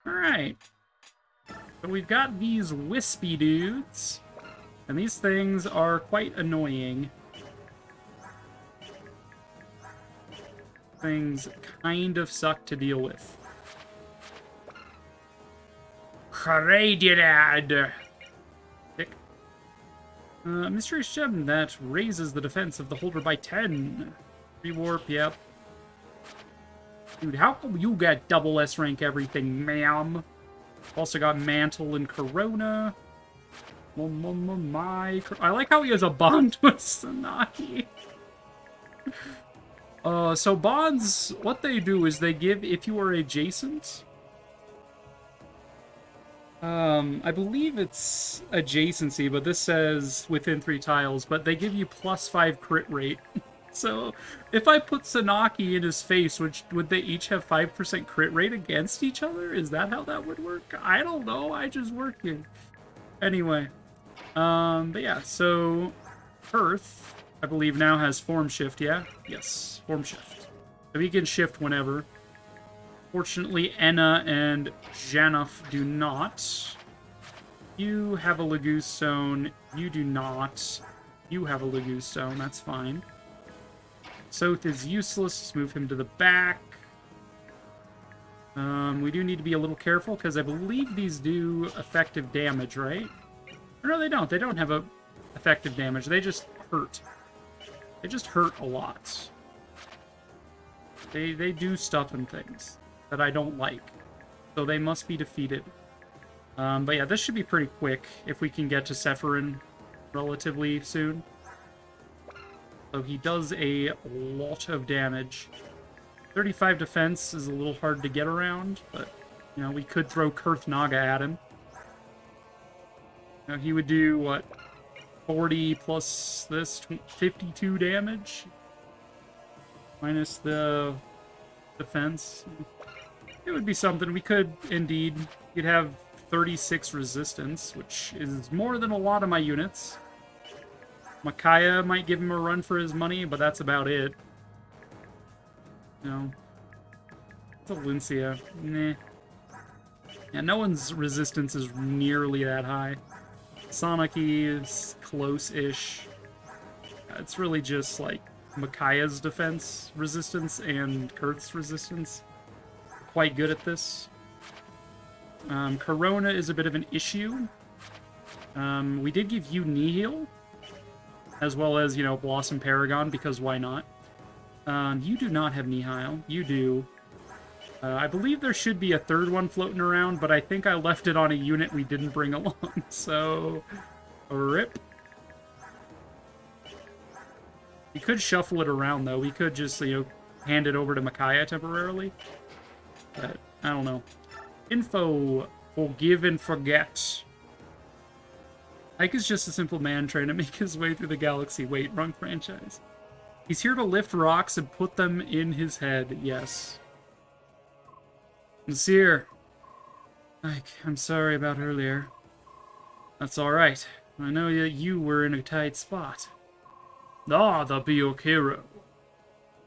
Alright. So we've got these wispy dudes. And these things are quite annoying. Things kind of suck to deal with. Radiant. Mysterious gem that raises the defense of the holder by 10. Rewarp, yep. Dude, how come you get double S rank everything, ma'am? Also got Mantle and Corona. I like how he has a bond with Sanaki. So bonds, what they do is they give, if you are adjacent... I believe it's adjacency, but this says within 3 tiles, but they give you +5 crit rate. So, if I put Sanaki in his face, would they each have 5% crit rate against each other? Is that how that would work? I don't know, I just work here. Anyway. But yeah, so... Earth, I believe now has Form Shift, yeah? Yes, Form Shift. So he can shift whenever. Fortunately, Enna and Januf do not. You have a Lagoo Stone. You do not. You have a Lagoo Stone. That's fine. Soth is useless. Let's move him to the back. We do need to be a little careful, because I believe these do effective damage, right? Or no, they don't. They don't have a effective damage. They just hurt. They just hurt a lot. They do stuff and things that I don't like. So they must be defeated. But yeah, this should be pretty quick if we can get to Sephirin relatively soon. So he does a lot of damage. 35 defense is a little hard to get around, but, you know, we could throw Kurth Naga at him. Now he would do, what, 40 plus this, 52 damage? Minus the defense. It would be something. We could, indeed, you'd have 36 resistance, which is more than a lot of my units. Micaiah might give him a run for his money, but that's about it. No. It's a Lincia. Nah. Yeah, no one's resistance is nearly that high. Sanaki is close-ish. It's really just, like, Micaiah's defense resistance and Kurth's resistance. Quite good at this. Corona is a bit of an issue. We did give you Nihil, as well as, you know, Blossom Paragon, because why not? You do not have Nihil. You do. I believe there should be a third one floating around, but I think I left it on a unit we didn't bring along, so... RIP. We could shuffle it around, though. We could just, you know, hand it over to Micaiah temporarily. But, I don't know. Info. Forgive and forget. Ike is just a simple man trying to make his way through the galaxy. Wait, wrong franchise. He's here to lift rocks and put them in his head. Yes. Monsieur. Ike, I'm sorry about earlier. That's alright. I know that you were in a tight spot. Ah, the Biok hero.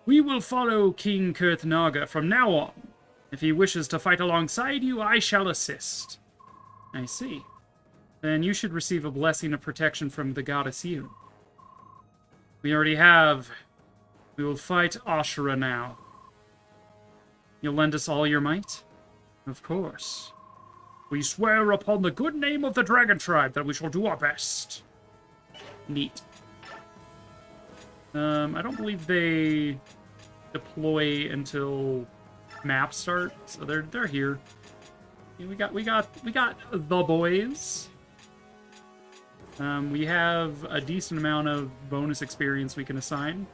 We will follow King Kurth Naga from now on. If he wishes to fight alongside you, I shall assist. I see. Then you should receive a blessing of protection from the goddess Yun. We already have. We will fight Ashura now. You'll lend us all your might? Of course. We swear upon the good name of the Dragon Tribe that we shall do our best. Neat. I don't believe they deploy until map start, so they're here. We got the boys. We have a decent amount of bonus experience we can assign.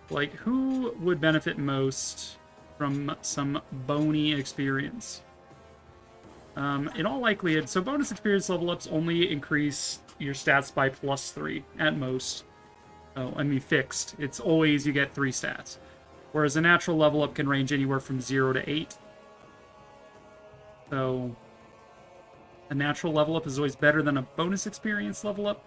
Like, who would benefit most from some bony experience? In all likelihood, so bonus experience level ups only increase your stats by +3 at most. Oh, I mean fixed. It's always you get 3 stats. Whereas a natural level up can range anywhere from 0 to 8. So, a natural level up is always better than a bonus experience level up.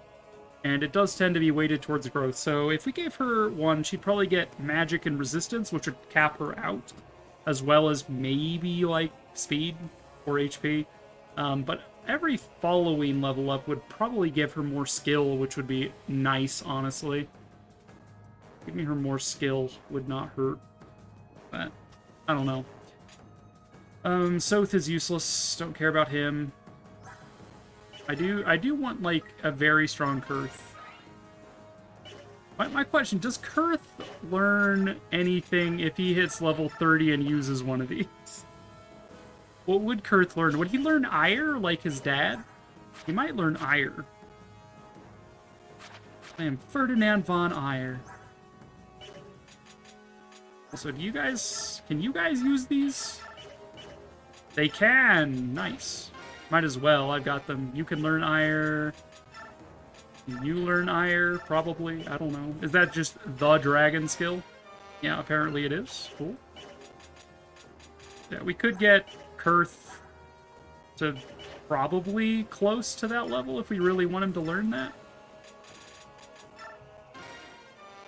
And it does tend to be weighted towards growth. So if we gave her 1, she'd probably get magic and resistance, which would cap her out. As well as maybe, like, speed or HP. But every following level up would probably give her more skill, which would be nice, honestly. Giving her more skill would not hurt. But, I don't know. Soth is useless. Don't care about him. I do want, like, a very strong Kurth. My question, does Kurth learn anything if he hits level 30 and uses one of these? What would Kurth learn? Would he learn Ire like his dad? He might learn Ire. I am Ferdinand von Ire. Also, can you guys use these? They can! Nice. Might as well, I've got them. You can learn Ire. You learn Ire, probably. I don't know. Is that just the dragon skill? Yeah, apparently it is. Cool. Yeah, we could get Kurth to probably close to that level if we really want him to learn that.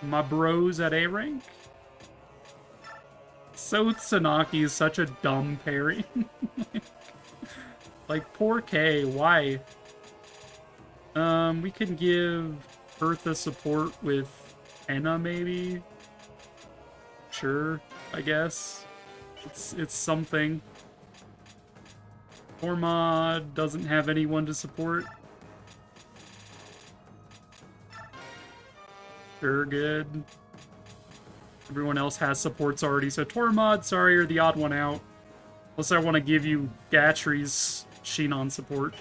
My bros at A rank. Soth Sanaki is such a dumb parry. Like, poor K, why? We can give Eartha support with Enna, maybe? Sure, I guess. It's something. Tormod doesn't have anyone to support. Sure, good. Everyone else has supports already, so Tormod, sorry, you're the odd one out. Unless I want to give you Gatry's Shinon support.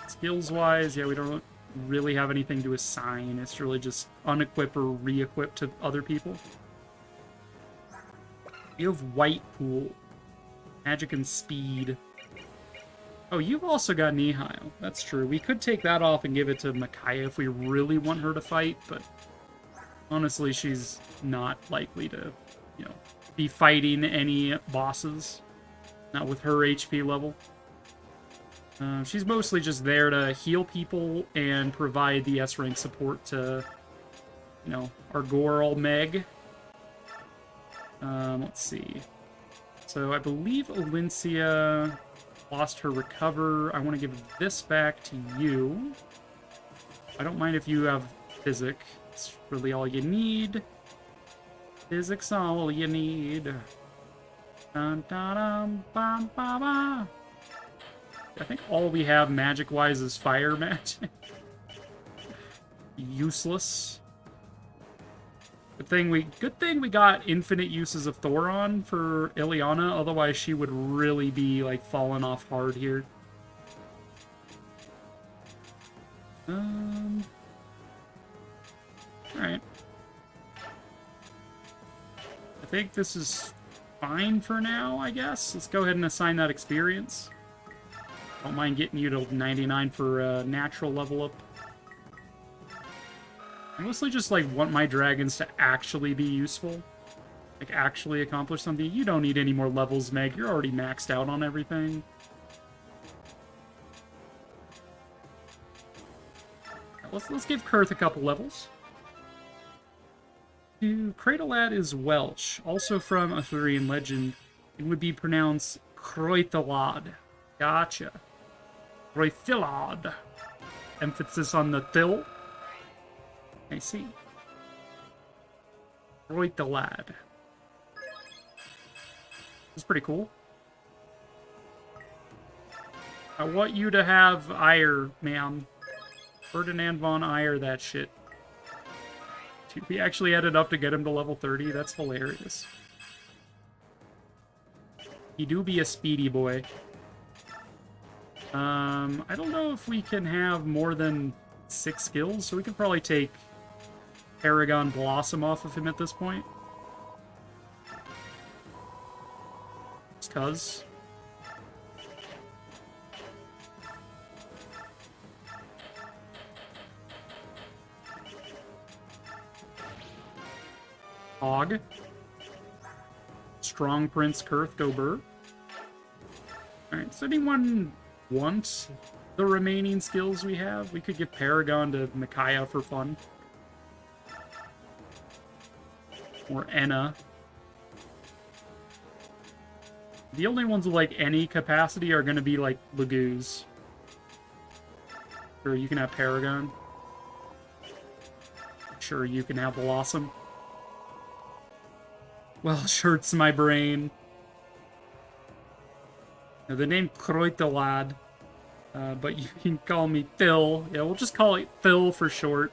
Skills-wise, yeah, we don't really have anything to assign. It's really just unequip or re-equip to other people. You have White Pool. Magic and Speed. Oh, you've also got Nihil. That's true. We could take that off and give it to Micaiah if we really want her to fight, but honestly, she's not likely to, you know, be fighting any bosses. Not with her HP level. She's mostly just there to heal people and provide the S-rank support to, you know, our Goral Meg. Let's see. So I believe Olyncia lost her recover. I want to give this back to you. I don't mind if you have Physic. It's really all you need. Physic's all you need. Dun, dun, dun, bam, ba, ba. I think all we have magic-wise is fire magic. Useless. Good thing we got infinite uses of Thoron for Ileana, otherwise she would really be, like, falling off hard here. Alright. I think this is fine for now, I guess. Let's go ahead and assign that experience. Don't mind getting you to 99 for a natural level up. I mostly just, like, want my dragons to actually be useful. Like, actually accomplish something. You don't need any more levels, Meg. You're already maxed out on everything. Let's give Kurth a couple levels. Cradle Lad is Welsh, also from Arthurian legend. It would be pronounced Croithalad. Gotcha. Croithalad. Emphasis on the thill. I see. Croithalad. That's pretty cool. I want you to have Ire, ma'am. Ferdinand von Ire, that shit. Dude, we actually had enough to get him to level 30. That's hilarious. He do be a speedy boy. I don't know if we can have more than 6 skills, so we could probably take Paragon Blossom off of him at this point. Just 'cause. Hog. Strong Prince Kurth, go Burr. Alright, does anyone want the remaining skills we have? We could give Paragon to Micaiah for fun. Or Enna. The only ones with, like, any capacity are going to be, like, Lagoos. Sure, you can have Paragon. Sure, you can have Blossom. Well, hurts my brain. Now, the name Kroitelad, but you can call me Phil. Yeah, we'll just call it Phil for short.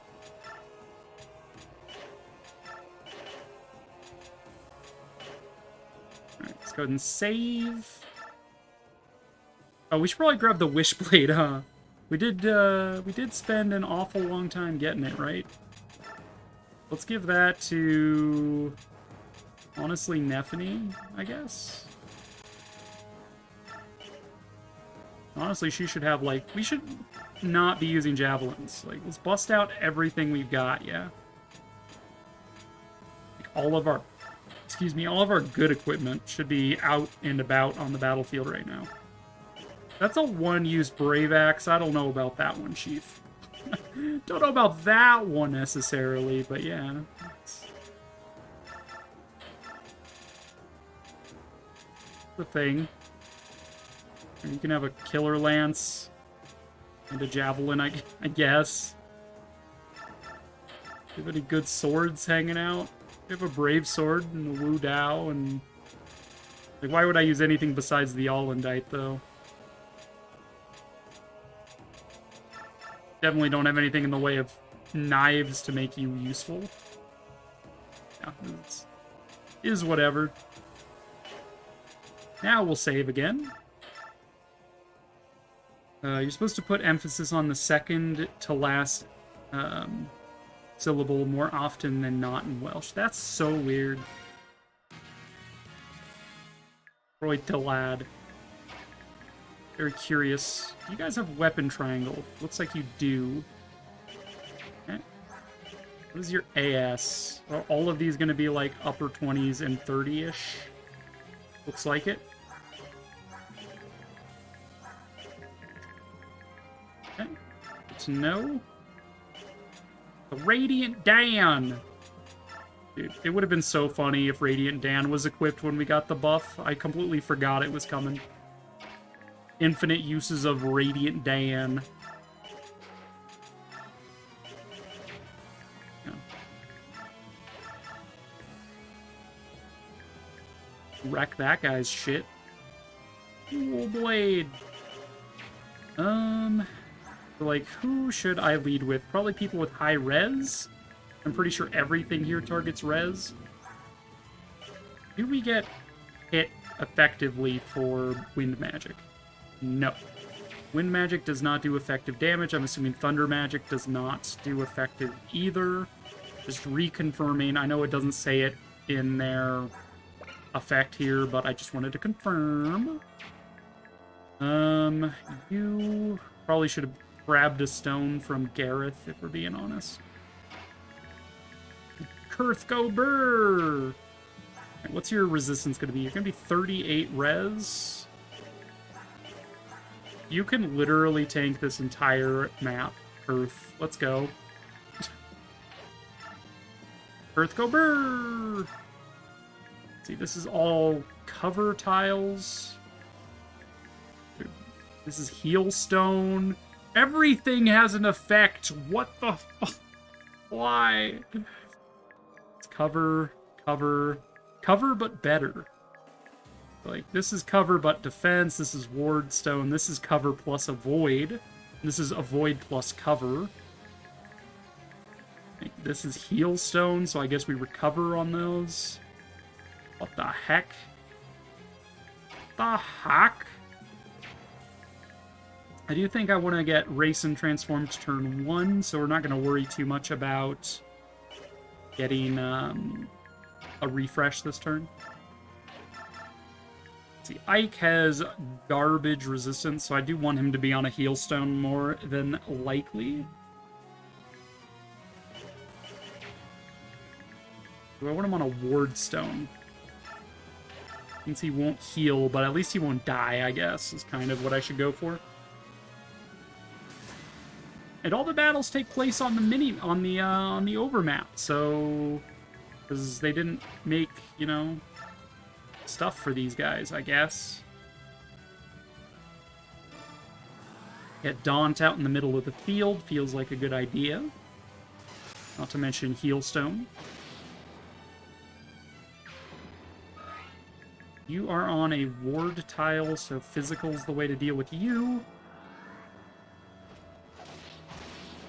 Alright, let's go ahead and save. Oh, we should probably grab the Wishblade, huh? We did spend an awful long time getting it, right? Let's give that to, honestly, Nephany, I guess. Honestly, she should have, like, we should not be using javelins. Like, let's bust out everything we've got, yeah? Like, all of our good equipment should be out and about on the battlefield right now. That's a one-use Brave Axe. I don't know about that one, Chief. Don't know about that one necessarily, but yeah. It's the thing. And you can have a Killer Lance and a Javelin, I guess. Do you have any good swords hanging out? You have a Brave Sword and a Wu Dao, and... like, why would I use anything besides the Allendite, though? Definitely don't have anything in the way of knives to make you useful. Yeah, is whatever. Now we'll save again. You're supposed to put emphasis on the second to last syllable more often than not in Welsh. That's so weird. Kroitelad. Very curious. Do you guys have weapon triangle? Looks like you do. Okay. What is your AS? Are all of these going to be like upper 20s and 30-ish? Looks like it. Okay. Good to know. The Radiant Dan! Dude, it would have been so funny if Radiant Dan was equipped when we got the buff. I completely forgot it was coming. Infinite uses of Radiant Dan. Yeah. Wreck that guy's shit. Dual Blade. Like, who should I lead with? Probably people with high res. I'm pretty sure everything here targets res. Do we get hit effectively for wind magic? No. Wind magic does not do effective damage. I'm assuming thunder magic does not do effective either. Just reconfirming. I know it doesn't say it in their effect here, but I just wanted to confirm. You probably should have grabbed a stone from Gareth, if we're being honest. Kurthgo Burr! What's your resistance going to be? You're going to be 38 res. You can literally tank this entire map, Earth. Let's go. Kurthgo Burr! See, this is all cover tiles. This is heal stone. Everything has an effect. What the fuck? Why? It's cover, but better. Like, this is cover but defense. This is ward stone. This is cover plus avoid. This is avoid plus cover. Like, this is heal stone, so I guess we recover on those. What the heck? The heck? I do think I want to get Racing transformed to turn 1, so we're not going to worry too much about getting a refresh this turn. See, Ike has garbage resistance, so I do want him to be on a heal stone more than likely. Do I want him on a ward stone? Means he won't heal, but at least he won't die, I guess, is kind of what I should go for. And all the battles take place on the on the overmap, so because they didn't make, you know, stuff for these guys, I guess. Get Daunt out in the middle of the field feels like a good idea. Not to mention Healstone. You are on a ward tile, so physical's the way to deal with you.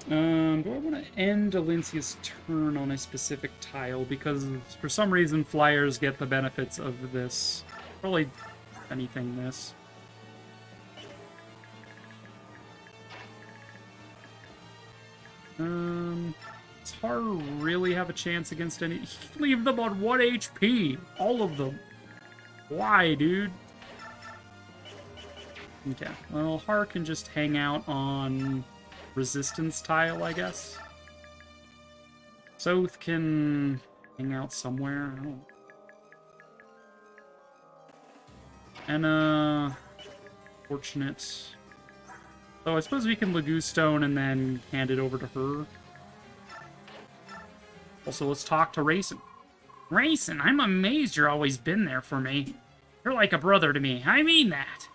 Do I want to end Alincia's turn on a specific tile? Because for some reason flyers get the benefits of this. Probably anything this. Does Har really have a chance against any? Leave them on 1 HP! All of them! Why, dude? Okay, well, Har can just hang out on resistance tile, I guess. Soth can hang out somewhere. I don't know. And, fortunate. So I suppose we can Lagoon Stone and then hand it over to her. Also, let's talk to Rayson. Rayson, I'm amazed you're always been there for me. You're like a brother to me. I mean that.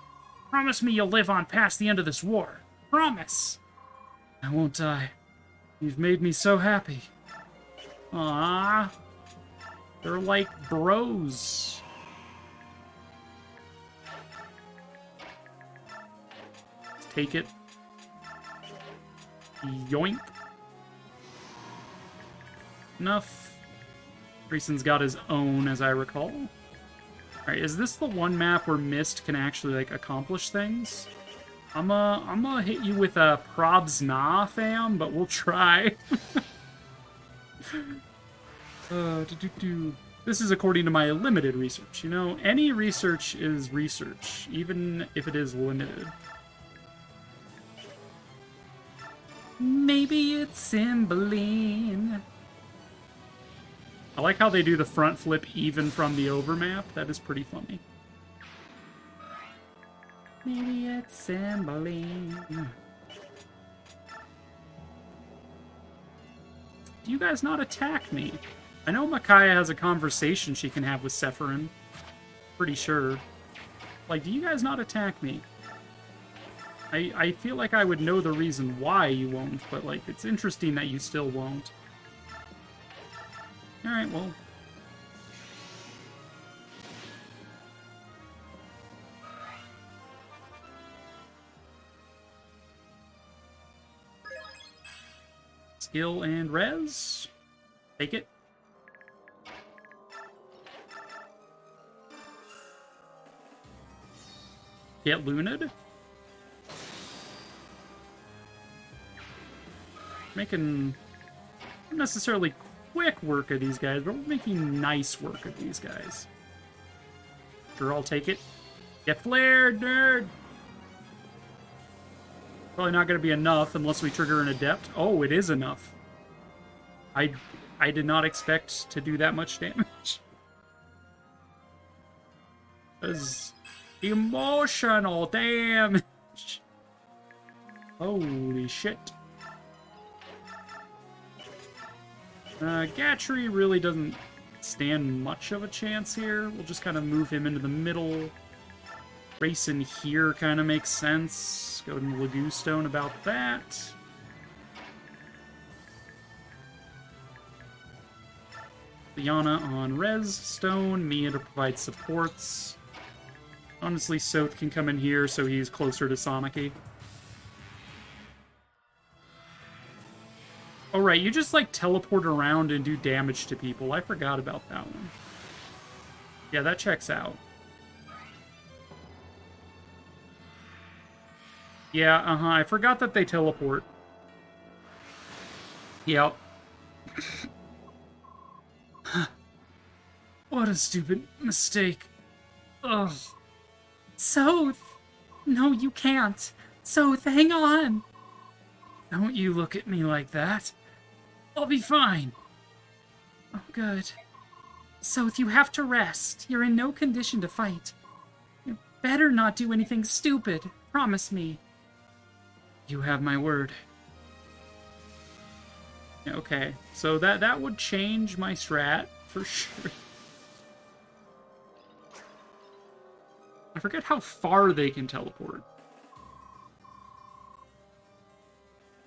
Promise me you'll live on past the end of this war. Promise. I won't die. You've made me so happy. Ah, they're like bros. Let's take it. Yoink. Enough. Grayson's got his own, as I recall. Alright, is this the one map where Mist can actually, like, accomplish things? I'm gonna hit you with a probs nah, fam, but we'll try. This is according to my limited research. You know, any research is research, even if it is limited. Maybe it's Cymbeline. I like how they do the front flip even from the overmap. That is pretty funny. Maybe it's Cymbeline. Do you guys not attack me? I know Micaiah has a conversation she can have with Sephirin. Pretty sure. Like, do you guys not attack me? I feel like I would know the reason why you won't, but, like, it's interesting that you still won't. Alright, well. Skill and res. Take it. Get Lunid. Making not necessarily quick work of these guys, but we're making nice work of these guys. Sure, I'll take it. Get flared, nerd! Probably not going to be enough unless we trigger an Adept. Oh, it is enough. I did not expect to do that much damage. That is emotional damage. Holy shit. Gatry really doesn't stand much of a chance here. We'll just kind of move him into the middle. Rayson here kind of makes sense. Go to Lagoon Stone about that. Liana on Res Stone. Mia to provide supports. Honestly, Soth can come in here so he's closer to Sonicy. Oh, right, you just, like, teleport around and do damage to people. I forgot about that one. Yeah, that checks out. Yeah, I forgot that they teleport. Yep. What a stupid mistake. Ugh. Soth! No, you can't. Soth, hang on! Don't you look at me like that. I'll be fine. Oh, good. Soth, you have to rest. You're in no condition to fight. You better not do anything stupid. Promise me. You have my word. Okay, so that would change my strat, for sure. forget how far they can teleport.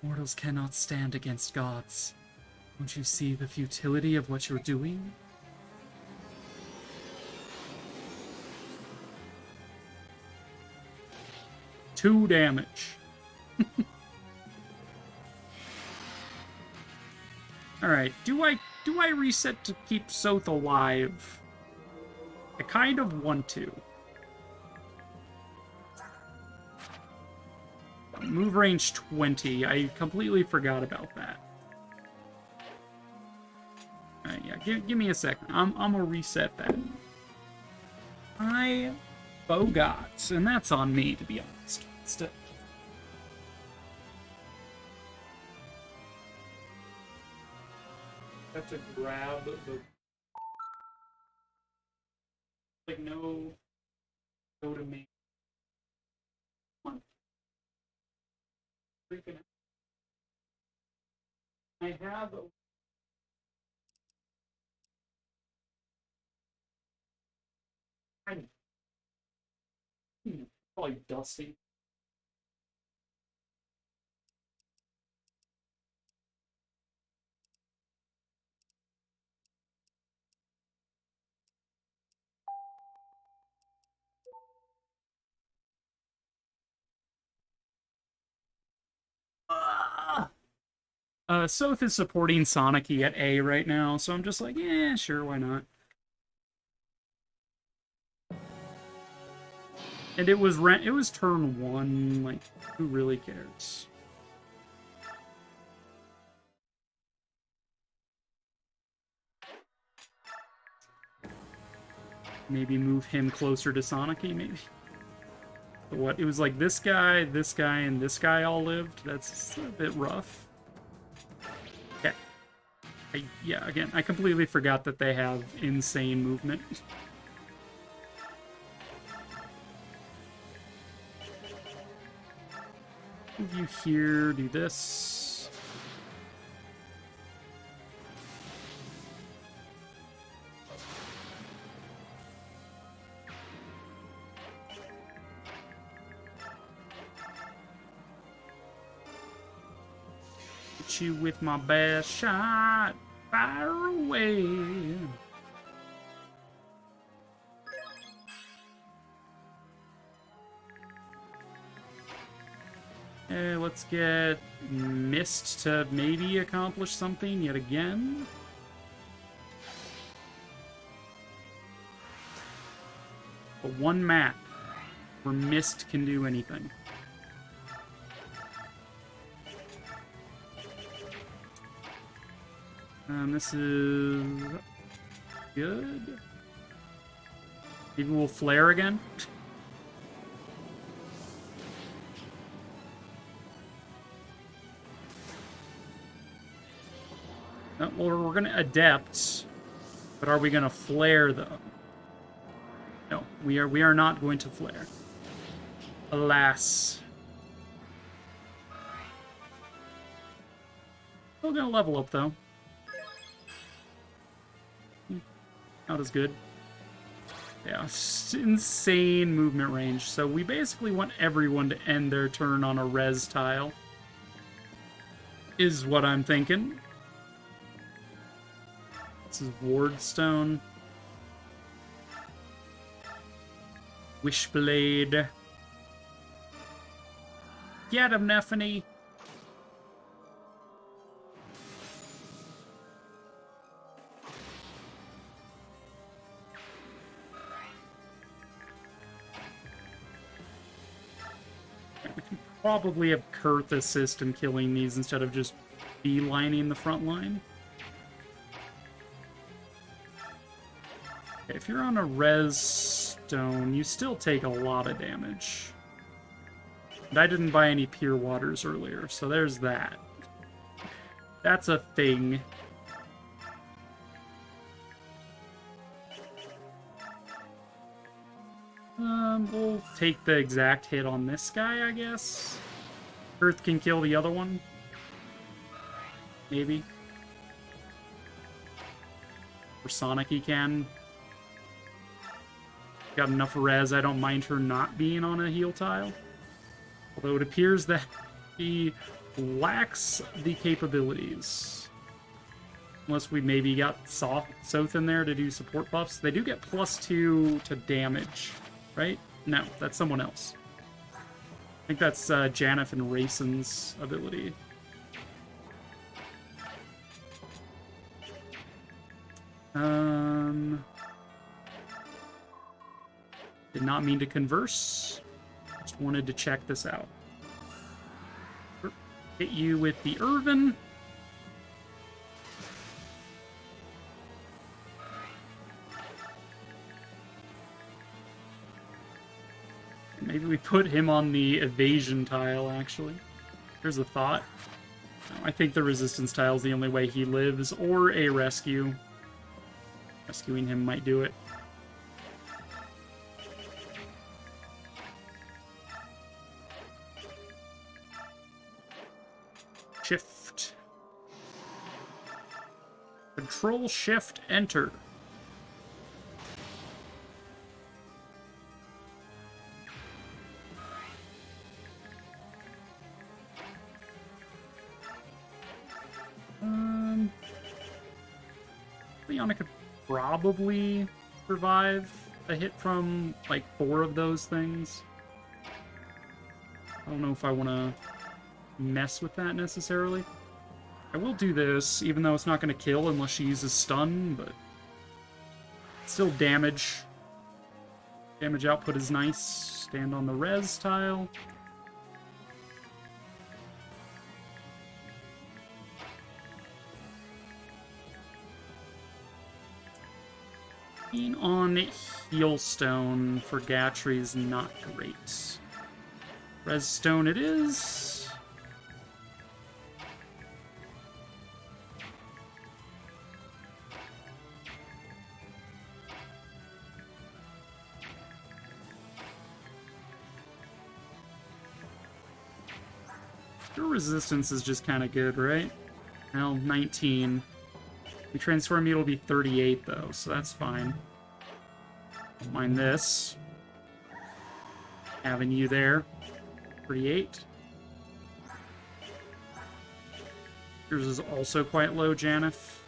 Mortals cannot stand against gods. Don't you see the futility of what you're doing? Two damage. Alright, do I reset to keep Soth alive? I kind of want to. Move range 20. I completely forgot about that. Alright, yeah, give me a second. I'm gonna reset that. I forgot, and that's on me, to be honest. Still. Have to grab the... Like, no... Go to me. Come on. Freaking... I have... Probably dusty. Soth is supporting Sonic-y at A right now, so I'm just like, yeah, sure, why not? And it was turn 1, like, who really cares? Maybe move him closer to Sonic-y, maybe? But what? It was like this guy, and this guy all lived? That's a bit rough. Okay. Yeah, again, I completely forgot that they have insane movement. Move you here, do this. Hit you with my best shot. Fire away. Let's get Mist to maybe accomplish something yet again. But one map where Mist can do anything. This is good. Maybe we'll flare again. No, well, we're gonna adept, but are we gonna flare though? No, we are not going to flare. Alas. Still gonna level up though. Not as good. Yeah, insane movement range. So we basically want everyone to end their turn on a res tile. Is what I'm thinking. This is Wardstone. Wishblade. Get him, Nephany. Probably have Kurth assist in killing these instead of just beelining the front line. Okay, if you're on a res stone, you still take a lot of damage. And I didn't buy any pure waters earlier, so there's that. That's a thing. We'll take the exact hit on this guy, I guess. Earth can kill the other one. Maybe. Or Sonic he can. got enough res, I don't mind her not being on a heal tile. Although it appears that he lacks the capabilities. Unless we maybe got Soth in there to do support buffs. They do get +2 to damage, right? No, that's someone else. I think that's Janeth and Raisin's ability. Did not mean to converse. Just wanted to check this out. Hit you with the Irvin. Maybe we put him on the evasion tile, actually. Here's a thought. No, I think the resistance tile is the only way he lives, or a rescue. Rescuing him might do it. Shift. Control, Shift, Enter. Leona could probably survive a hit from, like, 4 of those things. I don't know if I want to mess with that necessarily. I will do this, even though it's not going to kill unless she uses stun, but still damage. Damage output is nice. Stand on the res tile. Being on Healstone for Gatry is not great. Res Stone it is. Your resistance is just kind of good, right? Well, 19. We transform you, it'll be 38, though, so that's fine. Don't mind this. Having you there. 38. Yours is also quite low, Janeth.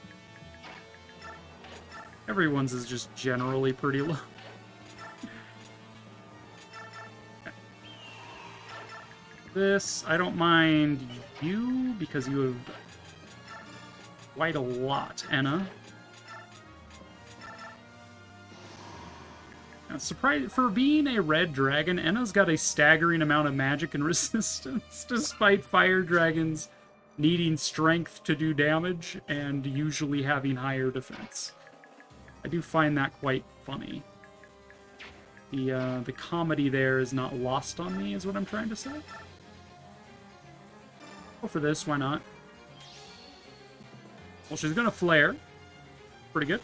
Everyone's is just generally pretty low. This, I don't mind you, because you have quite a lot, Enna. Now, surprised for being a red dragon, Enna's got a staggering amount of magic and resistance, despite fire dragons needing strength to do damage and usually having higher defense. I do find that quite funny. The comedy there is not lost on me, is what I'm trying to say. Go for this, why not? Well, she's gonna flare. Pretty good.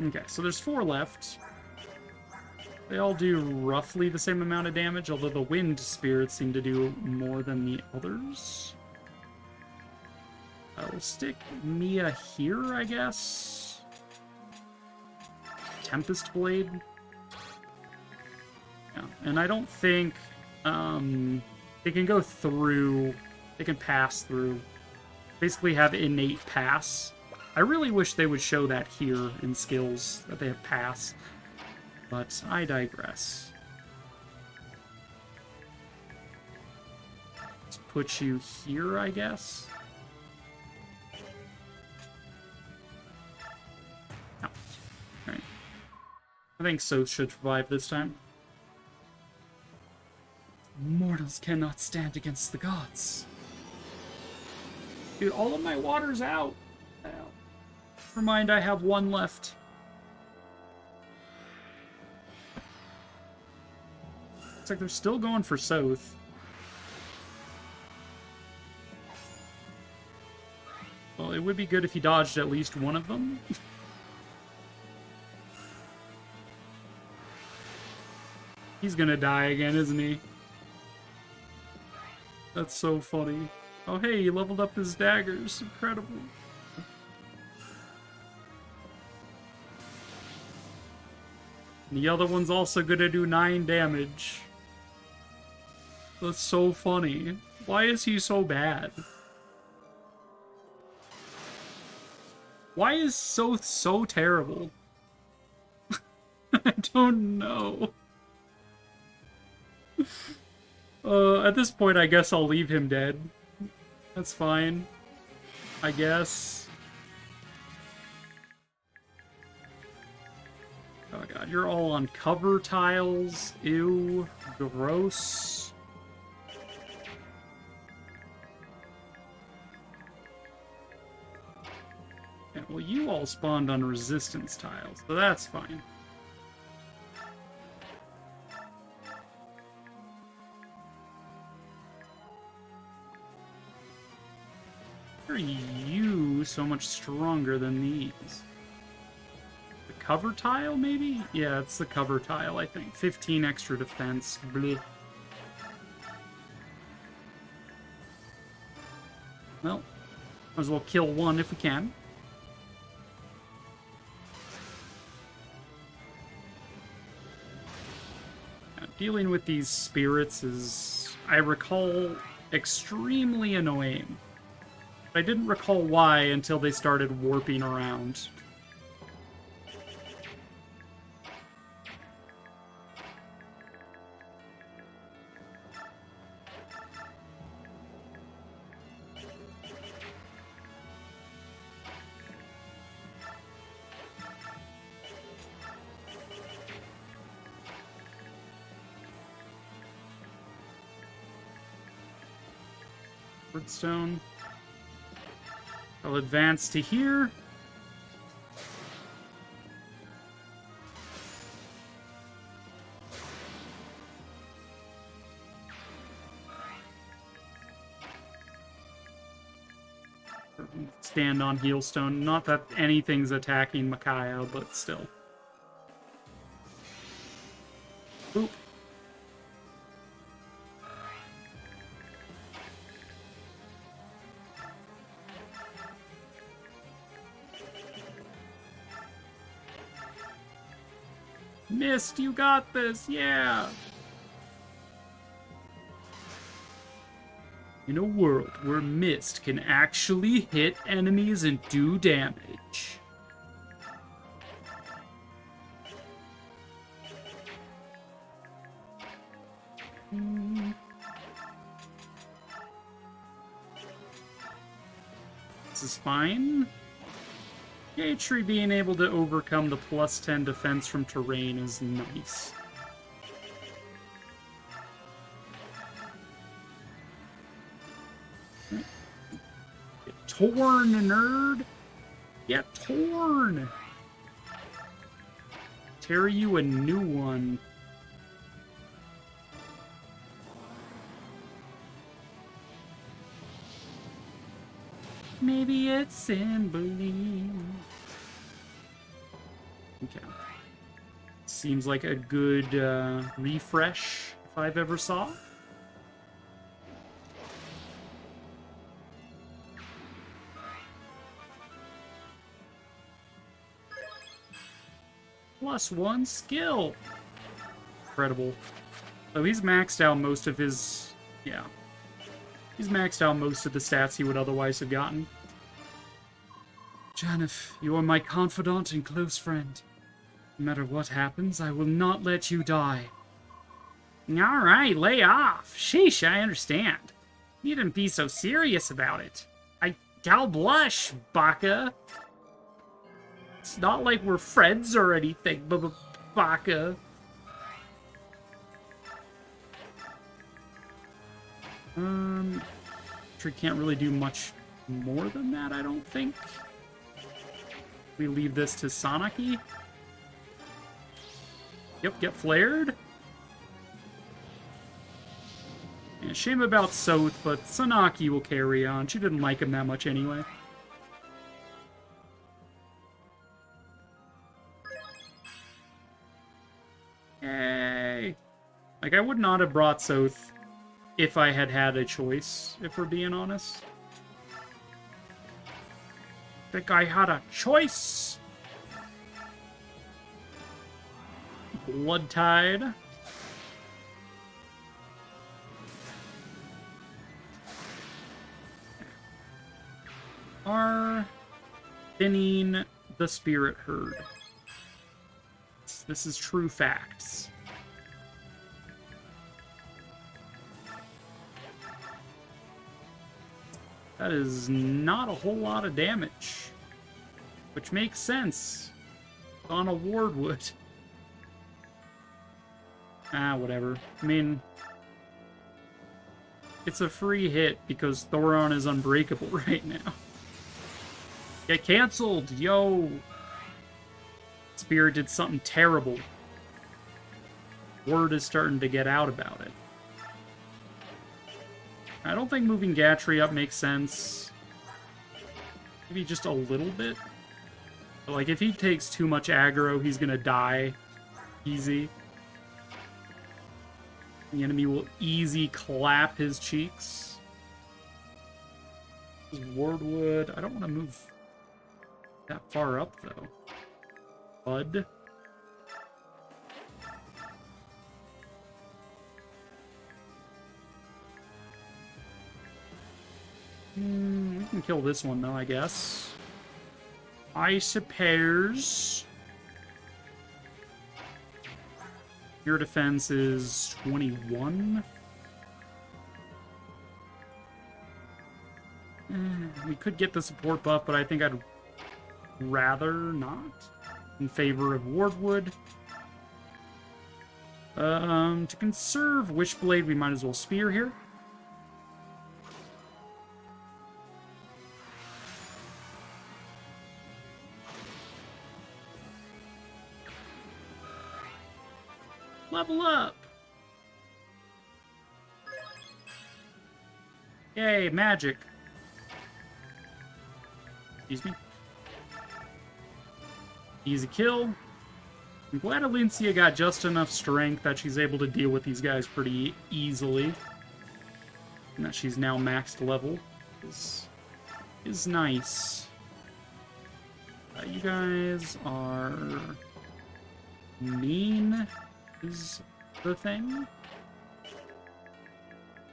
Okay, so there's 4 left. They all do roughly the same amount of damage, although the wind spirits seem to do more than the others. We'll stick Mia here, I guess. Tempest Blade. Yeah, and I don't think they can go through. They can pass through. Basically have innate pass. I really wish they would show that here in skills, that they have pass. But I digress. Let's put you here, I guess. Oh. Alright. I think so should survive this time. Mortals cannot stand against the gods. Dude, all of my water's out. Never mind, I have 1 left. Looks like they're still going for Soth. Well, it would be good if he dodged at least one of them. He's gonna die again, isn't he? That's so funny. Oh hey, he leveled up his daggers. Incredible. The other one's also gonna do 9 damage. That's so funny. Why is he so bad? Why is Soth so terrible? I don't know. At this point, I guess I'll leave him dead. That's fine. I guess. Oh god, you're all on cover tiles. Ew. Gross. Yeah, well, you all spawned on resistance tiles, so that's fine. Why are you so much stronger than these? The cover tile, maybe? Yeah, it's the cover tile, I think. 15 extra defense. Blech. Well, might as well kill one if we can. Now, dealing with these spirits is, I recall, extremely annoying. I didn't recall why until they started warping around. Stone. I'll advance to here. Stand on Healstone. Not that anything's attacking Micaiah, but still. Oop. Mist, you got this, yeah! In a world where Mist can actually hit enemies and do damage. This is fine. Gatry being able to overcome the plus 10 defense from terrain is nice. Get torn, nerd! Get torn! Tear you a new one. Maybe it's Emblem. Okay. Seems like a good refresh, if I've ever saw. +1 skill. Incredible. So he's maxed out most of his... yeah. He's maxed out most of the stats he would otherwise have gotten. Janif, you are my confidant and close friend. No matter what happens, I will not let you die. Alright, lay off. Sheesh, I understand. You needn't be so serious about it. I'll blush, Baka. It's not like we're friends or anything, Baka. Tree can't really do much more than that, I don't think. We leave this to Sanaki. Yep, get flared. Yeah, shame about Soth, but Sanaki will carry on. She didn't like him that much anyway. Yay! Like, I would not have brought Soth if I had had a choice, if we're being honest. I think I had a choice. Blood Tide. Are thinning the Spirit Herd. This is true facts. That is not a whole lot of damage. Which makes sense. On a Wardwood. Ah, whatever. I mean, it's a free hit because Thoron is unbreakable right now. Get canceled, yo! Spirit did something terrible. Word is starting to get out about it. I don't think moving Gatry up makes sense. Maybe just a little bit. But like, if he takes too much aggro, he's gonna die. Easy. The enemy will easy clap his cheeks. This is Wardwood. I don't want to move that far up, though. Bud. We can kill this one, though, I guess. I suppose. Your defense is 21. We could get the support buff, but I think I'd rather not. In favor of Wardwood. To conserve Wishblade, we might as well Spear here. Level up! Yay, magic. Excuse me. Easy kill. I'm glad Alencia got just enough strength that she's able to deal with these guys pretty easily. And that she's now maxed level is nice. You guys are mean is the thing.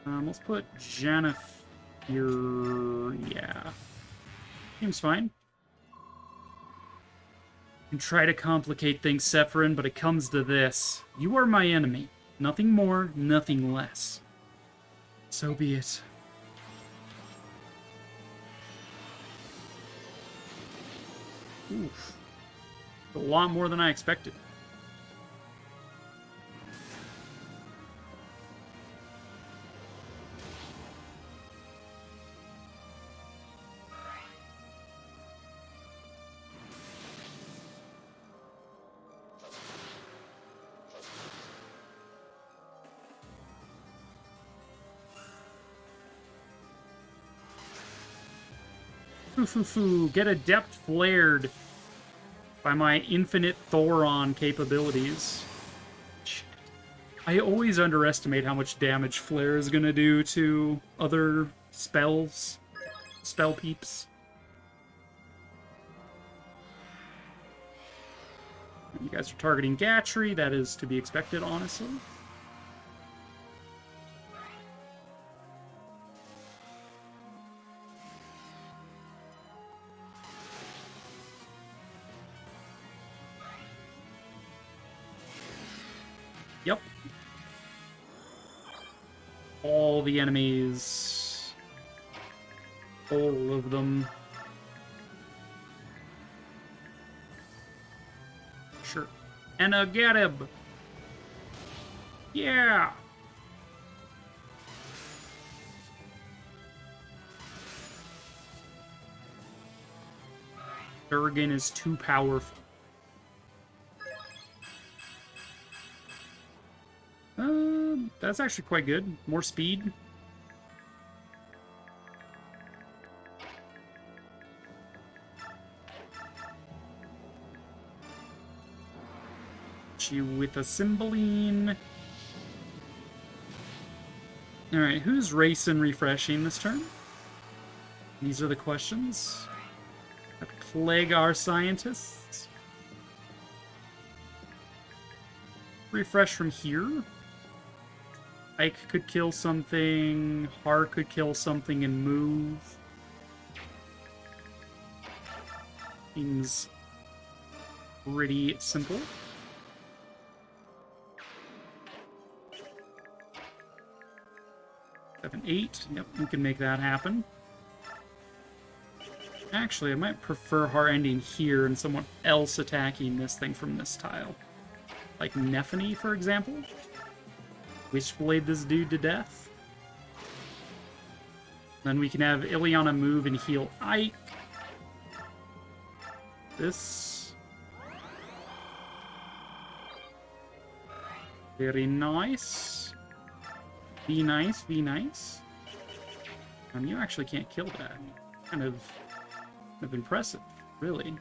Let's put Janeth here. Yeah. Seems fine. And try to complicate things, Sephirin, but it comes to this. You are my enemy. Nothing more, nothing less. So be it. Oof. A lot more than I expected. Get Adept flared by my infinite Thoron capabilities. I always underestimate how much damage Flare is gonna do to other spells, spell peeps. You guys are targeting Gatry, that is to be expected, honestly. Yep. All the enemies. All of them. Sure. And a get him! Yeah! Durgan is too powerful. That's actually quite good. More speed. You with a Cymbeline. Alright, who's racing refreshing this turn? These are the questions that plague our scientists. refresh from here. Ike could kill something. Har could kill something and move. Seems pretty simple. Seven, 8. Yep, we can make that happen. Actually, I might prefer Har ending here and someone else attacking this thing from this tile. Like Nephany, for example. Witchblade this dude to death. Then we can have Ileana move and heal Ike. This. Very nice. Be nice, be nice. You actually can't kill that. Kind of impressive, really.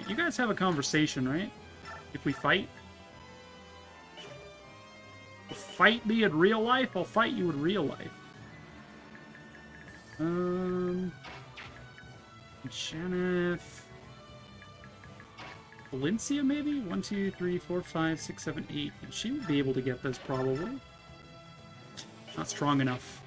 You guys have a conversation, right? If we fight? If fight me in real life, I'll fight you in real life. Shanif. Valencia, maybe? 1, 2, 3, 4, 5, 6, 7, 8. She would be able to get this, probably. Not strong enough.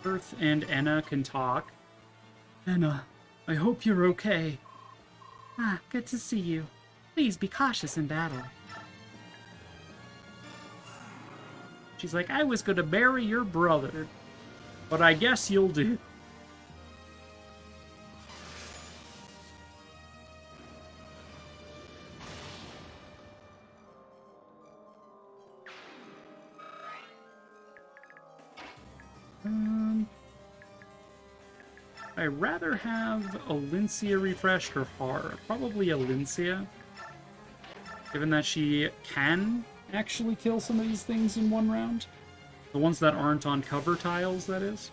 Earth and Enna can talk. Enna, I hope you're okay. Ah, good to see you. Please be cautious in battle. She's like, I was gonna marry your brother, but I guess you'll do. I'd rather have Alincia refreshed or Har. Probably Alincia. Given that she can actually kill some of these things in one round. The ones that aren't on cover tiles, that is.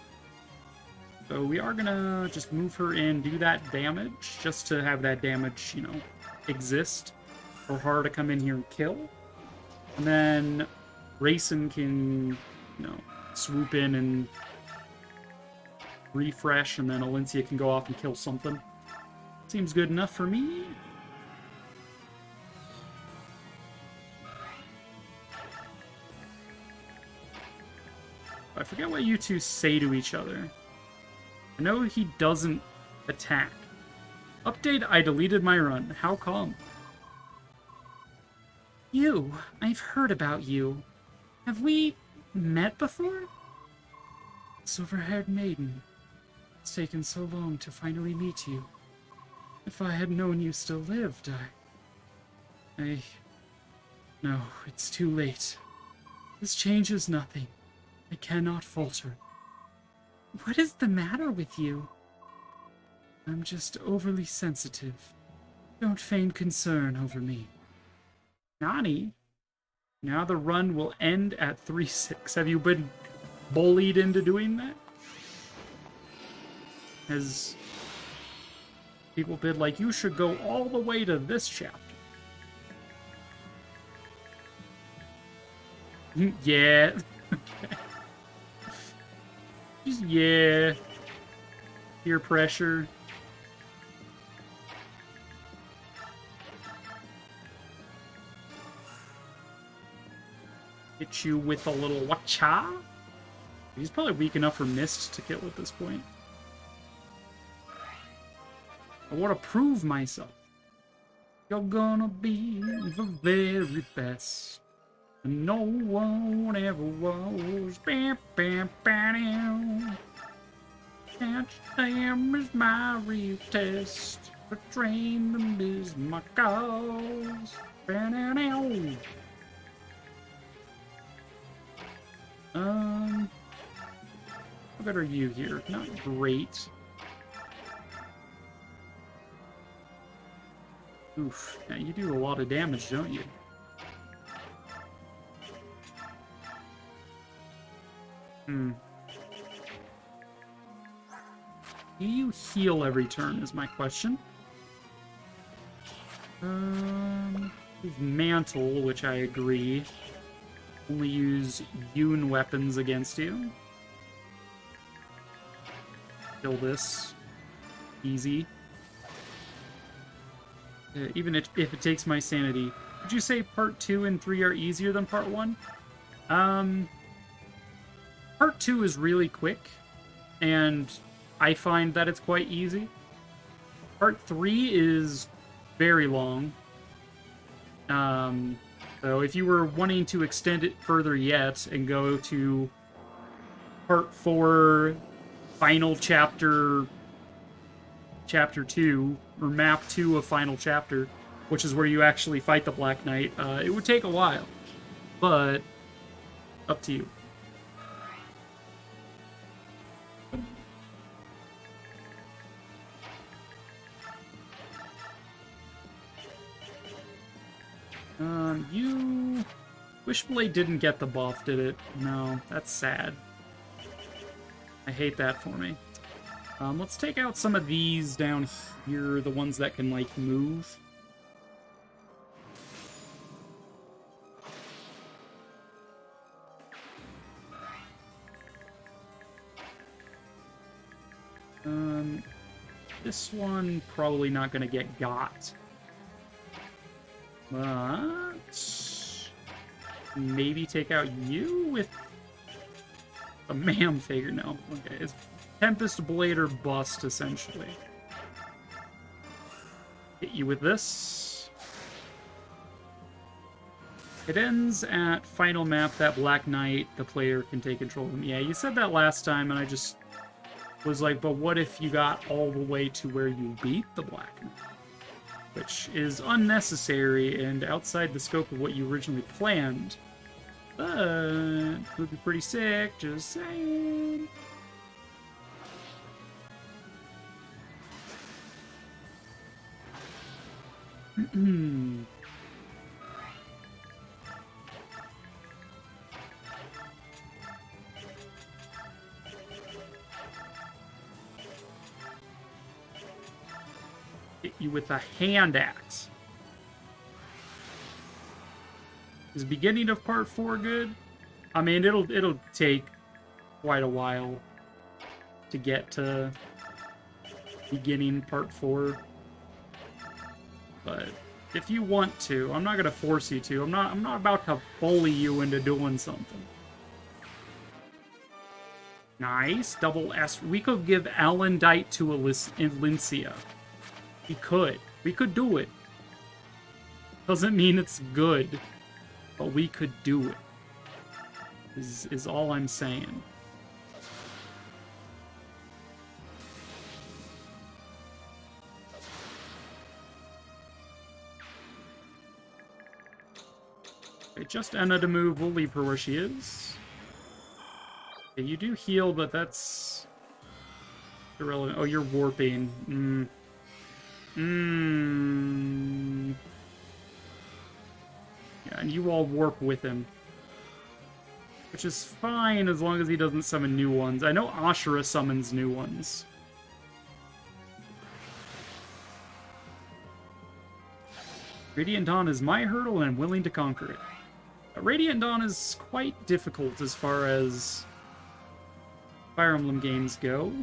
So we are gonna just move her in, do that damage, just to have that damage, you know, exist. For Har to come in here and kill. And then Rayson can, you know, swoop in and refresh, and then Alincia can go off and kill something. Seems good enough for me. I forget what you two say to each other. I know he doesn't attack. Update, I deleted my run. How come? You. I've heard about you. Have we met before? Silver-haired maiden. It's taken so long to finally meet you. If I had known you still lived, No, it's too late. This changes nothing. I cannot falter. What is the matter with you? I'm just overly sensitive. Don't feign concern over me. Nani? Now the run will end at 3-6. Have you been bullied into doing that? Has people been like, you should go all the way to this chapter? Yeah. Just, yeah. Peer pressure. Hit you with a little wacha. He's probably weak enough for Mist to kill at this point. I want to prove myself. You're gonna be the very best. And no one ever was. Bam, bam, bam. Can't them is my real test. Betraying them is my cause. Bam, how good are you here? Not great. Oof. Yeah, you do a lot of damage, don't you? Hmm. Do you heal every turn is my question. Use Mantle, which I agree. Only use Yoon weapons against you. Kill this. Easy. Even if it takes my sanity. Would you say part 2 and 3 are easier than part 1? Part 2 is really quick, and I find that it's quite easy. Part 3 is very long. So if you were wanting to extend it further yet and go to part 4, final chapter 2, or map 2 of final chapter, which is where you actually fight the Black Knight, it would take a while. But, up to you. You... Wishblade didn't get the buff, did it? No, that's sad. I hate that for me. Let's take out some of these down here, the ones that can, like, move. This one probably not gonna get got. But maybe take out you with a mam figure. No, okay. It's Tempest Blade or bust, essentially. Hit you with this. It ends at final map that Black Knight, the player can take control of him. Yeah, you said that last time, and I just was like, but what if you got all the way to where you beat the Black Knight? Which is unnecessary and outside the scope of what you originally planned. But would be pretty sick, just saying. Hit you with a hand axe. Is beginning of part 4 good? I mean, it'll take quite a while to get to beginning part 4. But if you want to, I'm not gonna force you to. I'm not about to bully you into doing something. Nice. Double S. We could give Alendite to Elincia. We could. We could do it. Doesn't mean it's good. But we could do it. Is all I'm saying. Okay, just Enna to move. We'll leave her where she is. Okay, you do heal, but that's irrelevant. Oh, you're warping. Yeah, and you all warp with him. Which is fine as long as he doesn't summon new ones. I know Ashura summons new ones. Radiant Dawn is my hurdle and I'm willing to conquer it. Radiant Dawn is quite difficult as far as Fire Emblem games go.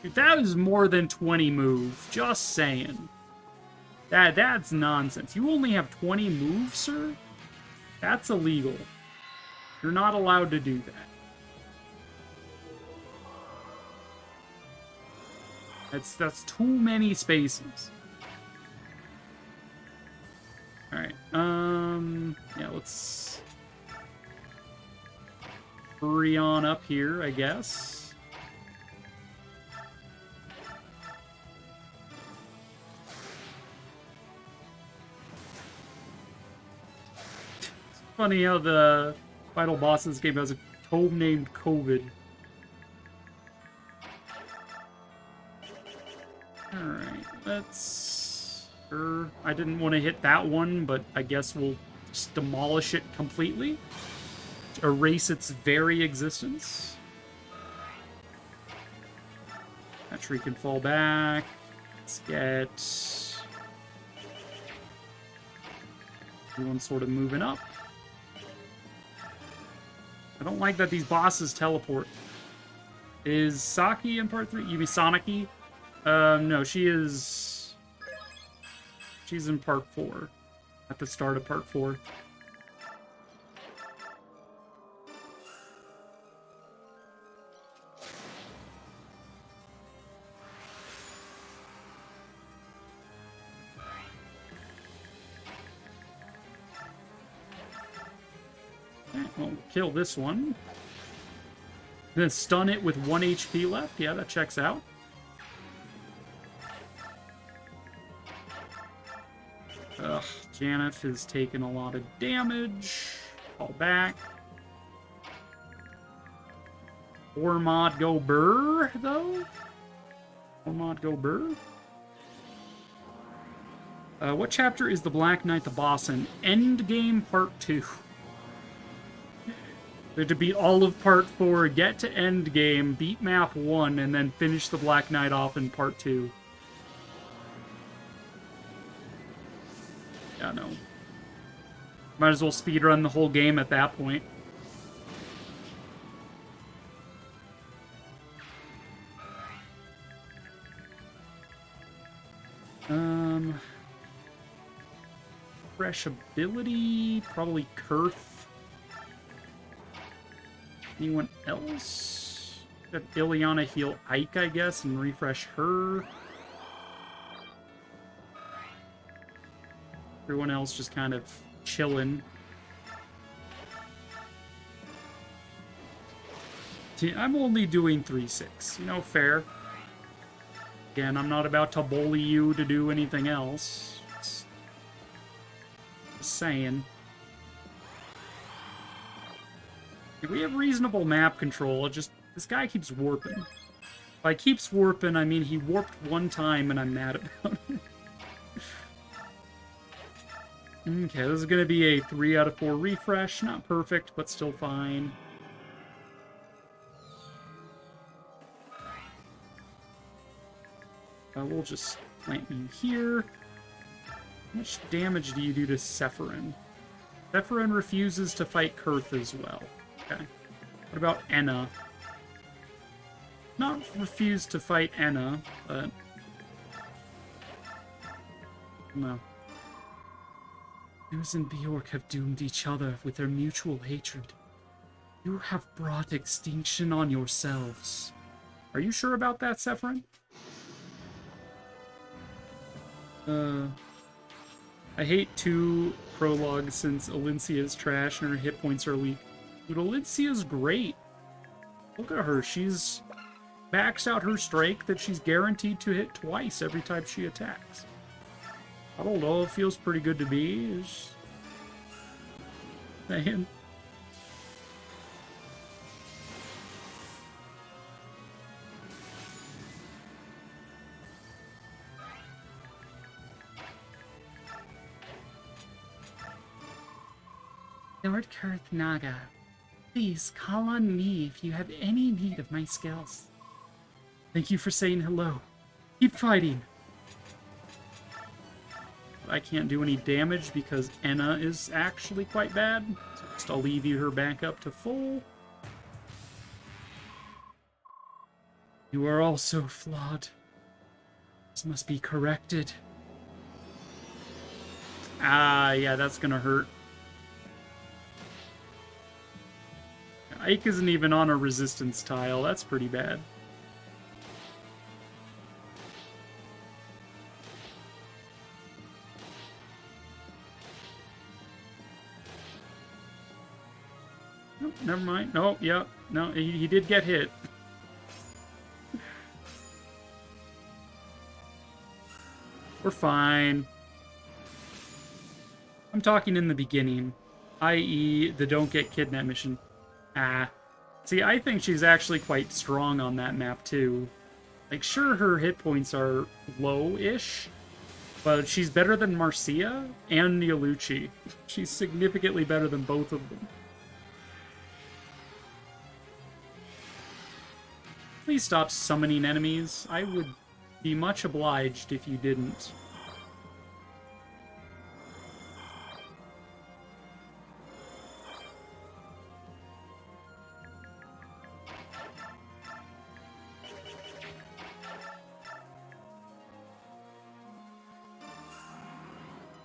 Dude, that is more than 20 moves. Just saying. That's nonsense. You only have 20 moves, sir? That's illegal. You're not allowed to do that. That's too many spaces. Alright, yeah, let's hurry on up here, I guess. It's funny how the final boss of this game has a tome named COVID. Alright, let's... I didn't want to hit that one, but I guess we'll just demolish it completely. erase its very existence. That tree can fall back. Let's get everyone sort of moving up. I don't like that these bosses teleport. Is Saki in part 3? You mean Soniki? No, she's in part 4. At the start of part 4. Okay, well, kill this one. Then stun it with 1 HP left. Yeah, that checks out. Ugh, Janeth has taken a lot of damage. Fall back. Ormod go burr, though? Ormod go burr? What chapter is the Black Knight the boss in? Endgame Part 2. They're to beat all of Part 4, get to Endgame, beat Map 1, and then finish the Black Knight off in Part 2. Yeah, no. Might as well speedrun the whole game at that point. Fresh ability, probably Kurth. Anyone else? Have Ileana heal Ike, I guess, and refresh her. Everyone else just kind of chilling. See, I'm only doing 3-6. You know, fair. Again, I'm not about to bully you to do anything else. Just saying. We have reasonable map control. It just, this guy keeps warping. By keeps warping, I mean he warped one time and I'm mad about it. Okay, this is going to be a 3 out of 4 refresh. Not perfect, but still fine. We'll just plant you here. How much damage do you do to Sephirin? Sephirin refuses to fight Kurth as well. Okay. What about Enna? Not refuse to fight Enna, but... no. News and Bjork have doomed each other with their mutual hatred. You have brought extinction on yourselves. Are you sure about that, Sephirin? I hate 2 prologues since Alincia's trash and her hit points are weak. Dude, Alincia's great. Look at her. She's maxed out her strike that she's guaranteed to hit twice every time she attacks. I don't know. It feels pretty good to me. Just saying. Lord Kurth Naga, please call on me if you have any need of my skills. Thank you for saying hello. Keep fighting. I can't do any damage because Enna is actually quite bad. So just I'll leave you her back up to full. You are also flawed. This must be corrected. Ah, yeah, that's gonna hurt. Ike isn't even on a resistance tile. That's pretty bad. Nope, never mind. No, yeah. No, he did get hit. We're fine. I'm talking in the beginning, i.e. the don't get kidnapped mission. Ah. See, I think she's actually quite strong on that map, too. Like, sure, her hit points are low-ish, but she's better than Marcia and Nialucci. She's significantly better than both of them. Please stop summoning enemies. I would be much obliged if you didn't.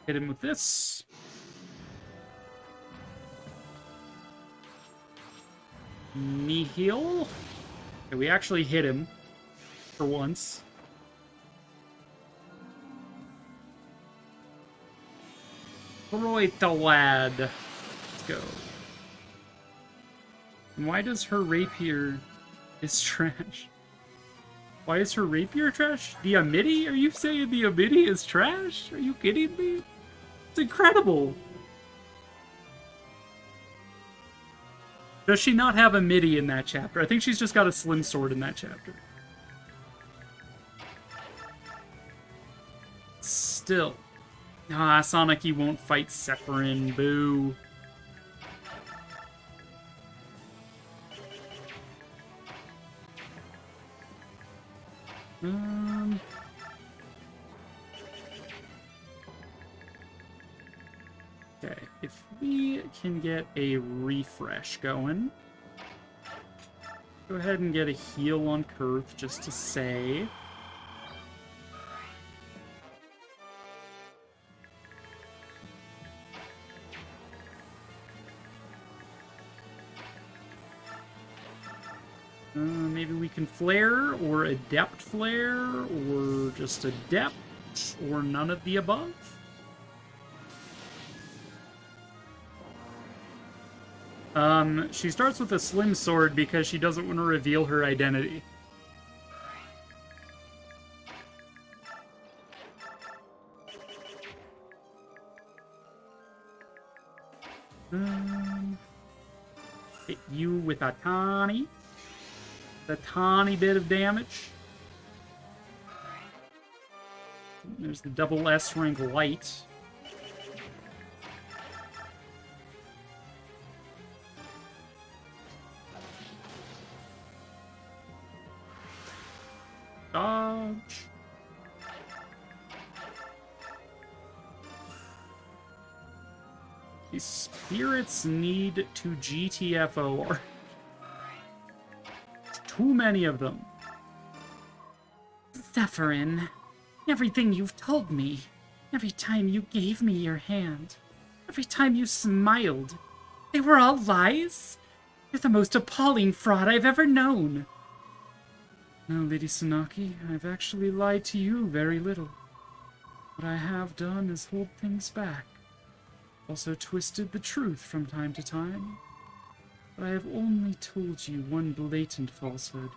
Hit him with this. Nihil. Okay, we actually hit him for once. Right the lad. Let's go. And why does her rapier is trash? Why is her rapier trash? The Amity? Are you saying the Amity is trash? Are you kidding me? It's incredible. Does she not have a midi in that chapter? I think she's just got a slim sword in that chapter. Still. Ah, Sonic, you won't fight Sephirin. Boo. Okay, if we can get a refresh going. Go ahead and get a heal on Kurth just to say. Maybe we can flare, or adept flare, or just adept, or none of the above. She starts with a slim sword because she doesn't want to reveal her identity. Hit you with a tiny bit of damage. There's the double S rank light. Dodge. These spirits need to GTFO. Too many of them. Sephirin, everything you've told me, every time you gave me your hand, every time you smiled, they were all lies? You're the most appalling fraud I've ever known. No, Lady Tsunaki, I've actually lied to you very little. What I have done is hold things back. Also twisted the truth from time to time. But I have only told you one blatant falsehood.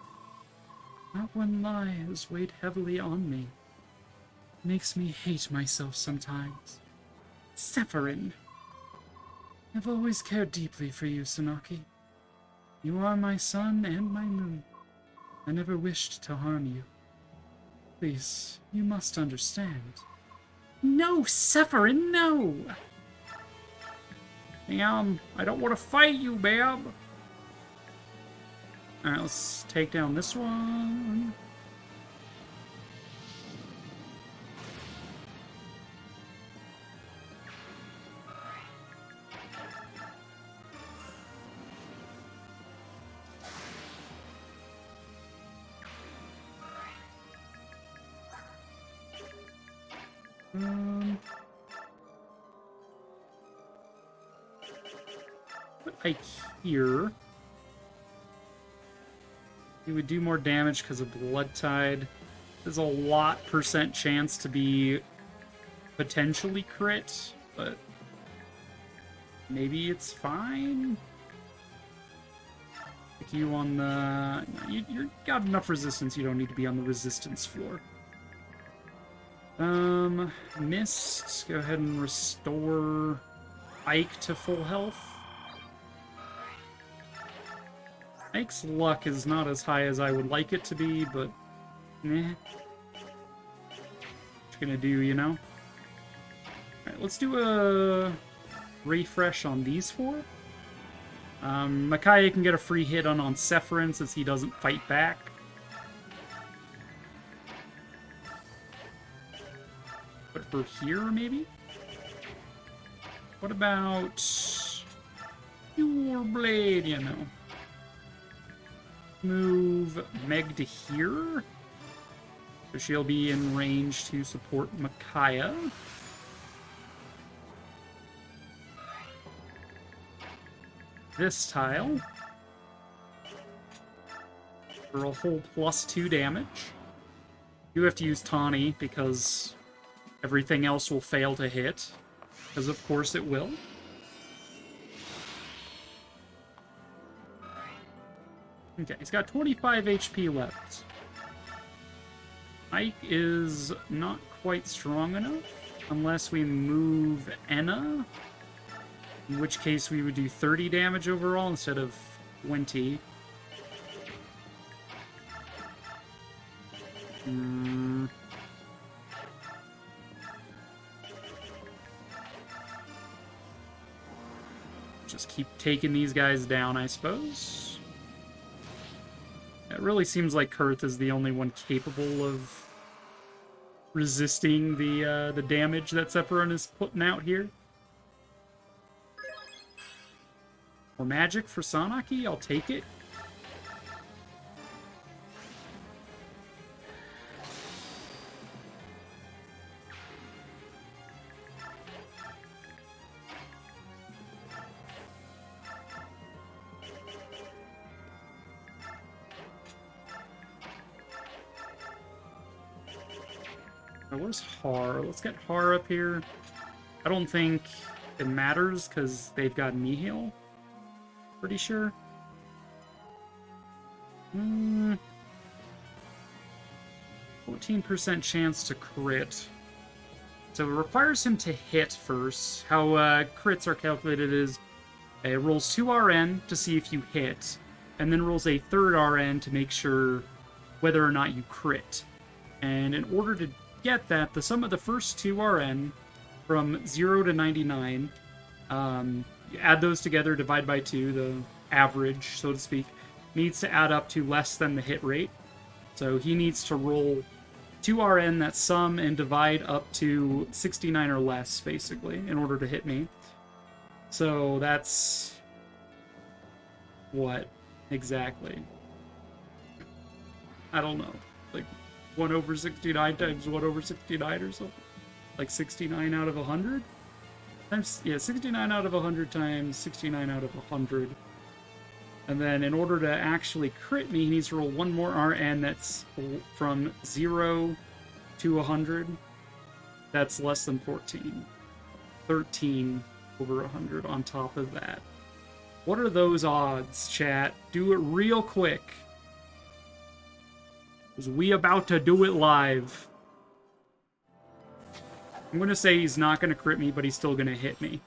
That one lie has weighed heavily on me. It makes me hate myself sometimes. Sephirin. I've always cared deeply for you, Tsunaki. You are my sun and my moon. I never wished to harm you. Please, you must understand. No, Sephirin, no! Damn, I don't want to fight you, babe. Alright, let's take down this one. Like here. He would do more damage because of Blood Tide. There's a lot % chance to be potentially crit, but maybe it's fine. Like you on the... You got enough resistance, you don't need to be on the resistance floor. Mist, go ahead and restore Ike to full health. Ike's luck is not as high as I would like it to be, but eh. What you gonna do, you know? Alright, let's do a refresh on these four. Micaiah can get a free hit on Sephirin since he doesn't fight back. Put her here, maybe? What about your blade? You know. Move Meg to here. So she'll be in range to support Micaiah. This tile for a whole +2 damage. You have to use Tawny because everything else will fail to hit. Because of course it will. Okay, he's got 25 HP left. Ike is not quite strong enough unless we move Enna. In which case we would do 30 damage overall instead of 20. Just keep taking these guys down, I suppose. It really seems like Kurth is the only one capable of resisting the damage that Sephiroth is putting out here. More magic for Sanaki, I'll take it. Where's Har? Let's get Har up here. I don't think it matters because they've got Nihil. Pretty sure. 14% chance to crit. So it requires him to hit first. How crits are calculated is it rolls 2 RN to see if you hit, and then rolls a 3rd RN to make sure whether or not you crit. And in order to get that, the sum of the first 2 RN from 0 to 99, you add those together, divide by 2, the average, so to speak, needs to add up to less than the hit rate. So he needs to roll 2 RN, that sum, and divide up to 69 or less, basically, in order to hit me. So that's... what, exactly? I don't know. Like, 1 over 69 times 1 over 69 or something? Like 69 out of 100? Yeah, 69 out of 100 times 69 out of 100. And then in order to actually crit me, he needs to roll 1 more RN that's from 0 to 100. That's less than 14. 13 over 100 on top of that. What are those odds, chat? Do it real quick. Because we about to do it live. I'm going to say he's not going to crit me, but he's still going to hit me.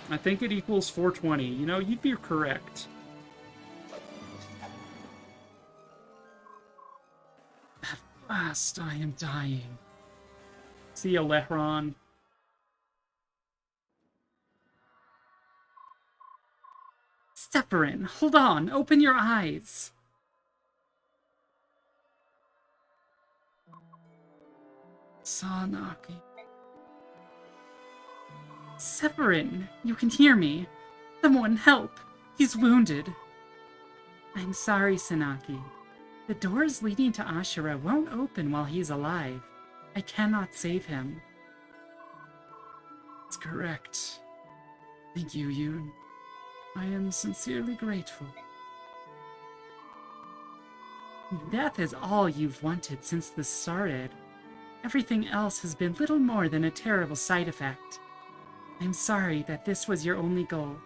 I think it equals 420. You know, you'd be correct. At last, I am dying. See ya, Lehron. Sephiroth, hold on. Open your eyes. Sanaki. Sephiroth, you can hear me. Someone help. He's wounded. I'm sorry, Sanaki. The doors leading to Ashura won't open while he's alive. I cannot save him. That's correct. Thank you, Yoon. I am sincerely grateful. Death is all you've wanted since this started. Everything else has been little more than a terrible side effect. I'm sorry that this was your only goal,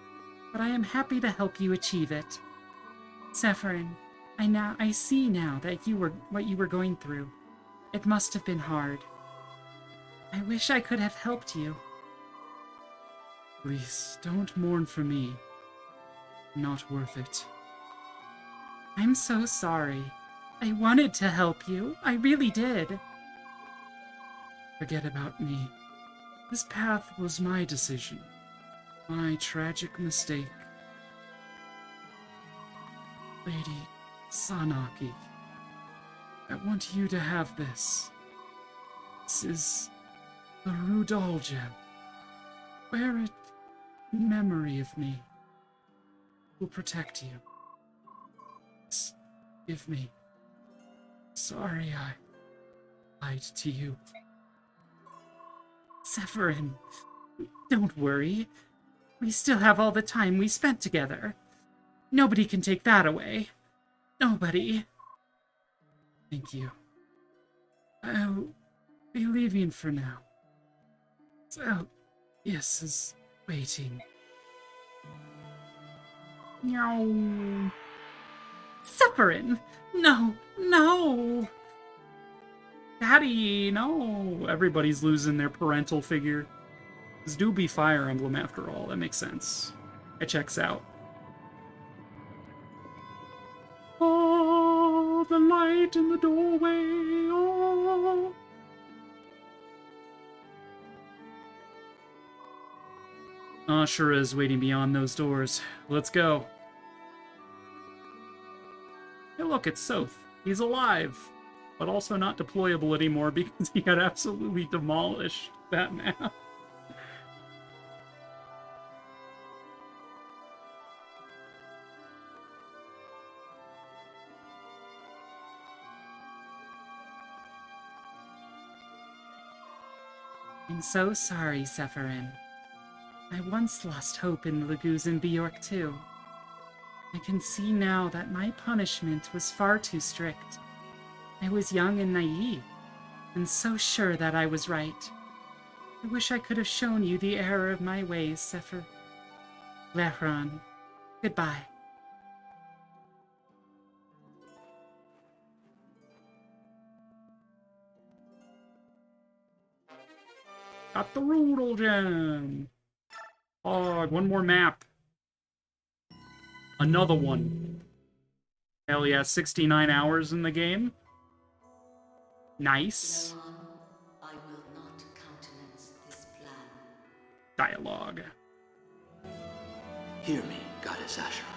but I am happy to help you achieve it. Sephiroth, I see now that what you were going through. It must have been hard. I wish I could have helped you. Please, don't mourn for me. Not worth it. I'm so sorry. I wanted to help you. I really did. Forget about me. This path was my decision. My tragic mistake. Lady Sanaki, I want you to have this. This is the Rudal gem. Wear it in memory of me. It will protect you. Give me. Sorry I lied to you. Severin, don't worry. We still have all the time we spent together. Nobody can take that away. Nobody. Thank you. I'll be leaving for now. So, yes is waiting. Meow. Severin! No, no! Daddy, no! Everybody's losing their parental figure. This do be Fire Emblem after all, that makes sense. It checks out. Oh, the light in the doorway, oh! Ashura is waiting beyond those doors. Let's go. Hey look, it's Soth. He's alive, but also not deployable anymore because he got absolutely demolished that map. I'm so sorry, Severin. I once lost hope in Laguz Bjork too. I can see now that my punishment was far too strict. I was young and naive, and so sure that I was right. I wish I could have shown you the error of my ways, Sefer. Lehran, goodbye. Got the Rudal gem. Oh, one more map. Another one. Hell yeah, 69 hours in the game. Nice. I will not countenance this plan. Dialogue. Hear me, Goddess Ashura.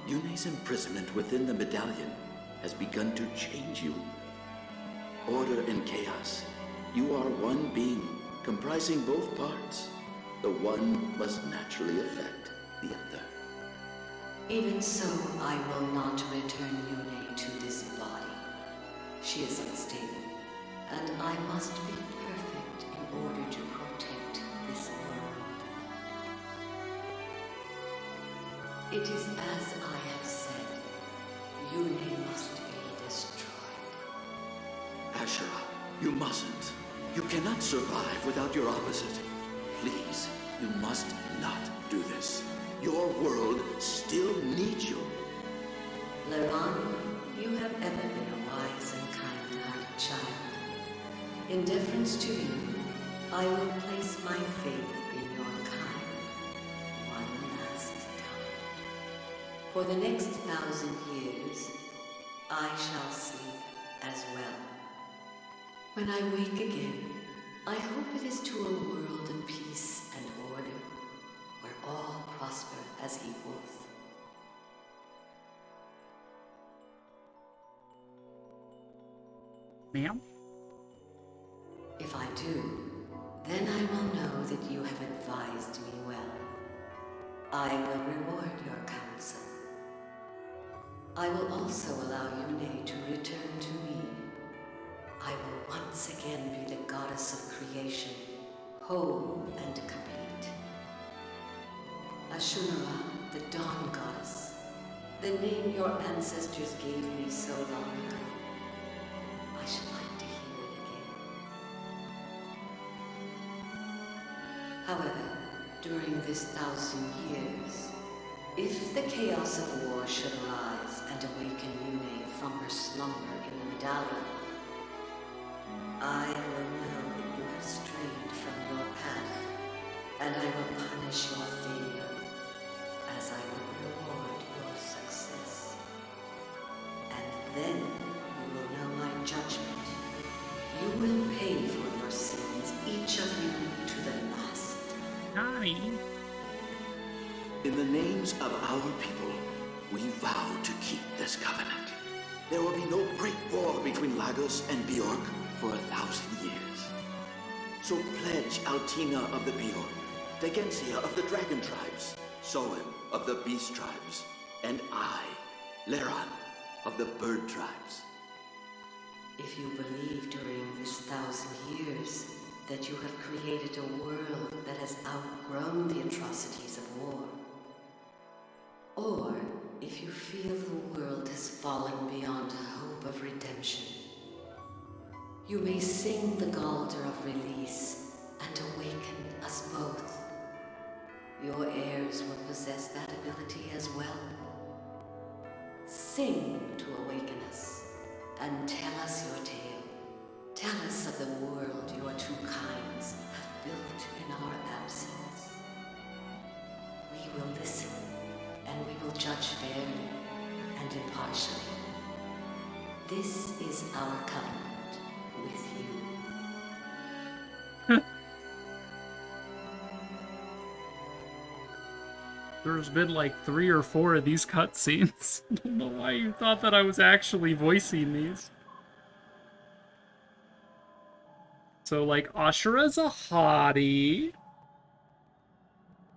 Yune's imprisonment within the medallion has begun to change you. Order and chaos. You are one being, comprising both parts. The one must naturally affect the other. Even so, I will not return Yune to this body. She is unstable, and I must be perfect in order to protect this world. It is as I have said. Yune must be destroyed. Ashura, you mustn't. You cannot survive without your opposite. Please, you must not do this. Your world still needs you. Leran, you have ever been a wise and kind-hearted child. In deference to you, I will place my faith in your kind one last time. For the next 1,000 years, I shall sleep as well. When I wake again, I hope it is to a world of peace and order, where all prosper as equals. Ma'am? If I do, then I will know that you have advised me well. I will reward your counsel. I will also allow Yune to return to me. I will once again be the goddess of creation, whole and complete. Ashura, the dawn goddess, the name your ancestors gave me so long ago. I should like to hear it again. However, during this 1,000 years, if the chaos of war should arise and awaken Yune from her slumber in the medallion, I will know that you have strayed from your path, and I will punish your failure, as I will reward your success. And then you will know my judgment. You will pay for your sin. me. In the names of our people, we vow to keep this covenant. There will be no great war between Lagos and Bjork for 1,000 years. So pledge Altina of the Bjork, Degensia of the Dragon Tribes, Soen of the Beast Tribes, and I, Leran of the Bird Tribes. If you believe during this 1,000 years that you have created a world that has outgrown the atrocities of war, or if you feel the world has fallen beyond hope of redemption, you may sing the Galder of release and awaken us both. Your heirs will possess that ability as well. Sing to awaken us, and tell us your tale. Tell us of the world your two kinds have built in our absence. We will listen, and we will judge fairly and impartially. This is our covenant with you. There's been like 3 or 4 of these cutscenes. I don't know why you thought that I was actually voicing these. So, like, Ashura's a hottie.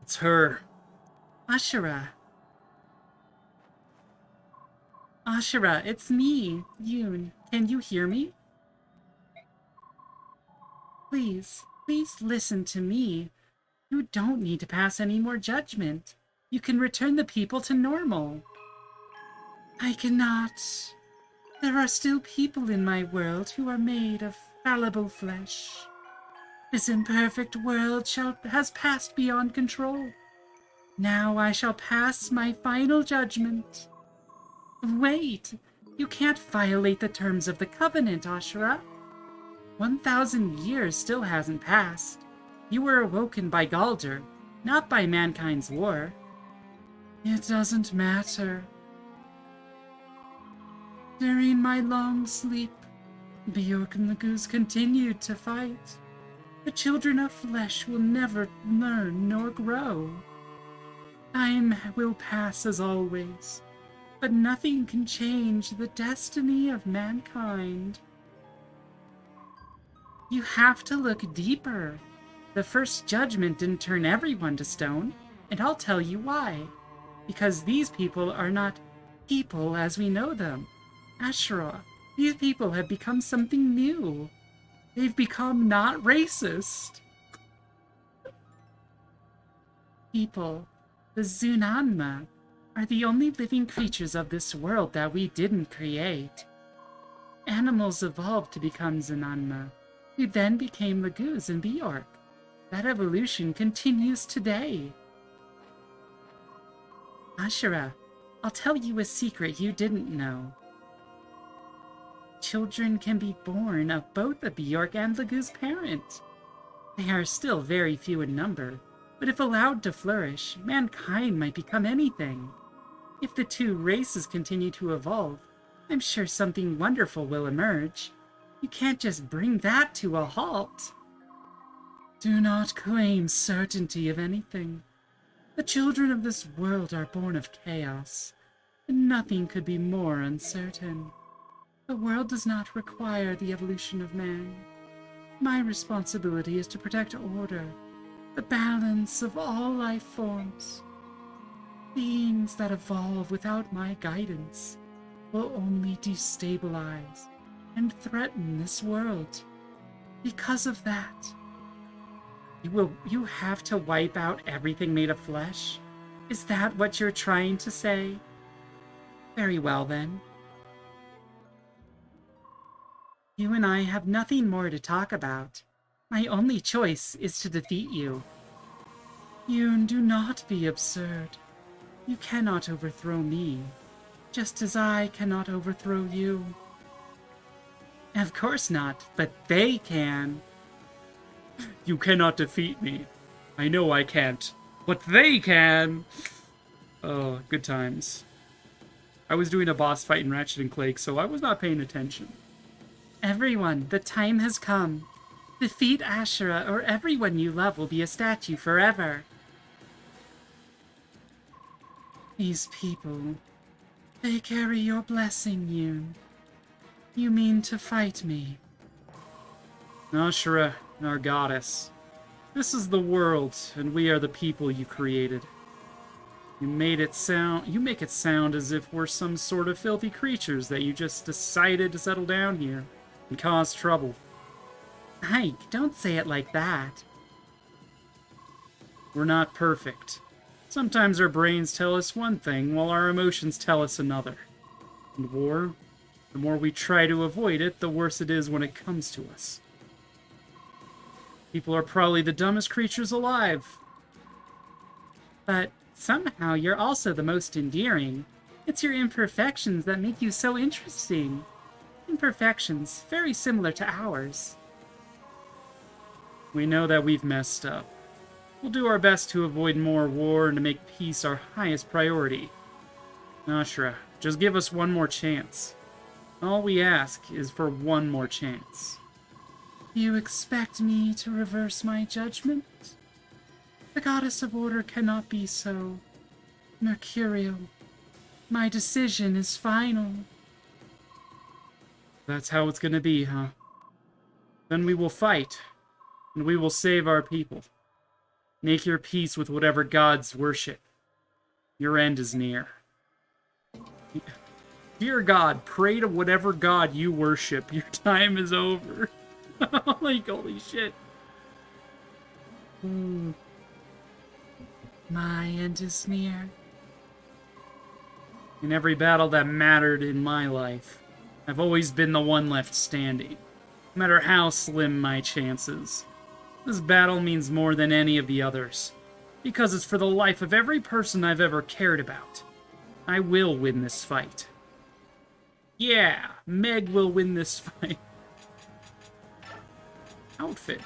It's her. Ashura. Ashura, it's me, Yoon. Can you hear me? Please listen to me. You don't need to pass any more judgment. You can return the people to normal. I cannot. There are still people in my world who are made of fallible flesh. This imperfect world has passed beyond control. Now I shall pass my final judgment. Wait, you can't violate the terms of the covenant, Ashura. 1,000 years still hasn't passed. You were awoken by Galder, not by mankind's war. It doesn't matter. During my long sleep, Bjork and the Goose continued to fight. The children of flesh will never learn nor grow. Time will pass as always, but nothing can change the destiny of mankind. You have to look deeper. The first judgment didn't turn everyone to stone, and I'll tell you why. Because these people are not people as we know them. Ashura, these people have become something new. They've become not racist. People, the Zunanma, are the only living creatures of this world that we didn't create. Animals evolved to become Zunanma, who then became Laguz and Bjork. That evolution continues today. Ashura, I'll tell you a secret you didn't know. Children can be born of both a Bjork and Laguz parent. They are still very few in number, but if allowed to flourish, mankind might become anything. If the two races continue to evolve, I'm sure something wonderful will emerge. You can't just bring that to a halt. Do not claim certainty of anything. The children of this world are born of chaos, and nothing could be more uncertain. The world does not require the evolution of man. My responsibility is to protect order, the balance of all life forms. Beings that evolve without my guidance will only destabilize and threaten this world. Because of that, you have to wipe out everything made of flesh? Is that what you're trying to say? Very well then. You and I have nothing more to talk about. My only choice is to defeat you. Yoon, do not be absurd. You cannot overthrow me, just as I cannot overthrow you. Of course not, but they can. You cannot defeat me. I know I can't, but they can! Oh, good times. I was doing a boss fight in Ratchet & Clank, so I was not paying attention. Everyone, the time has come. Defeat Ashura, or everyone you love will be a statue forever. These people, they carry your blessing, Yoon. You mean to fight me? Ashura, our goddess. This is the world, and we are the people you created. You make it sound as if we're some sort of filthy creatures that you just decided to settle down here and cause trouble. Ike, don't say it like that. We're not perfect. Sometimes our brains tell us one thing while our emotions tell us another. And war, the more we try to avoid it, the worse it is when it comes to us. People are probably the dumbest creatures alive. But somehow you're also the most endearing. It's your imperfections that make you so interesting. Imperfections, very similar to ours. We know that we've messed up. We'll do our best to avoid more war and to make peace our highest priority. Ashura, just give us one more chance. All we ask is for one more chance. You expect me to reverse my judgment? The goddess of order cannot be so mercurial. My decision is final. That's how it's gonna be, huh? Then we will fight, and we will save our people. Make your peace with whatever gods worship. Your end is near. Dear God, pray to whatever god you worship. Your time is over. Like, holy shit. My end is near. In every battle that mattered in my life, I've always been the one left standing, no matter how slim my chances. This battle means more than any of the others, because it's for the life of every person I've ever cared about. I will win this fight. Yeah, Meg will win this fight. Outfit.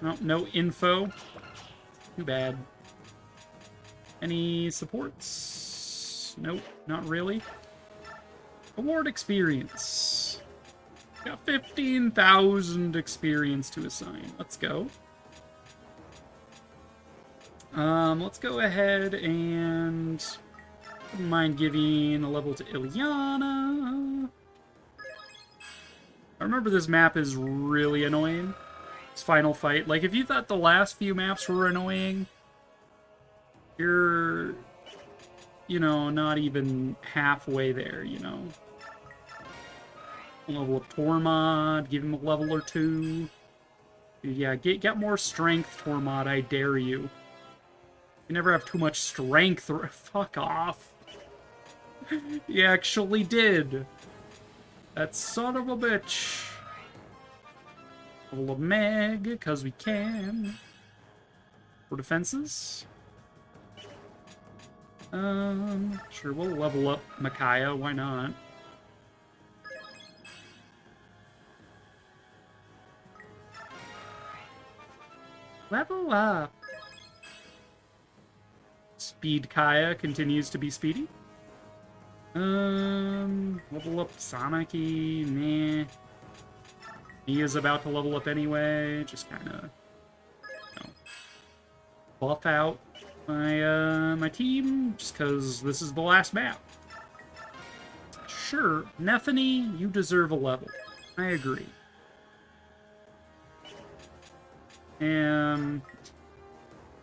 Oh, no info. Too bad. Any supports? Nope, not really. Award experience. Got 15,000 experience to assign. Let's go. Let's go ahead and wouldn't mind giving a level to Ilyana. I remember this map is really annoying. It's Final Fight. Like, if you thought the last few maps were annoying, you're, you know, not even halfway there, you know. Level up Tormod, give him a level or two. Yeah, get more strength, Tormod, I dare you. You never have too much strength. Fuck off. He actually did. That son of a bitch. Level of Meg, because we can. For defenses. Sure, we'll level up Micaiah, why not? Level up. Speed Kaya continues to be speedy. Level up Sanaki, meh. He is about to level up anyway, just kind of, you know, buff out my team, just because this is the last map. Sure, Nethany, you deserve a level. I agree.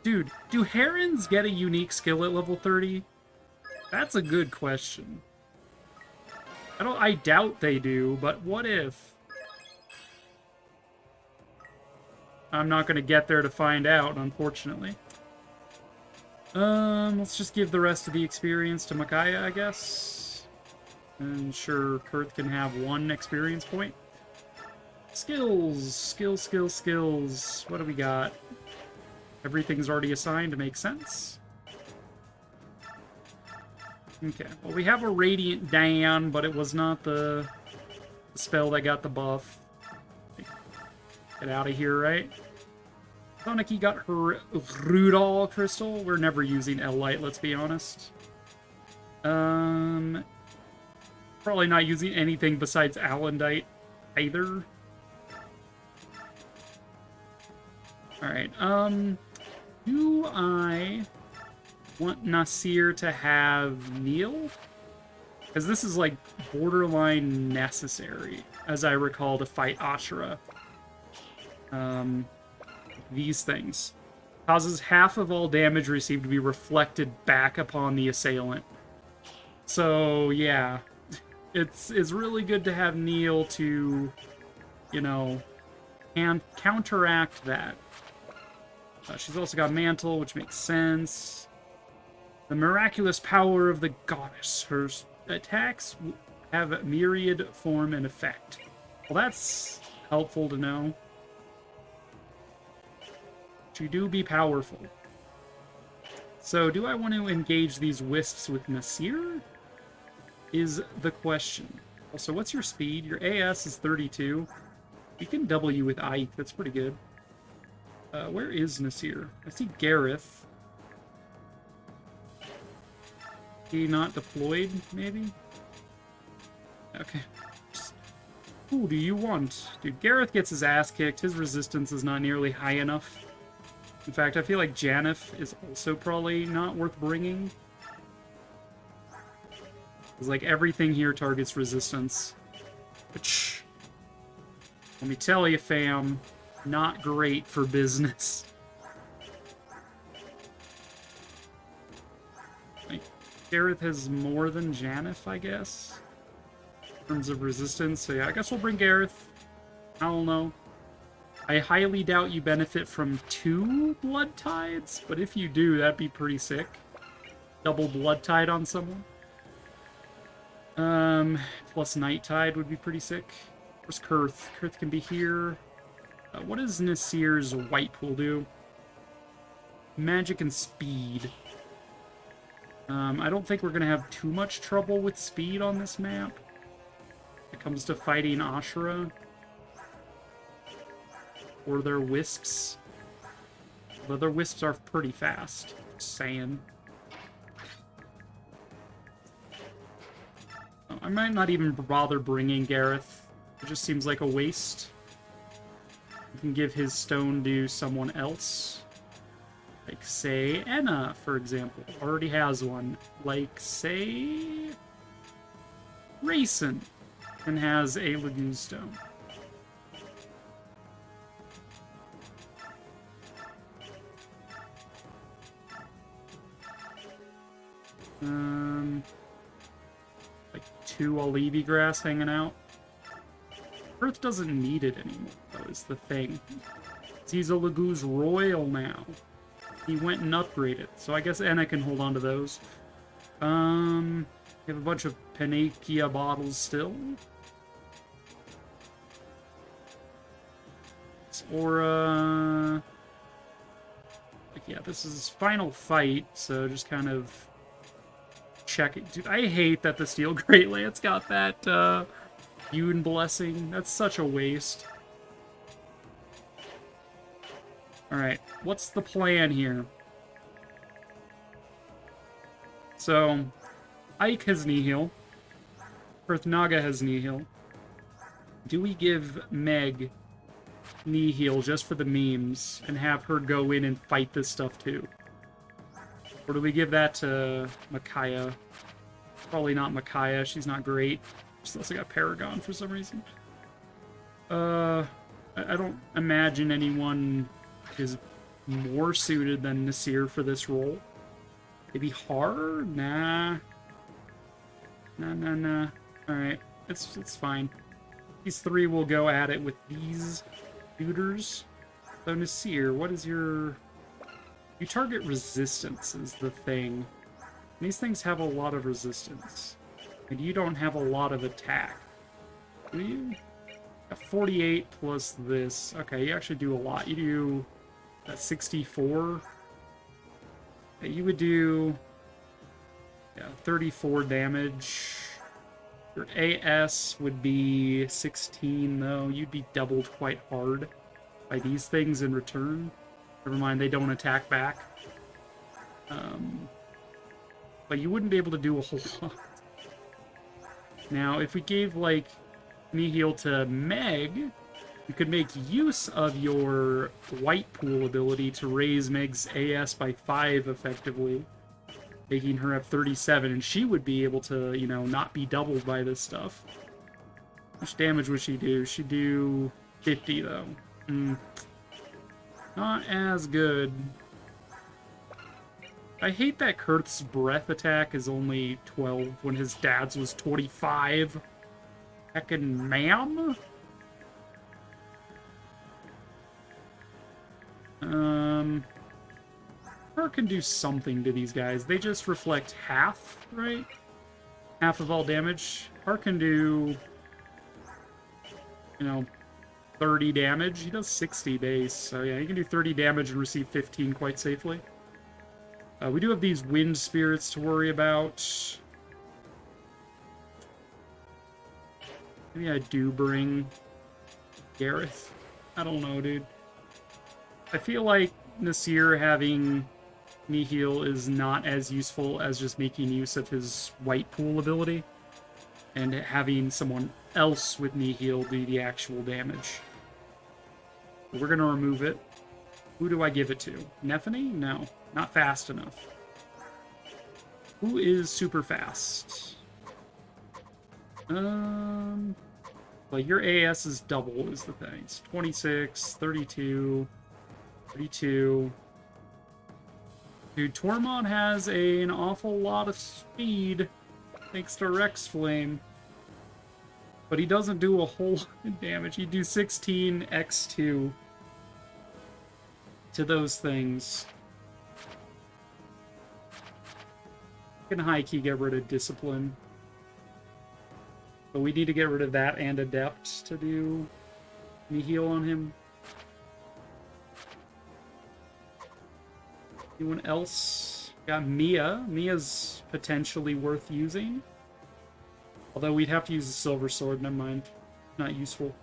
Dude, do herons get a unique skill at level 30? That's a good question. I doubt they do, but what if? I'm not gonna get there to find out, unfortunately. Let's just give the rest of the experience to Micaiah, I guess. And sure, Kurth can have one experience point. Skills. What do we got? Everything's already assigned to make sense. Okay, well, we have a Radiant Dan, but it was not the spell that got the buff. Get out of here, right? Soniki got her Rudol Crystal. We're never using L-Light, let's be honest. Probably not using anything besides Alendite either. Alright, do I want Nasir to have Neil? Because this is, like, borderline necessary, as I recall, to fight Ashura. These things. Causes half of all damage received to be reflected back upon the assailant. So, yeah. It's really good to have Neil to, you know, and counteract that. She's also got Mantle, which makes sense. The miraculous power of the goddess. Her attacks have myriad form and effect. Well, that's helpful to know. She do be powerful. So, do I want to engage these wisps with Nasir? Is the question. Also, what's your speed? Your AS is 32. You can W with Ike. That's pretty good. Where is Nasir? I see Gareth. He not deployed, maybe? Okay. Who do you want? Dude, Gareth gets his ass kicked. His resistance is not nearly high enough. In fact, I feel like Janeth is also probably not worth bringing. Because, like, everything here targets resistance. Which, let me tell you, fam, not great for business. Like, Gareth has more than Janeth, I guess, in terms of resistance. So yeah, I guess we'll bring Gareth. I don't know. I highly doubt you benefit from 2 Blood Tides, but if you do, that'd be pretty sick. Double Blood Tide on someone. Plus Night Tide would be pretty sick. Where's Kurth? Kurth can be here. What does Nasir's White Pool do? Magic and Speed. I don't think we're going to have too much trouble with speed on this map. When it comes to fighting Ashura. Or their wisps. Although their wisps are pretty fast. Just saying. I might not even bother bringing Gareth. It just seems like a waste. You can give his stone to someone else. Like, say, Enna, for example. Already has one. Like, say, Rayson. And has a Lagoon Stone. Like 2 Olivi grass hanging out. Earth doesn't need it anymore, though, is the thing. He's a Lagoo's Royal now. He went and upgraded, so I guess Enna can hold on to those. We have a bunch of Panakia bottles still. Or, yeah, this is final fight, so just kind of check it. Dude, I hate that the Steel Great Lance got that, Yoon Blessing. That's such a waste. Alright, what's the plan here? So, Ike has Nihil. Earthnaga has Nihil. Do we give Meg Nihil just for the memes and have her go in and fight this stuff too? Or do we give that to Micaiah? Probably not Micaiah, she's not great. She's also got Paragon for some reason. I don't imagine anyone is more suited than Nasir for this role. Maybe Har? Nah. Nah. Alright, it's fine. These 3 will go at it with these shooters. So Nasir, what is your... You target resistance is the thing. These things have a lot of resistance. And you don't have a lot of attack. Do you? 48 plus this. Okay, you actually do a lot. You do that 64. You would do 34 damage. Your AS would be 16, though. You'd be doubled quite hard by these things in return. Never mind, they don't attack back. But you wouldn't be able to do a whole lot. Now, if we gave, like, Nihil to Meg, you could make use of your White Pool ability to raise Meg's AS by 5 effectively. making her have 37, and she would be able to, you know, not be doubled by this stuff. How much damage would she do? She'd do 50, though. Not as good. I hate that Kurth's breath attack is only 12 when his dad's was 25. Heckin' ma'am? Her can do something to these guys. They just reflect half, right? Half of all damage. Her can do, you know, 30 damage. He does 60 base, so yeah, he can do 30 damage and receive 15 quite safely. We do have these wind spirits to worry about. Maybe I do bring Gareth. I don't know, dude. I feel like Nasir having Nihil is not as useful as just making use of his white pool ability and having someone else with Nihil do the actual damage. We're going to remove it. Who do I give it to? Nephany? No. Not fast enough. Who is super fast? Well, your AS is double is the thing. It's 26, 32, 32. Dude, Tormod has an awful lot of speed thanks to Rex Flame. But he doesn't do a whole lot of damage. He do 16 x2 to those things. Can high key get rid of Discipline. But we need to get rid of that and Adept to do Nihil on him. Anyone else? Got Mia. Mia's potentially worth using. Although we'd have to use a Silver Sword, never mind. Not useful.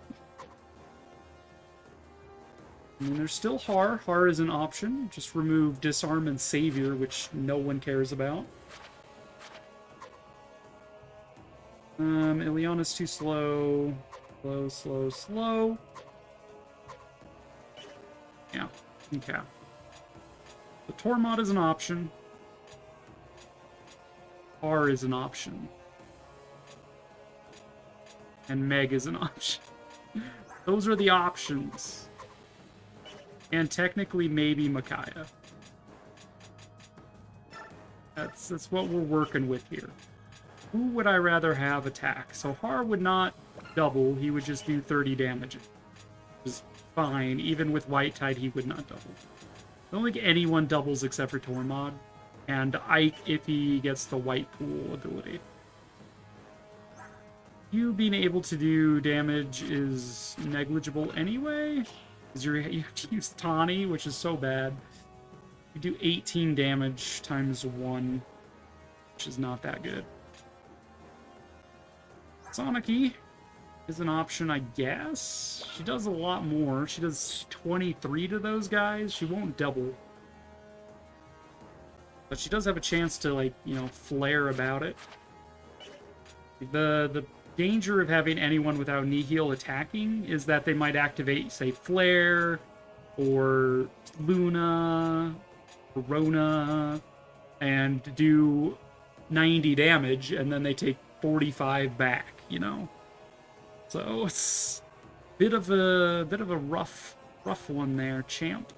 And there's still Har. Har is an option. Just remove Disarm and Savior, which no one cares about. Ileana's too slow. Slow, slow, slow. Yeah, okay. The Tormod is an option. R is an option. And Meg is an option. Those are the options. And technically, maybe Micaiah. That's what we're working with here. Who would I rather have attack? So Har would not double, he would just do 30 damage. Which is fine. Even with White Tide, he would not double. I don't think anyone doubles except for Tormod. And Ike if he gets the White Pool ability. You being able to do damage is negligible anyway. Because you have to use Tawny, which is so bad. You do 18 damage times 1, which is not that good. Sonic-y is an option, I guess. She does a lot more. She does 23 to those guys. She won't double. But she does have a chance to, like, you know, flare about it. The danger of having anyone without Nihil attacking is that they might activate, say, Flare, or Luna, or Rona, and do 90 damage, and then they take 45 back, you know? So it's a bit of a rough one there, champ.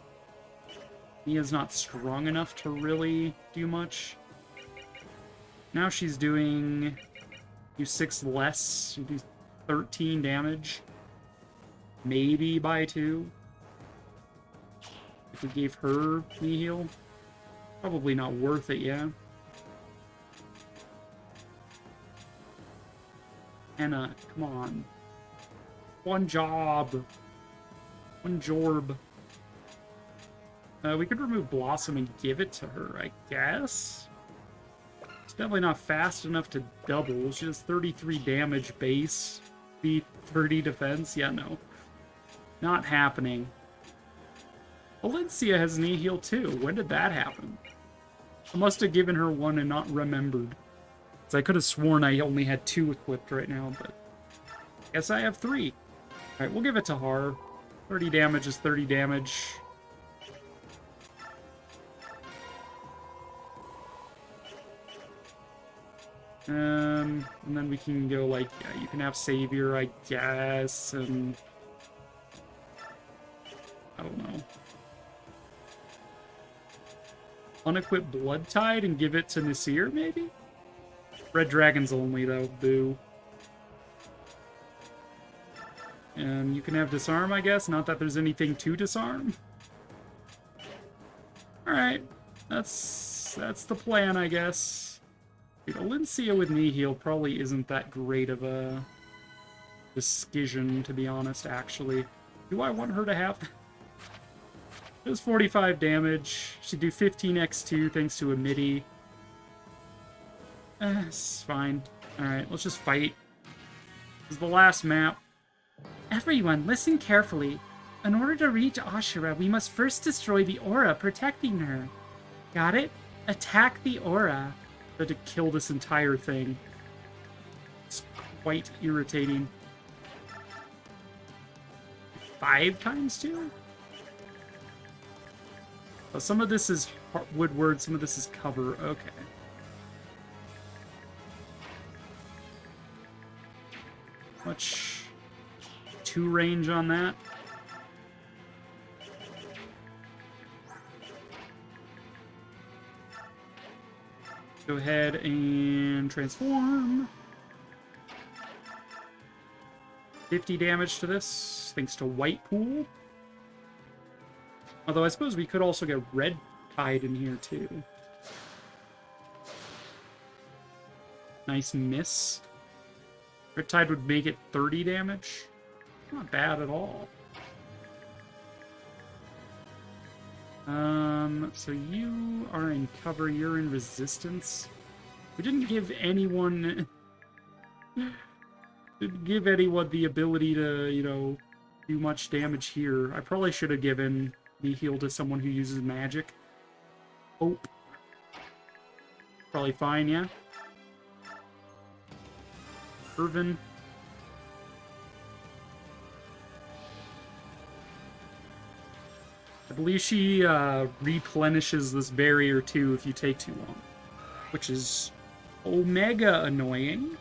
Mia's not strong enough to really do much. Now she's doing 6 less, she do 13 damage. Maybe by 2. If we gave her Nihil. Probably not worth it, yeah. Anna, come on. One job. One jorb. We could remove Blossom and give it to her, I guess. It's definitely not fast enough to double. She does 33 damage base. Be 30 defense? Yeah, no. Not happening. Valencia has Nihil too. When did that happen? I must have given her one and not remembered. So I could have sworn I only had 2 equipped right now, but I guess I have 3. Alright, we'll give it to Har. 30 damage is 30 damage. And then we can go, like, yeah, you can have Savior, I guess, and... I don't know. Unequip Blood Tide and give it to Nasir, maybe? Red Dragons only, though. Boo. And you can have Disarm, I guess. Not that there's anything to disarm. Alright. That's the plan, I guess. Dude, Alencia with Nihil probably isn't that great of a decision, to be honest, actually. Do I want her to have... It was 45 damage. She'd do 15 x2 thanks to a MIDI. It's fine. Alright, let's just fight. This is the last map. Everyone, listen carefully. In order to reach Ashura, we must first destroy the aura protecting her. Got it? Attack the aura. I had to kill this entire thing. It's quite irritating. 5 times 2? Oh, some of this is Woodward, some of this is cover. Okay. Much 2 range on that. Go ahead and transform. 50 damage to this, thanks to White Pool. Although I suppose we could also get Red Tide in here too. Nice miss. Red Tide would make it 30 damage. Not bad at all. So you are in cover, you're in resistance. We didn't give anyone... didn't give anyone the ability to, you know, do much damage here. I probably should have given the heal to someone who uses magic. Hope. Probably fine, yeah? Irvin. I believe she replenishes this barrier too if you take too long, which is omega annoying.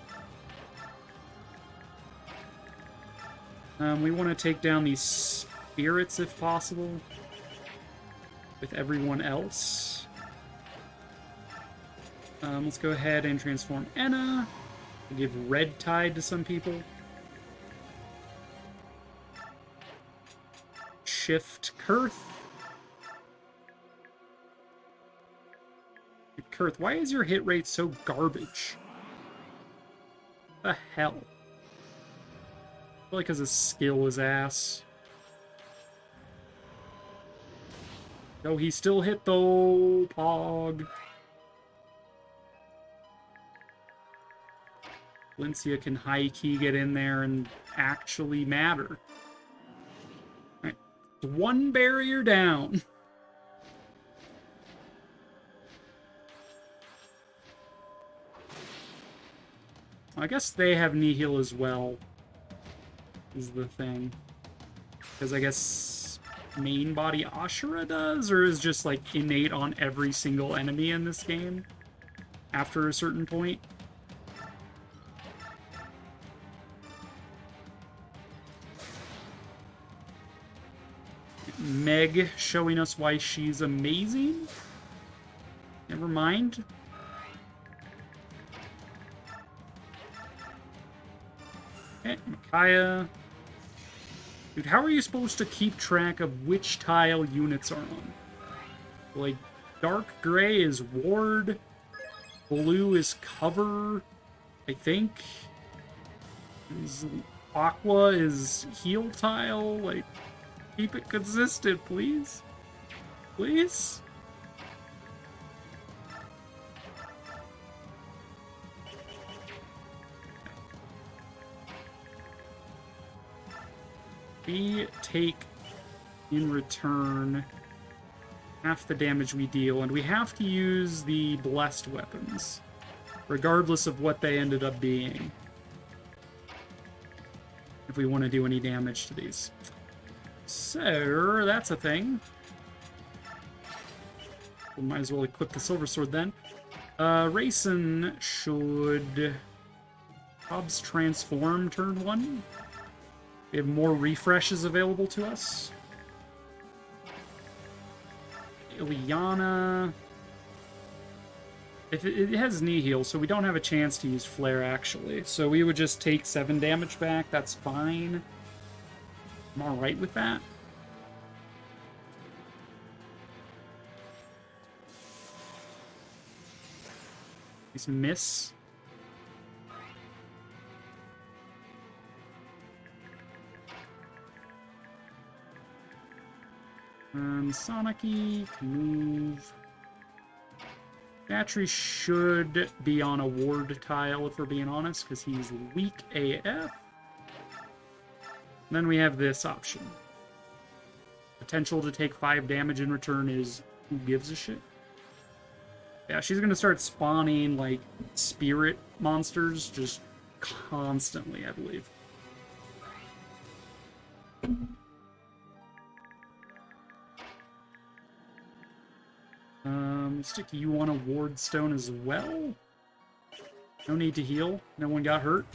We want to take down these spirits if possible with everyone else. Let's go ahead and transform Enna. We'll give Red Tide to some people. Shift Kurth. Kurth, why is your hit rate so garbage? What the hell? Probably because his skill is ass. No, he still hit though, Pog. Valencia can high-key get in there and actually matter. Alright, 1 barrier down. I guess they have Nihil as well, is the thing. Because I guess main body Ashura does, or is just like innate on every single enemy in this game after a certain point. Meg showing us why she's amazing. Never mind. Okay, Micaiah. Dude, how are you supposed to keep track of which tile units are on? Like, dark gray is ward, blue is cover, I think. Aqua is heal tile. Like, keep it consistent, please. Please? We take, in return, half the damage we deal, and we have to use the blessed weapons, regardless of what they ended up being, if we want to do any damage to these. So, that's a thing. We might as well equip the silver sword then. Racing should Hobbs transform turn 1. We have more refreshes available to us. Ileana. If it has knee heal, so we don't have a chance to use flare actually. So we would just take 7 damage back. That's fine. I'm alright with that. Please miss. Soniki can move. Battery should be on a ward tile, if we're being honest, because he's weak AF. Then we have this option. Potential to take 5 damage in return is who gives a shit. Yeah, she's going to start spawning, like, spirit monsters just constantly, I believe. Stick you on a ward stone as well. No need to heal. No one got hurt.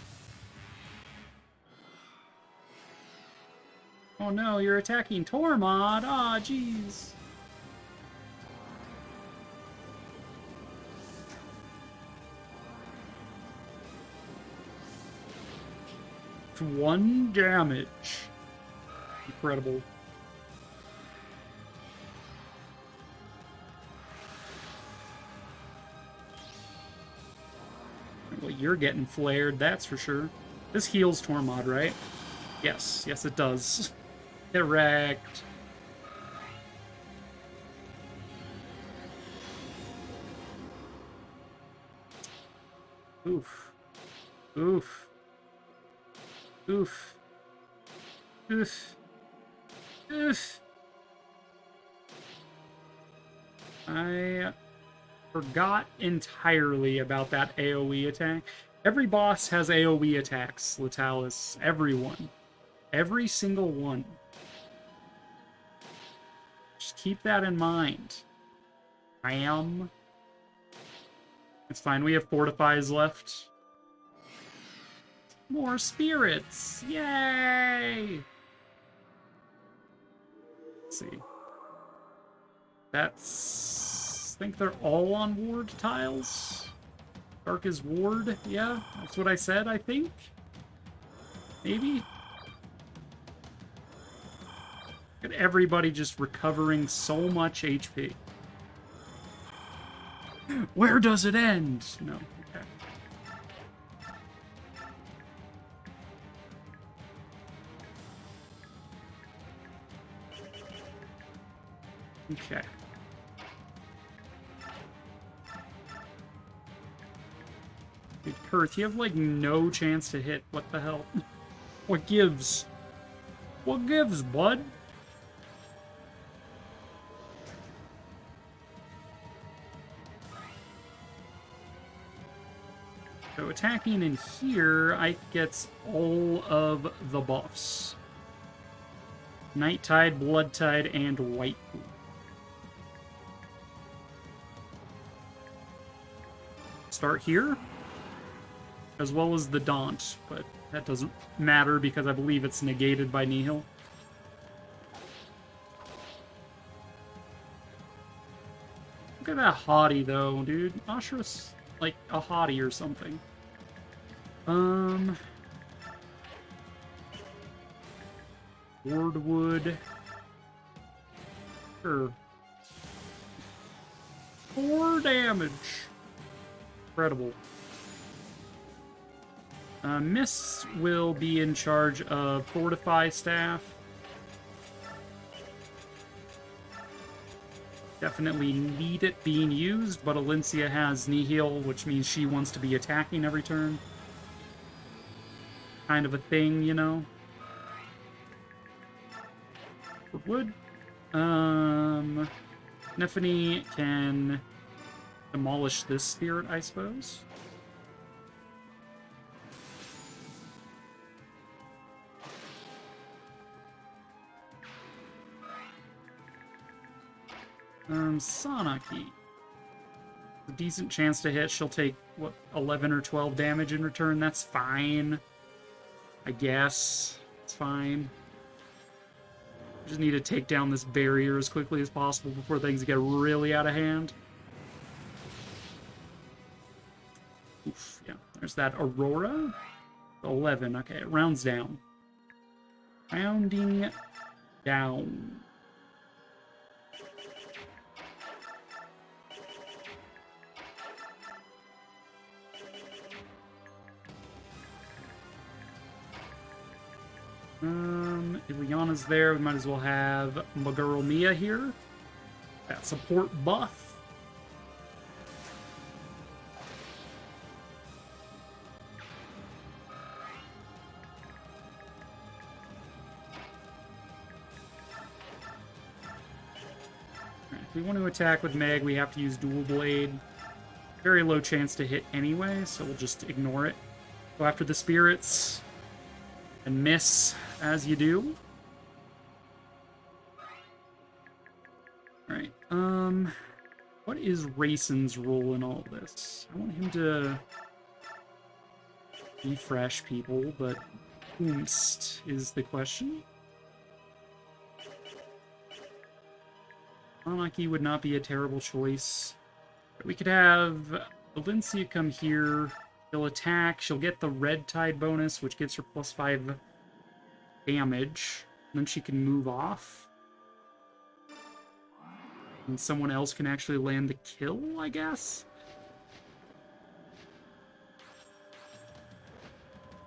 Oh no, you're attacking Tormod. Ah, jeez. It's 1 damage. Incredible. Well, you're getting flared, that's for sure. This heals Tormod, right? Yes, yes it does. Correct. Oof. Oof. Oof. Oof. Oof. I forgot entirely about that AoE attack. Every boss has AoE attacks, Latalis. Everyone. Every single one. Just keep that in mind. Ram. It's fine, we have fortifies left. More spirits! Yay! Let's see. I think they're all on ward tiles. Dark is ward, yeah, that's what I said, I think. Maybe? Look at everybody just recovering so much HP. Where does it end? No, okay. Okay. Dude, Kurth, you have, like, no chance to hit. What the hell? What gives? What gives, bud? So attacking in here, Ike gets all of the buffs. Night Tide, Blood Tide, and White Pool. Start here, as well as the Daunt, but that doesn't matter because I believe it's negated by Nihil. Look at that hottie, though, dude. Ashra's like a hottie or something. Wardwood. Sure. 4 damage. Incredible. Miss will be in charge of Fortify staff. Definitely need it being used, but Alencia has Nihil, which means she wants to be attacking every turn. Kind of a thing, you know? Wood. Nephany can demolish this spirit, I suppose. Sonaki. A decent chance to hit. She'll take, what, 11 or 12 damage in return. That's fine. I guess. It's fine. Just need to take down this barrier as quickly as possible before things get really out of hand. Oof, yeah. There's that Aurora. 11. Okay, it rounds down. Rounding down. Ileana's there. We might as well have my girl Mia here. That support buff. Alright, if we want to attack with Meg, we have to use Dual Blade. Very low chance to hit anyway, so we'll just ignore it. Go after the spirits. And miss, as you do. Alright, what is Rayson's role in all this? I want him to refresh people, but whomst is the question. Monarchy would not be a terrible choice. We could have Valencia come here. She'll attack. She'll get the red tide bonus, which gives her +5 damage. And then she can move off. And someone else can actually land the kill, I guess?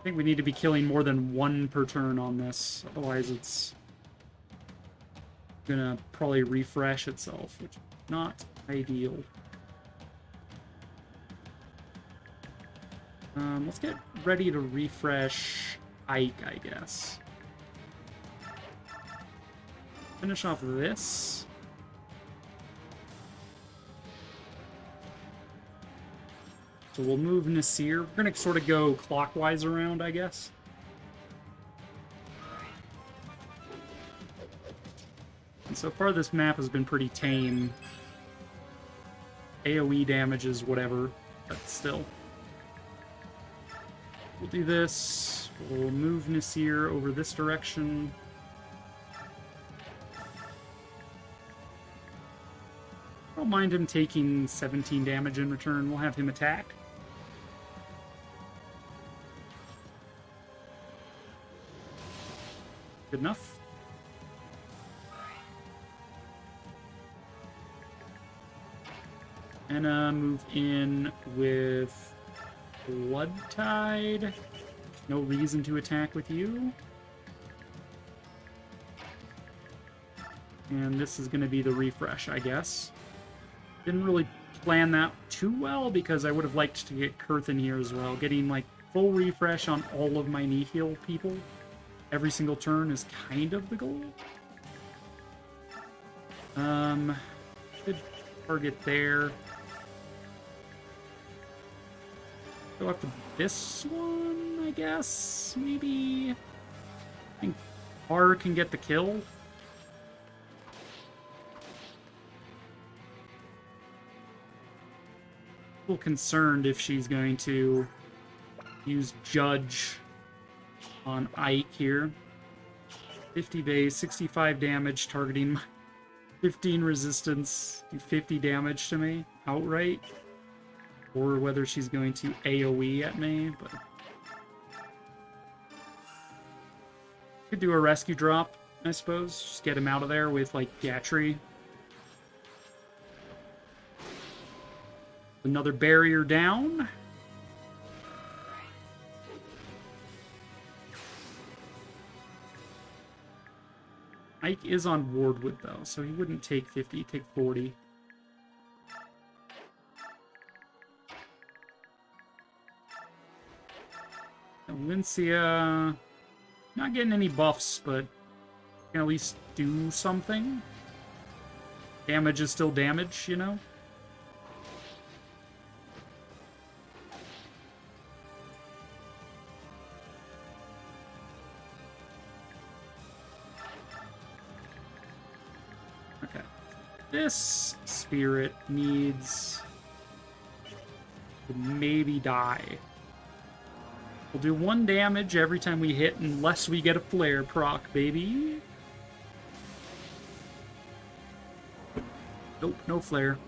I think we need to be killing more than one per turn on this. Otherwise it's gonna probably refresh itself, which is not ideal. Let's get ready to refresh Ike, I guess. Finish off this. So we'll move Nasir. We're going to sort of go clockwise around, I guess. And so far this map has been pretty tame. AoE damages, whatever, but still. We'll do this. We'll move Nasir over this direction. I don't mind him taking 17 damage in return. We'll have him attack. Good enough. And move in with Blood Tide. No reason to attack with you. And this is going to be the refresh, I guess. Didn't really plan that too well because I would have liked to get Kurth in here as well. Getting like full refresh on all of my knee heal people every single turn is kind of the goal. Good target there. Go after this one, I guess, maybe. I think R can get the kill. A little concerned if she's going to use Judge on Ike here. 50 base, 65 damage, targeting my 15 resistance, do 50 damage to me outright. Or whether she's going to AoE at me, but could do a rescue drop, I suppose. Just get him out of there with, like, Gatry. Another barrier down. Ike is on Wardwood, though, so he wouldn't take 50, he'd take 40. Valencia, not getting any buffs, but can at least do something. Damage is still damage, you know? Okay. This spirit needs Could maybe die. We'll do 1 damage every time we hit unless we get a flare proc, baby. Nope, no flare.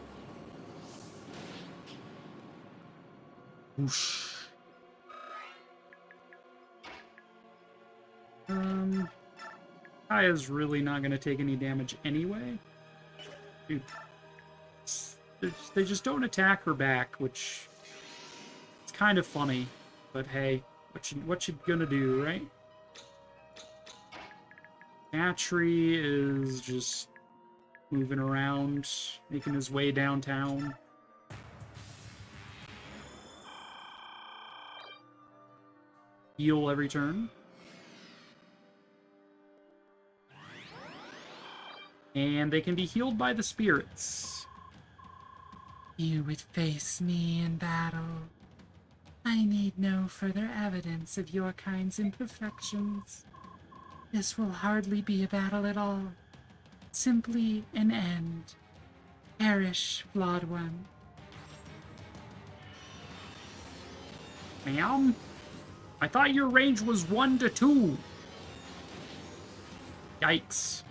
Whoosh. Kaya's really not going to take any damage anyway. Dude. They just don't attack her back, which it's kind of funny. But hey, what you gonna do, right? Atri is just moving around, making his way downtown. Heal every turn. And they can be healed by the spirits. You would face me in battle. I need no further evidence of your kind's imperfections. This will hardly be a battle at all. Simply an end. Perish, flawed one. Ma'am? I thought your range was 1 to 2. Yikes.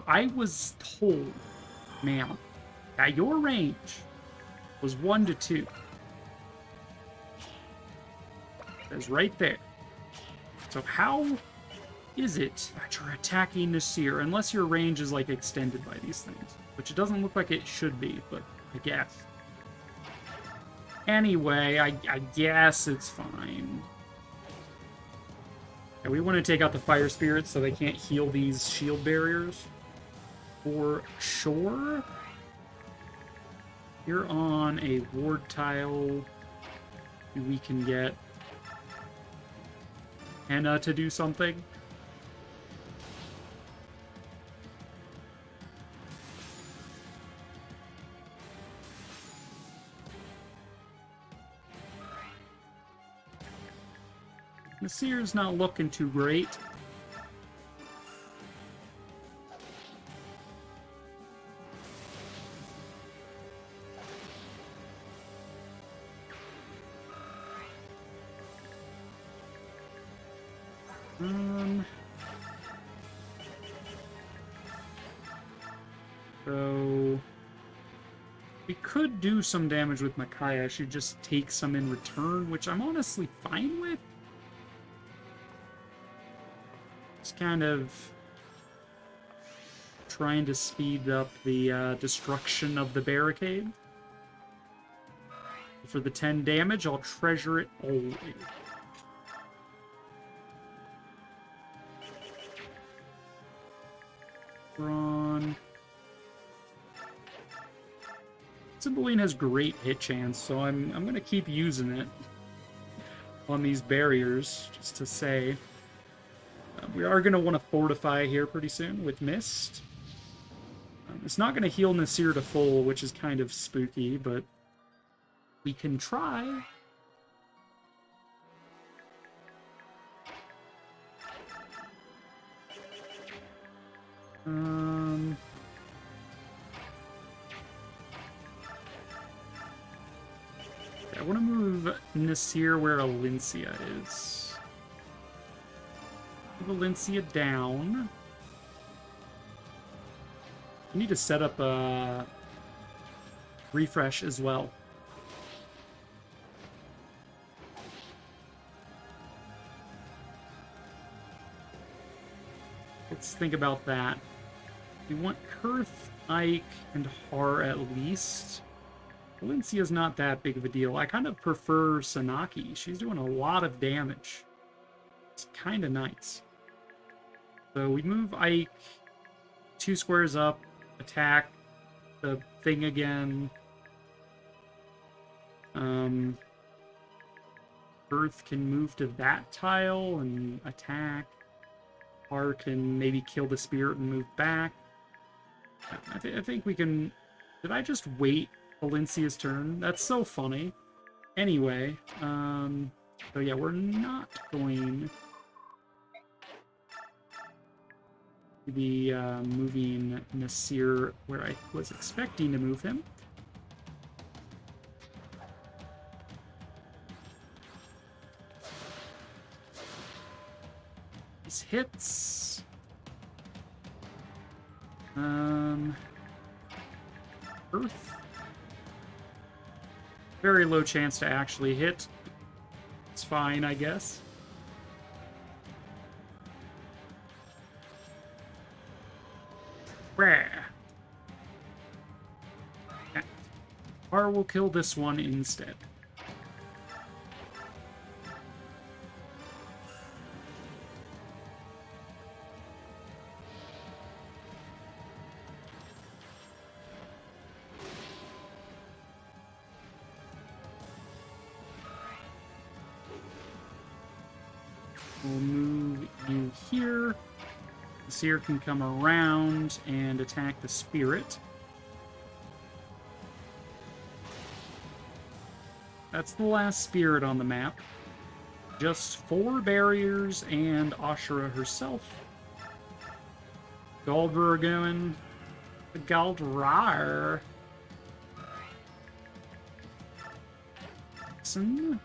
I was told, ma'am, that your range was 1 to 2. That's right there. So how is it that you're attacking Nasir, unless your range is, like, extended by these things? Which it doesn't look like it should be, but I guess. Anyway, I guess it's fine. Yeah, we want to take out the fire spirits so they can't heal these shield barriers. For sure. Here on a ward tile, we can get Henna to do something. Nasir's not looking too great. So we could do some damage with Micaiah. She just takes some in return, which I'm honestly fine with. Just kind of trying to speed up the destruction of the barricade. For the 10 damage, I'll treasure it always. Ron. Cymbeline has great hit chance, so I'm gonna keep using it on these barriers, just to say. We are gonna want to fortify here pretty soon with Mist. It's not gonna heal Nasir to full, which is kind of spooky, but we can try. I want to move Nasir where Alencia is. Move Alencia down. We need to set up a refresh as well. Let's think about that. We want Kurth, Ike, and Har at least. Valencia's not that big of a deal. I kind of prefer Sanaki. She's doing a lot of damage. It's kind of nice. So we move Ike 2 squares up, attack the thing again. Earth can move to that tile and attack. Har can maybe kill the spirit and move back. I think we can... Did I just wait Valencia's turn? That's so funny. Anyway, so yeah, we're not going be moving Nasir where I was expecting to move him. These hits. Earth. Very low chance to actually hit. It's fine, I guess. Rare. Okay. Or we'll kill this one instead. We'll move you here. The seer can come around and attack the spirit. That's the last spirit on the map. Just 4 barriers and Ashura herself. Galdrar going. The Galdrar. Listen.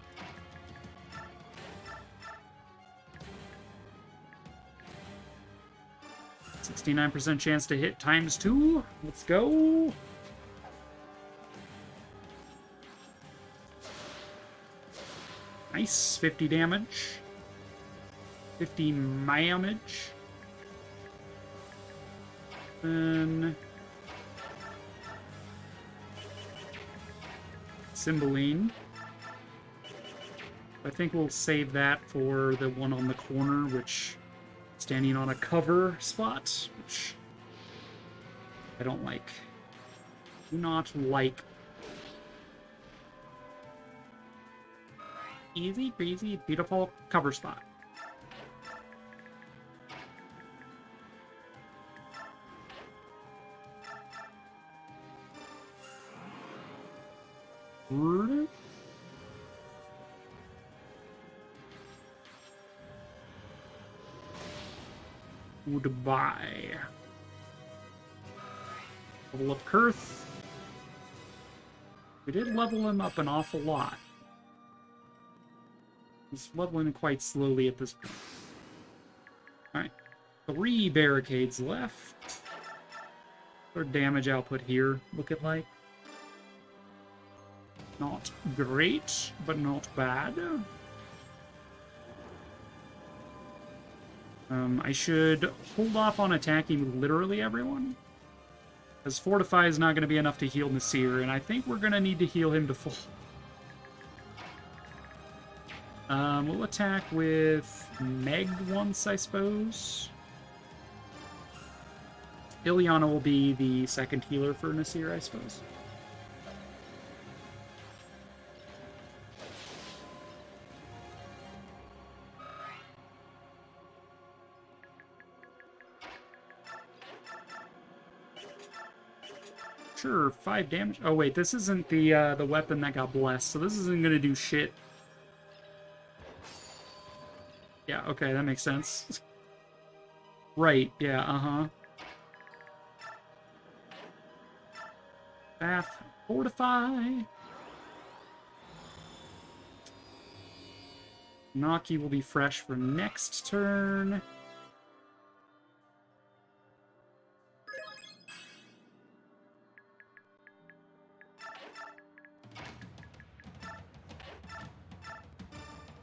69% chance to hit ×2. Let's go. Nice. 50 damage. 50 damage. Then Cymbeline. I think we'll save that for the one on the corner, which standing on a cover spot, which I don't like. Do not like. Easy breezy, beautiful cover spot. Goodbye. Level up Kurth. We did level him up an awful lot. He's leveling quite slowly at this point. Alright. 3 barricades left. Our damage output here looking like. Not great, but not bad. I should hold off on attacking literally everyone. Because Fortify is not going to be enough to heal Nasir, and I think we're going to need to heal him to full. We'll attack with Meg once, I suppose. Ileana will be the second healer for Nasir, I suppose. Sure, 5 damage. Oh wait, this isn't the weapon that got blessed, so this isn't gonna do shit. Yeah, okay, that makes sense. Right, yeah, uh-huh. Bath, Fortify. Naki will be fresh for next turn.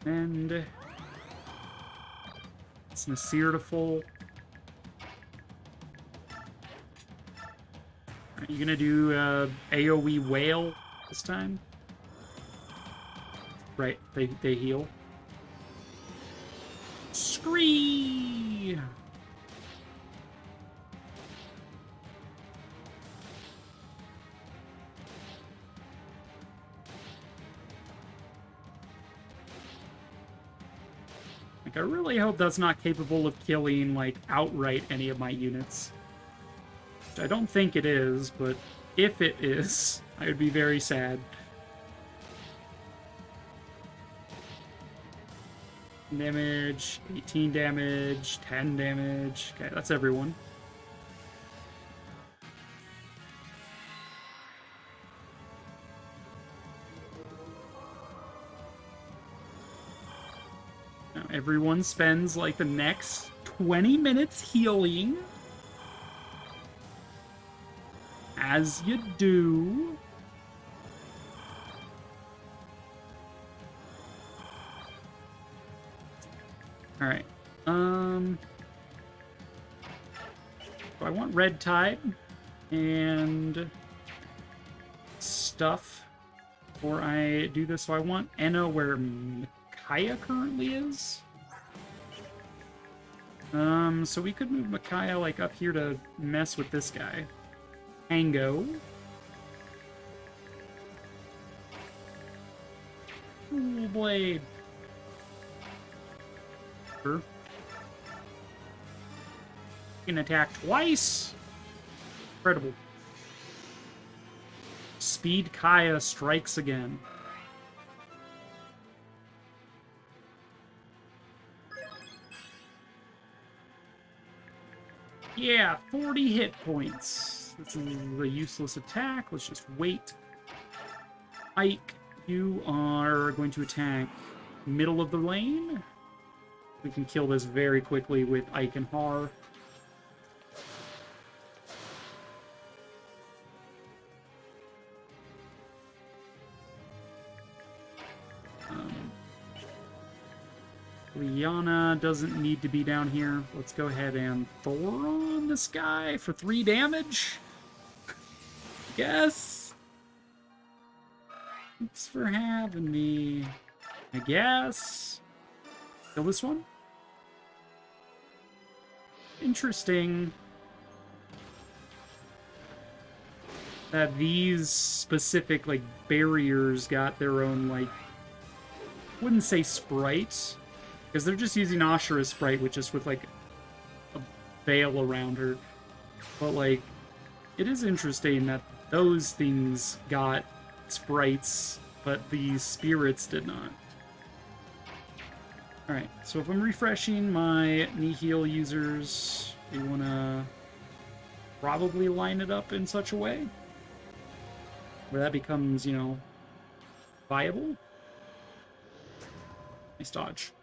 And it's Nasir to full. Are you gonna do AoE Whale this time? Right, they heal. Scree! Like, I really hope that's not capable of killing, like, outright any of my units. Which I don't think it is, but if it is, I would be very sad. Damage, 18 damage, 10 damage. Okay, that's everyone. everyone spends like the next 20 minutes healing. As you do. Alright. So I want Red Tide and stuff before I do this. So I want Enna where Micaiah currently is. So we could move Micaiah like up here to mess with this guy. Tango. Ooh, blade. Sure. Can attack twice. Incredible. Speed Kaya strikes again. Yeah, 40 hit points. This is a useless attack. Let's just wait. Ike, you are going to attack middle of the lane. We can kill this very quickly with Ike and Har. Liana doesn't need to be down here. Let's go ahead and Thor on this guy for 3 damage. Guess. Thanks for having me. I guess. Kill this one. Interesting that these specific, like, barriers got their own, like, wouldn't say sprite, because they're just using Ashura's sprite, which is with, like, a veil around her. But, like, it is interesting that those things got sprites, but the spirits did not. Alright, so if I'm refreshing my Nihil users, we want to probably line it up in such a way where that becomes, you know, viable. Nice dodge.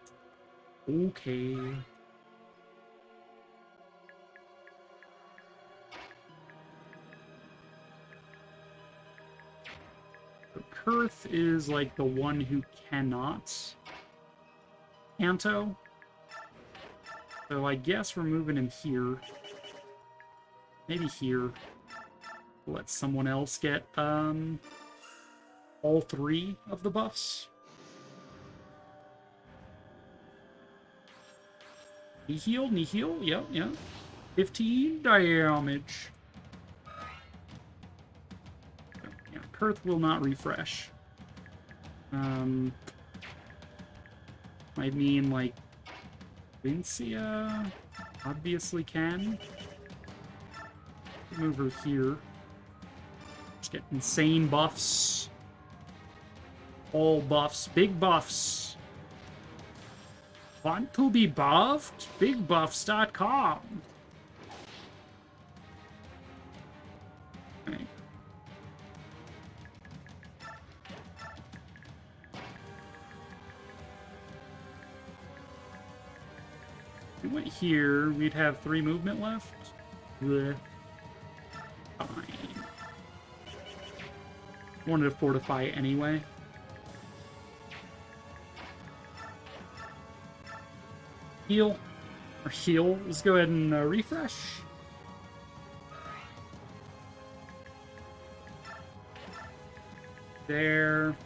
Okay. So Kurth is like the one who cannot Anto. So I guess we're moving him here. Maybe here. Let someone else get all 3 of the buffs. Nihil, yep, yep. 15 damage. Yeah, Kurth will not refresh. I mean, like, Vincia obviously can. Move her here. Just get insane buffs. All buffs. Big buffs. Want to be buffed? BigBuffs.com. Okay. If we went here, we'd have 3 movement left. Blech. Fine. Wanted to fortify anyway. Heal. Or heal. Let's go ahead and refresh. There.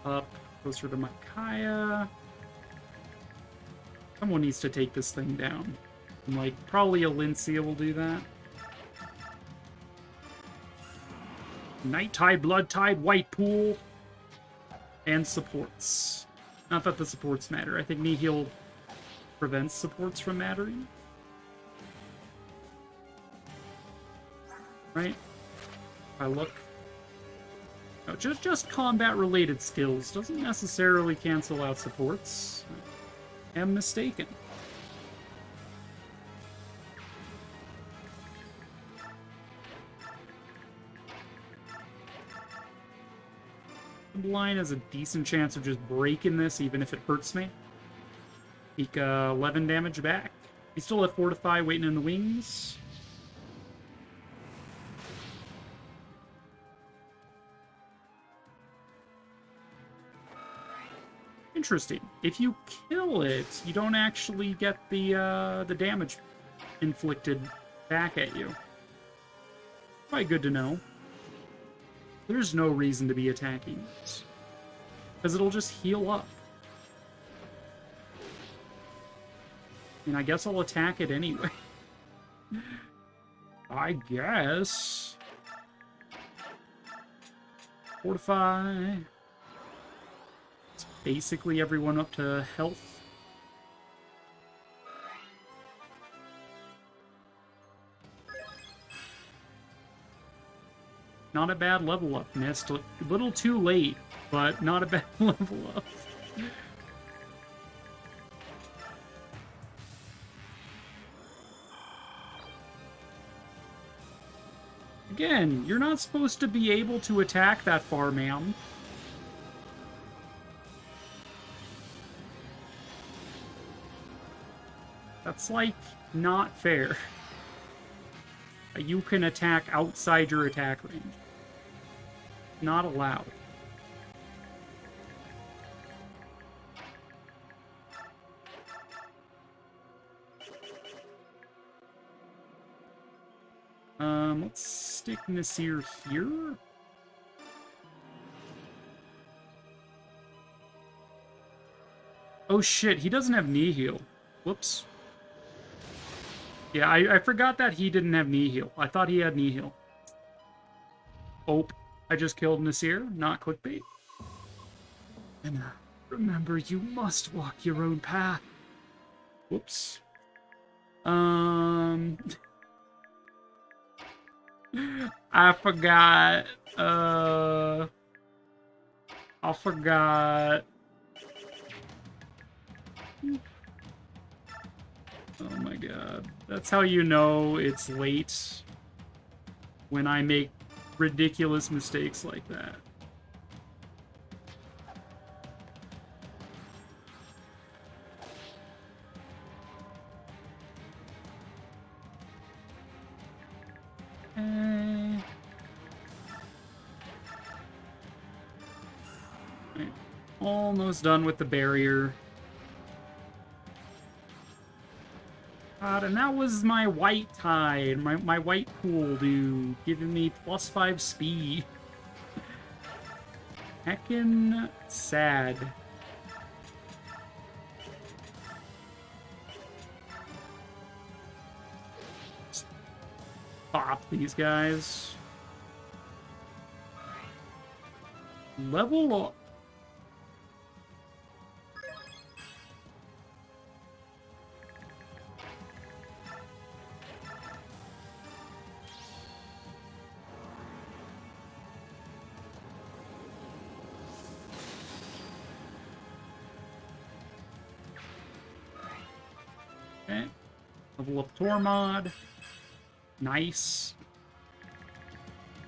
Up. Closer to Micaiah. Someone needs to take this thing down. And, like, probably Alincia will do that. Night Tide, Blood Tide, White Pool, and supports. Not that the supports matter. I think Nihil prevents supports from mattering. Right? If I look. No, just combat-related skills. Doesn't necessarily cancel out supports. I am mistaken. The line has a decent chance of just breaking this, even if it hurts me. Take 11 damage back. He's still at Fortify, waiting in the wings. Interesting. If you kill it, you don't actually get the damage inflicted back at you. Quite good to know. There's no reason to be attacking it, because it'll just heal up. And I guess I'll attack it anyway. I guess. Fortify. It's basically everyone up to health. Not a bad level up. Missed a little too late, but not a bad level up. Again, you're not supposed to be able to attack that far, ma'am. That's, like, not fair. You can attack outside your attack range. Not allowed. Let's stick Nasir here. Oh shit, he doesn't have knee heal. Whoops. Yeah, I forgot that he didn't have knee heal. I thought he had knee heal. Oh, I just killed Nasir, not clickbait. And remember, you must walk your own path. Whoops. I forgot. I forgot. Oh my god. That's how you know it's late. When I make ridiculous mistakes like that. Right. Almost done with the barrier. God, and that was my white tide, my white pool dude, giving me +5 speed. Heckin' sad. Stop these guys. Level up. Okay. Level up Tormod. Nice.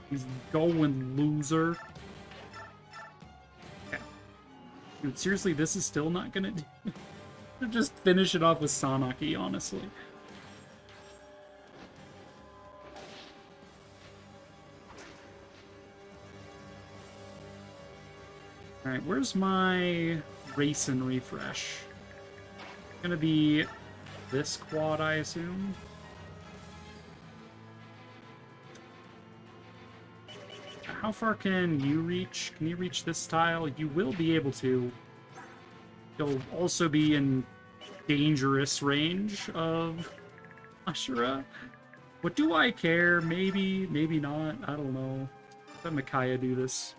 He's going, loser. Okay. Dude, seriously, this is still not gonna do. Just finish it off with Sanaki, honestly. Alright, where's my race and refresh? Gonna be this quad, I assume. How far can you reach? Can you reach this tile? You will be able to. You'll also be in dangerous range of Ashura. What do I care? Maybe, maybe not. I don't know. Let Micaiah do this.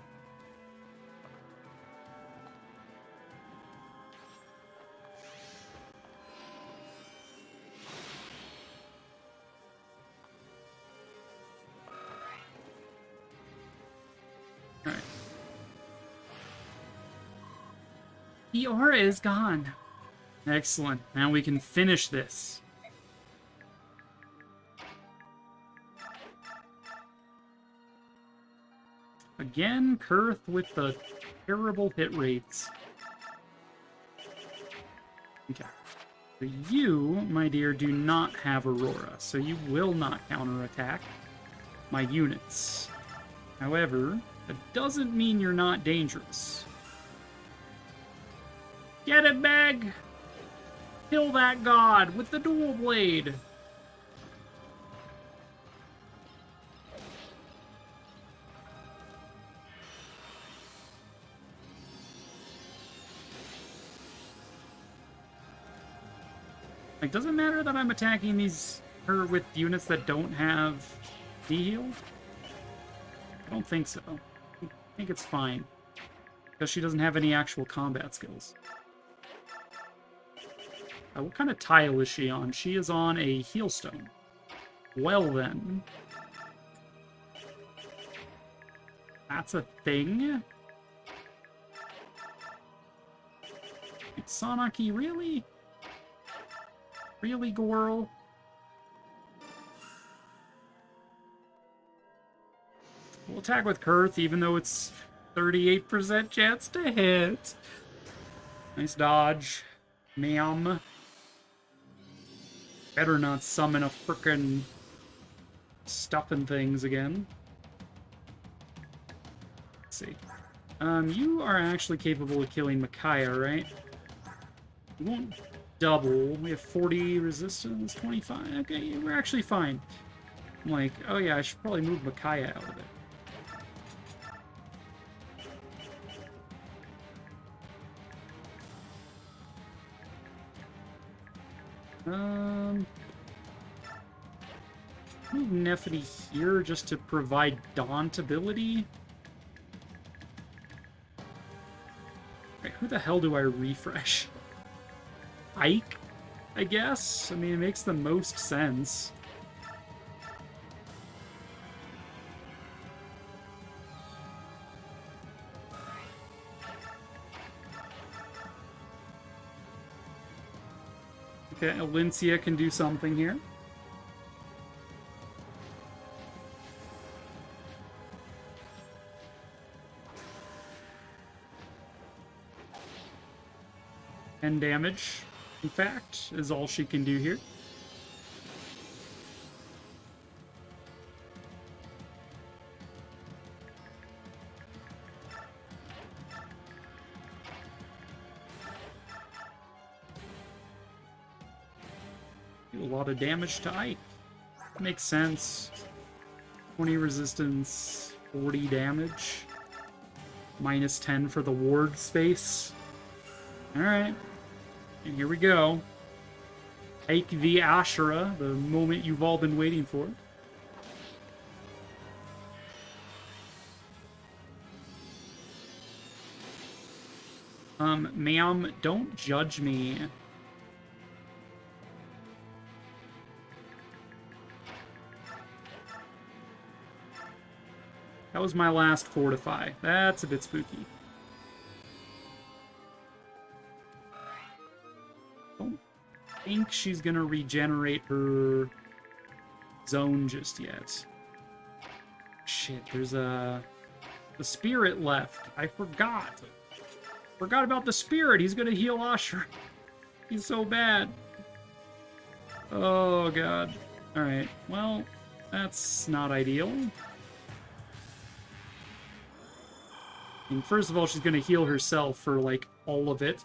The aura is gone. Excellent. Now we can finish this. Again, Kurth with the Terrible hit rates. Okay. So you, my dear, do not have Aurora, so you will not counterattack my units. However, that doesn't mean you're not dangerous. Get it, Meg! Kill that god with the dual blade! Like, does it matter that I'm attacking her with units that don't have D-heal? I don't think so. I think it's fine. Because she doesn't have any actual combat skills. What kind of tile is she on? She is on a healstone. Well then. That's a thing? Sanaki, really? Really, girl? We'll attack with Kurth, even though it's 38% chance to hit. Nice dodge. Ma'am. Better not summon a frickin' stuffing things again. Let's see. You are actually capable of killing Micaiah, right? You won't double. We have 40 resistance, 25. Okay, we're actually fine. I'm like, oh yeah, I should probably move Micaiah out of it. Move Nephity here just to provide Daunt ability. Right, who the hell do I refresh? Ike, I guess? I mean, it makes the most sense. Okay, Alincia can do something here. And damage, in fact, is all she can do here. Do a lot of damage to Ike. Makes sense. 20 resistance, 40 damage. Minus 10 for the ward space. Alright. And here we go. Ike the Ashura, the moment you've all been waiting for. Ma'am, don't judge me. That was my last fortify. That's a bit spooky. Don't think she's gonna regenerate her zone just yet. Shit, there's the spirit left. I forgot. Forgot about the spirit. He's gonna heal Asher. He's so bad. Oh god. Alright, well, that's not ideal. I mean, first of all, she's gonna heal herself for, like, all of it.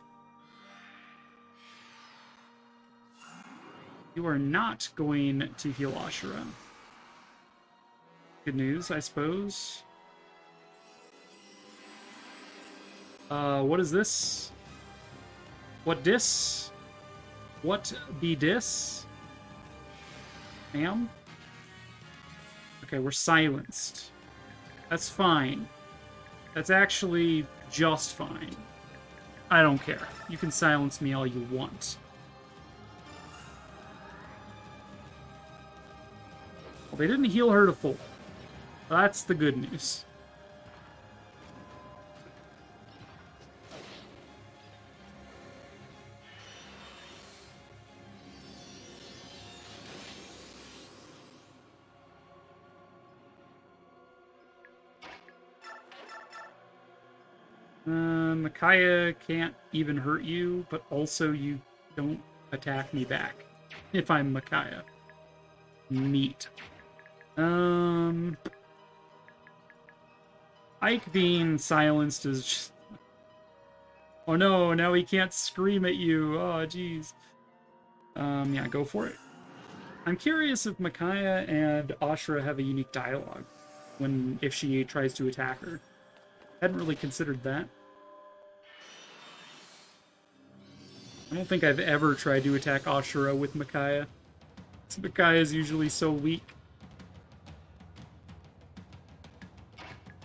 You are not going to heal Ashura. Good news, I suppose. What is this? What dis? What be dis? Ma'am? Okay, we're silenced. That's fine. That's actually just fine. I don't care. You can silence me all you want. Well, they didn't heal her to full. That's the good news. Micaiah can't even hurt you, but also you don't attack me back if I'm Micaiah. Neat. Ike being silenced is just... Oh no, now he can't scream at you. Oh, jeez. Yeah, go for it. I'm curious if Micaiah and Ashura have a unique dialogue if she tries to attack her. Hadn't really considered that. I don't think I've ever tried to attack Ashura with Micaiah. Micaiah is usually so weak.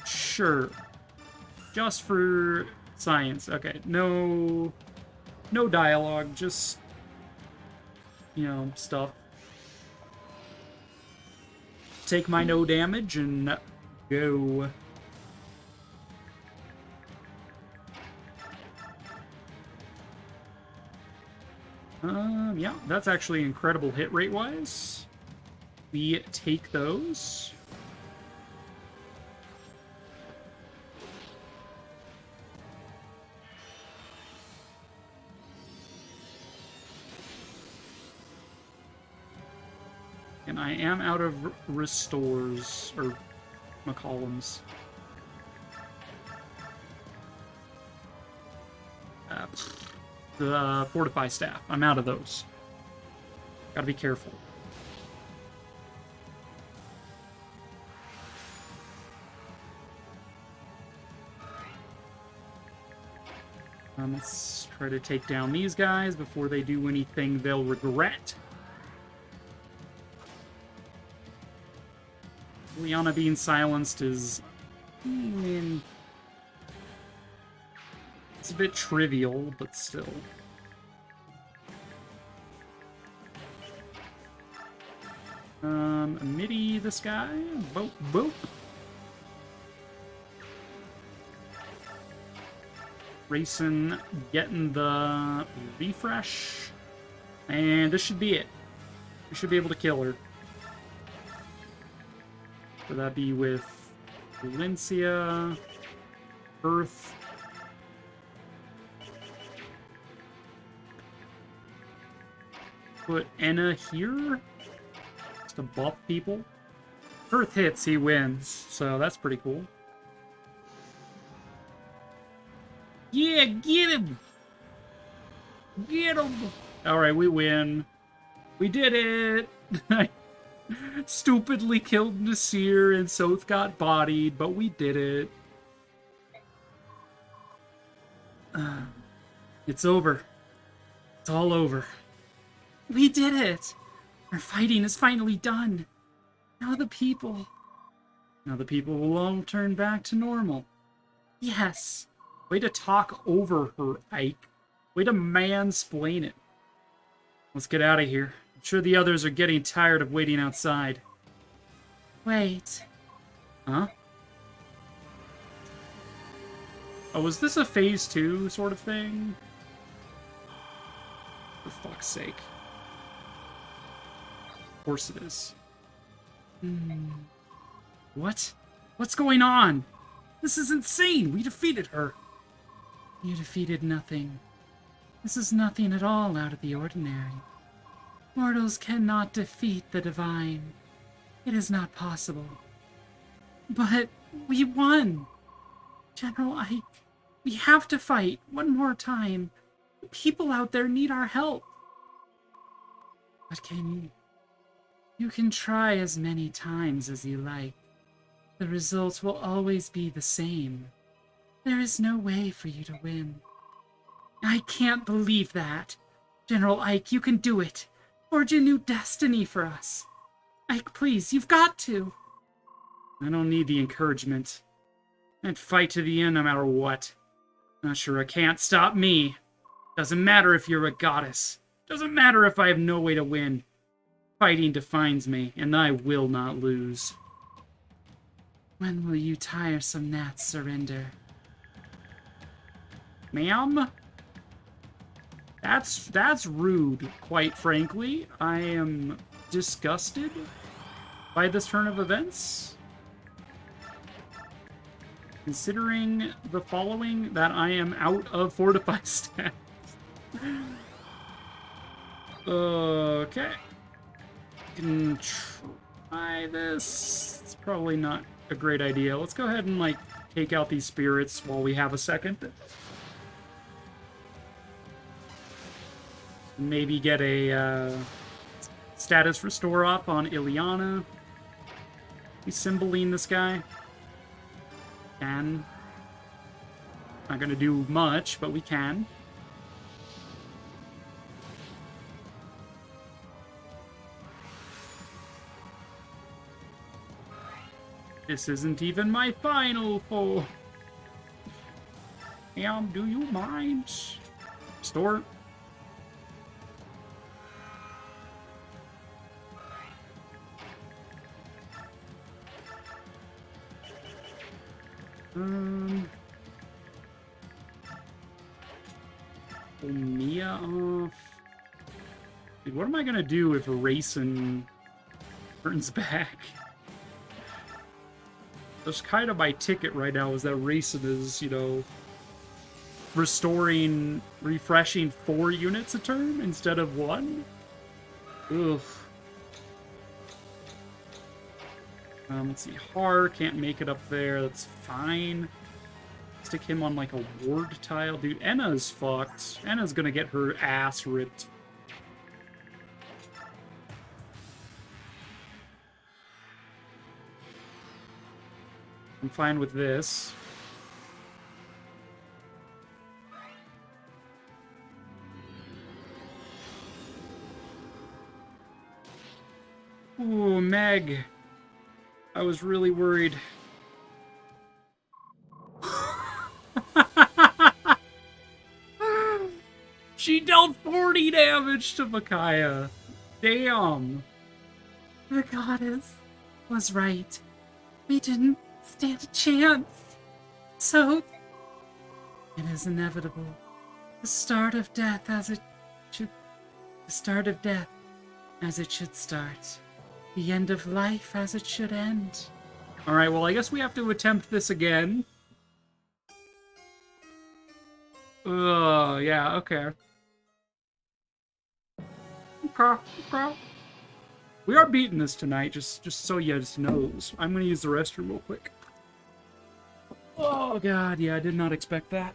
Sure. Just for science. Okay, no dialogue, just, stuff. Take my no damage and go. Yeah, that's actually incredible hit rate-wise. We take those. And I am out of restores, or McCollums. The Fortify Staff. I'm out of those. Gotta be careful. Let's try to take down these guys before they do anything they'll regret. Liana being silenced is... it's a bit trivial, but still. Midi this guy. Boop, boop. Racing, getting the refresh. And this should be it. We should be able to kill her. So that'd be with Valencia, Earth. Put Enna here. Just to buff people. Earth hits, he wins. So that's pretty cool. Yeah, get him! Get him! Alright, we win. We did it! Stupidly killed Nasir and Soth got bodied, but we did it. It's over. It's all over. We did it! Our fighting is finally done. Now the people will all turn back to normal. Yes. Way to talk over her, Ike. Way to mansplain it. Let's get out of here. I'm sure the others are getting tired of waiting outside. Wait. Huh? Oh, was this a phase 2 sort of thing? For fuck's sake. Of course it is. What? What's going on? This is insane! We defeated her! You defeated nothing. This is nothing at all out of the ordinary. Mortals cannot defeat the divine. It is not possible. But we won! General Ike, we have to fight one more time. The people out there need our help. But you can try as many times as you like. The results will always be the same. There is no way for you to win. I can't believe that. General Ike, you can do it. Forge a new destiny for us. Ike, please, you've got to. I don't need the encouragement. I'd fight to the end no matter what. Ashura can't stop me. Doesn't matter if you're a goddess. Doesn't matter if I have no way to win. Fighting defines me, and I will not lose. When will you tiresome gnats surrender? Ma'am? That's rude, quite frankly. I am disgusted by this turn of events. Considering the following, that I am out of Fortify stats. Okay. Can try this. It's probably not a great idea. Let's go ahead and, like, take out these spirits while we have a second. Maybe get a status restore off on Ileana. We Cymbeline this guy. Can. Not gonna do much, but we can. This isn't even my final four. Do you mind? Restore. Pull Mia off. Dude, what am I gonna do if Racing turns back? That's kind of my ticket right now, is that Racing is, you know, refreshing 4 units a turn instead of 1. Ugh. Let's see. Har can't make it up there. That's fine. Stick him on, like, a ward tile. Dude, Enna's fucked. Enna's gonna get her ass ripped. I'm fine with this. Ooh, Meg. I was really worried. She dealt 40 damage to Micaiah. Damn. The goddess was right. We didn't stand a chance. So, it is inevitable. The start of death as it should... The start of death as it should start. The end of life as it should end. Alright, well, I guess we have to attempt this again. Yeah, okay. Okay. We are beating this tonight, just so you just knows. I'm gonna use the restroom real quick. Oh god, yeah, I did not expect that.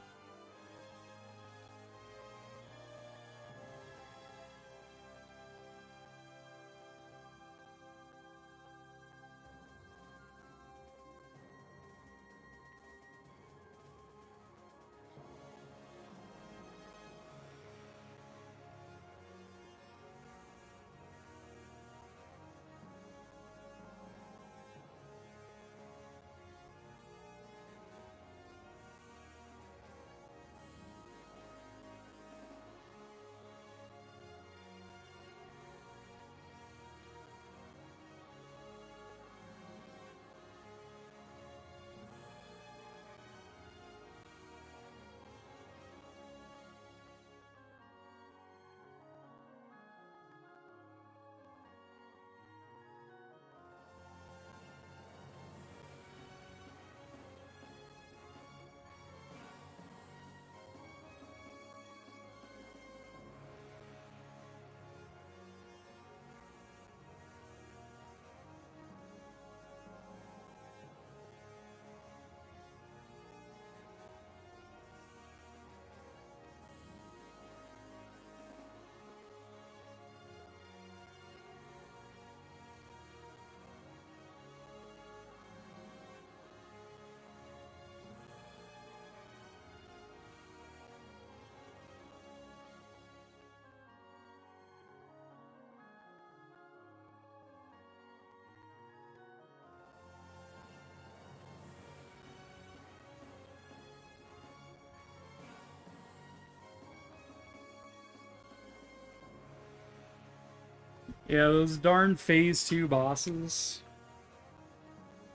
Yeah, those darn Phase 2 bosses.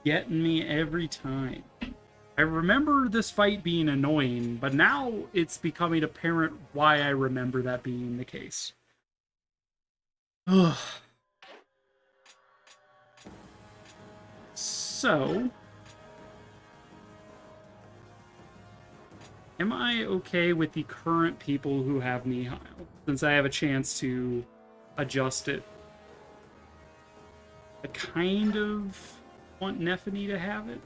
Getting me every time. I remember this fight being annoying, but now it's becoming apparent why I remember that being the case. Ugh. So... Am I okay with the current people who have Nihil? Since I have a chance to adjust it. I kind of want Nephany to have it.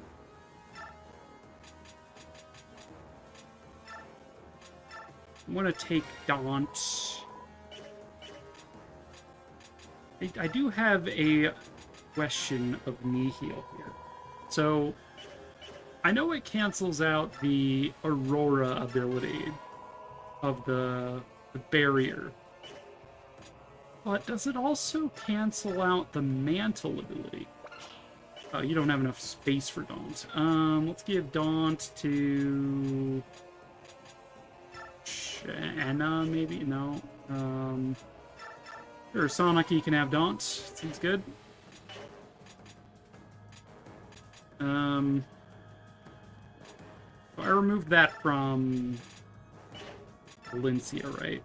I'm going to take Daunt. I do have a question of Nihil here. So, I know it cancels out the Aurora ability of the barrier. But does it also cancel out the Mantle ability? Oh, you don't have enough space for Daunt. Let's give Daunt to... Anna, maybe? No. Sure, Sonic, you can have Daunt. Seems good. I removed that from Valencia, right?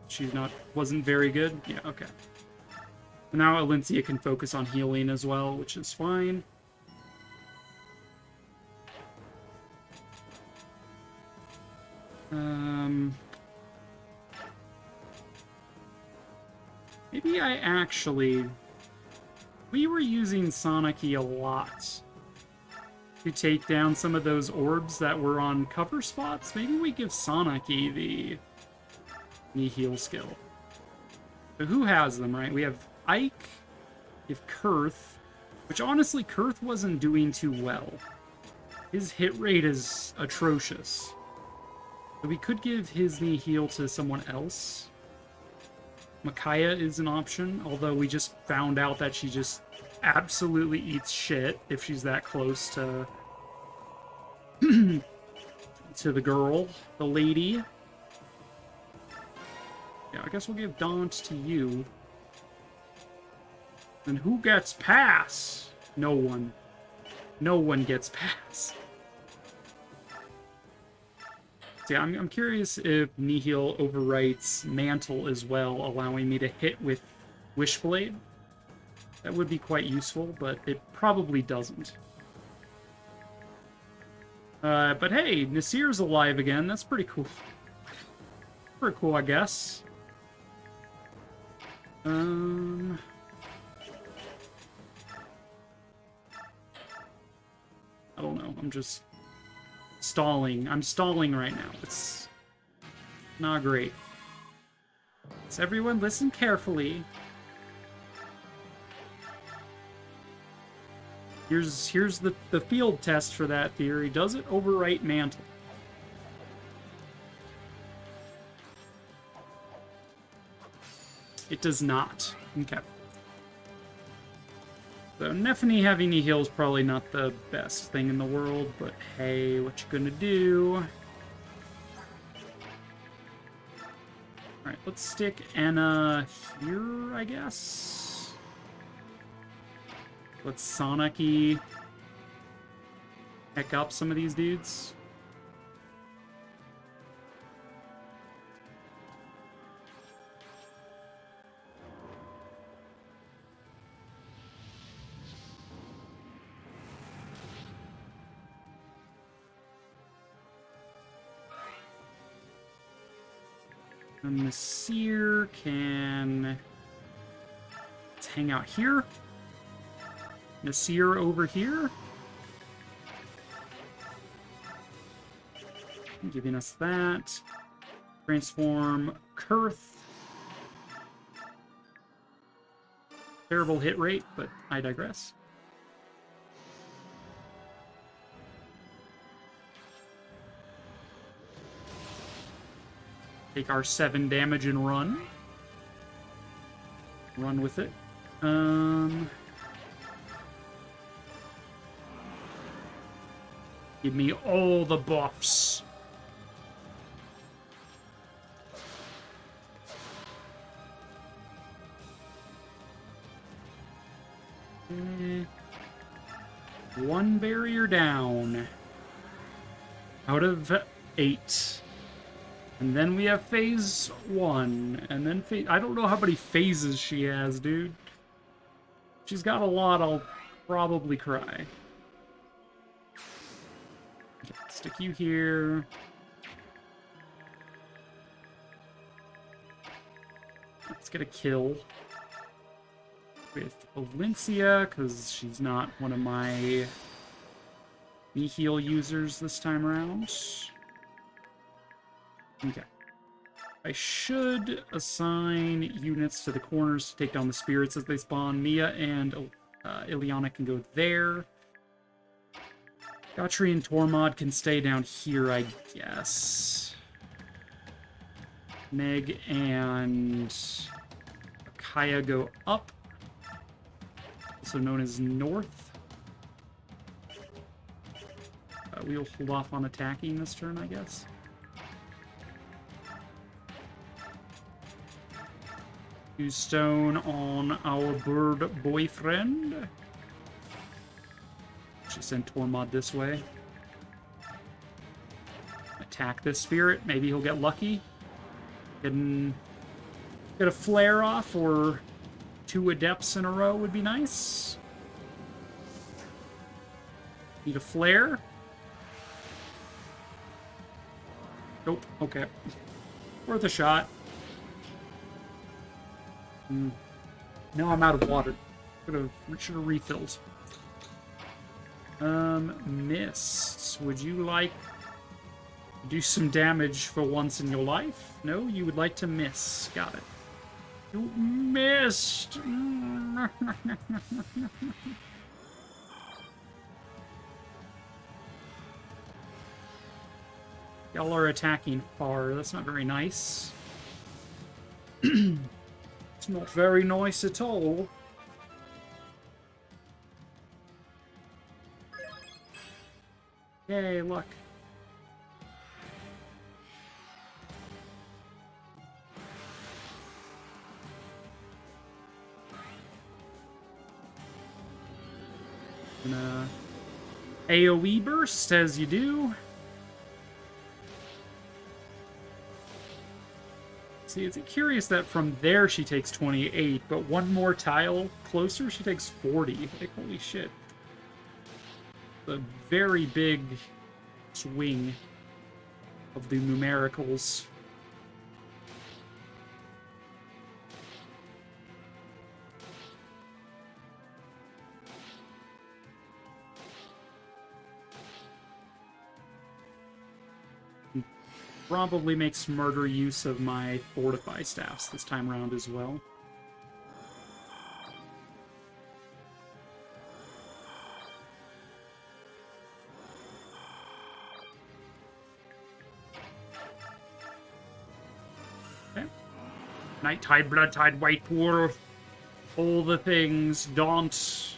She's wasn't very good? Yeah, okay. Now Valencia can focus on healing as well, which is fine. Maybe I actually... We were using Sonic-y a lot to take down some of those orbs that were on cover spots. Maybe we give Sonic-y the Nihil skill. So who has them, right? We have Ike, we have Kurth, which honestly, Kurth wasn't doing too well. His hit rate is atrocious. So we could give his Nihil to someone else. Micaiah is an option, although we just found out that she just absolutely eats shit if she's that close to to the girl, the lady. Yeah, I guess we'll give Daunt to you. And who gets pass? No one. No one gets pass. So yeah, I'm curious if Nihil overwrites Mantle as well, allowing me to hit with Wishblade. That would be quite useful, but it probably doesn't. But hey, Nasir's alive again. That's pretty cool. Pretty cool, I guess. I don't know. I'm just stalling. I'm stalling right now. It's not great. So everyone listen carefully. Here's the field test for that theory. Does it overwrite Mantle? It does not. Okay. So Nephany having Nihil is probably not the best thing in the world, but hey, what you gonna do? Alright, let's stick Anna here, I guess. Let's Sonic-y heck up some of these dudes. And Nasir can... Let's hang out here. Nasir over here. Giving us that. Transform Kurth. Terrible hit rate, but I digress. Take our 7 damage and run. Run with it. Give me all the buffs. One barrier down. Out of 8. And then we have phase 1. And then I don't know how many phases she has, dude. She's got a lot, I'll probably cry. Okay, stick you here. Let's get a kill with Valencia, because she's not one of my heal users this time around. Okay. I should assign units to the corners to take down the spirits as they spawn. Mia and Ileana can go there. Gotri and Tormod can stay down here, I guess. Meg and Kaya go up, also known as north. We'll hold off on attacking this turn, I guess. Use stone on our bird boyfriend. Should send Tormod this way. Attack this spirit. Maybe he'll get lucky. Get a flare off, or 2 adepts in a row would be nice. Need a flare. Nope. Okay. Worth a shot. Now I'm out of water. Should have refilled. Mists. Would you like to do some damage for once in your life? No, you would like to miss. Got it. You missed. Y'all are attacking far. That's not very nice. It's not very nice at all. Yay, luck. Gonna AoE burst as you do. See, it's curious that from there she takes 28, but one more tile closer she takes 40. Like, holy shit. A very big swing of the numericals. Probably make smarter use of my fortify staffs this time around as well. Okay. Night Tide, Blood Tide, White Pool, all the things, Daunt.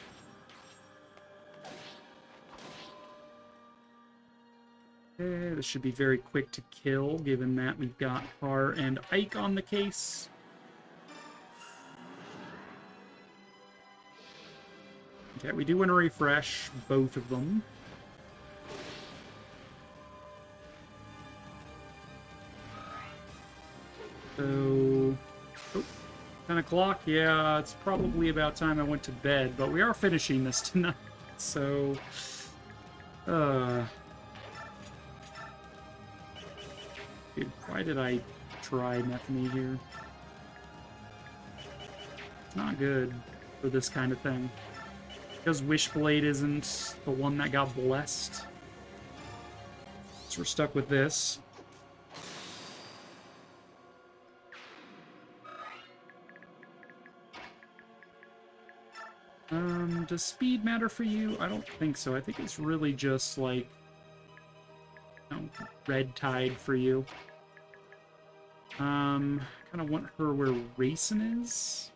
Okay, this should be very quick to kill, given that we've got Har and Ike on the case. Okay, we do want to refresh both of them. So, 10 o'clock, yeah, it's probably about time I went to bed, but we are finishing this tonight, so, dude, why did I try Methany here? It's not good for this kind of thing. Because Wishblade isn't the one that got blessed. So we're stuck with this. Does speed matter for you? I don't think so. I think it's really just like, you know, red tide for you. Kind of want her where Racing is.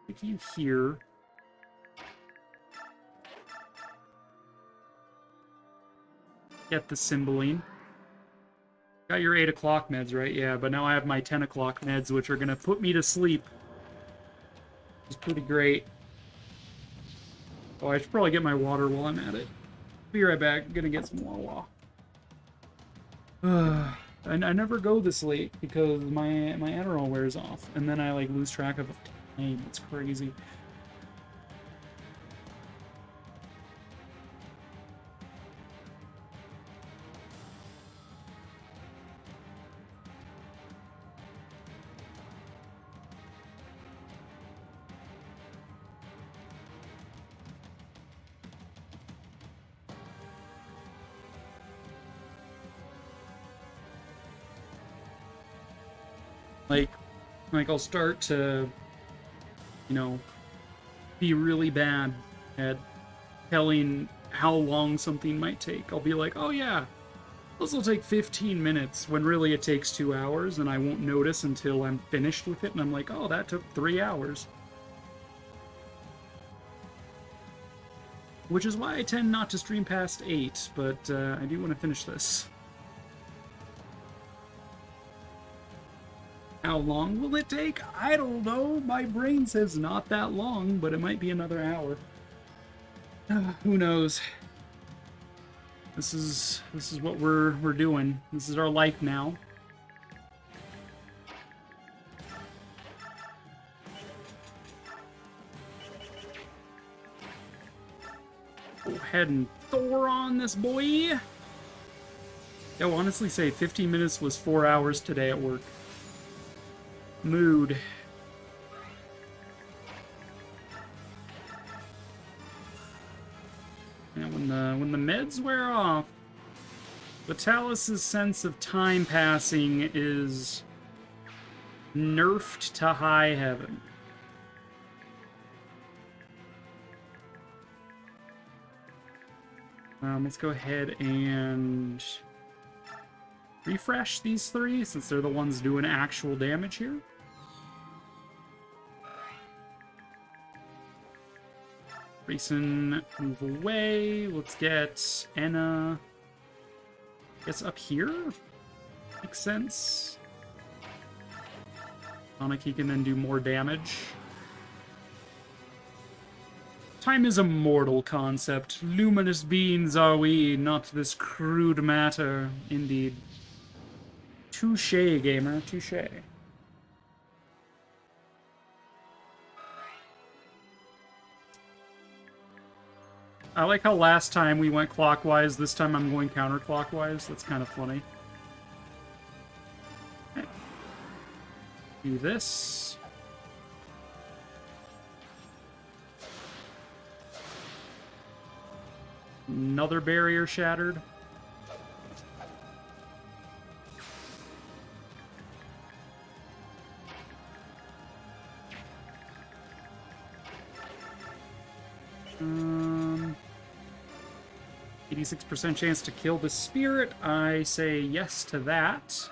If you here. Get the Cymbeline. Got your 8 o'clock meds, right? Yeah, but now I have my 10 o'clock meds, which are going to put me to sleep. Which is pretty great. Oh, I should probably get my water while I'm at it. Be right back. I'm going to get some Wawa. I never go this late because my Adderall wears off. And then I like lose track of time. It's crazy. Like, I'll start to, you know, be really bad at telling how long something might take. I'll be like, oh yeah, this will take 15 minutes, when really it takes 2 hours, and I won't notice until I'm finished with it, and I'm like, oh, that took 3 hours. Which is why I tend not to stream past 8, but I do want to finish this. How long will it take? I don't know. My brain says not that long, but it might be another hour. Who knows? This is what we're doing. This is our life now. Go ahead and Thor on this boy. I'll honestly say 15 minutes was 4 hours today at work. Mood. And when the meds wear off, Vitalis' sense of time passing is nerfed to high heaven. Let's go ahead and refresh these 3, since they're the ones doing actual damage here. Rayson, move away. Let's get Anna. Guess up here? Makes sense. Anarchy can then do more damage. Time is a mortal concept. Luminous beings are we, not this crude matter. Indeed. Touché, gamer. Touché. I like how last time we went clockwise, this time I'm going counterclockwise. That's kind of funny. Okay. Do this. Another barrier shattered. Um, 86% chance to kill the spirit. I say yes to that.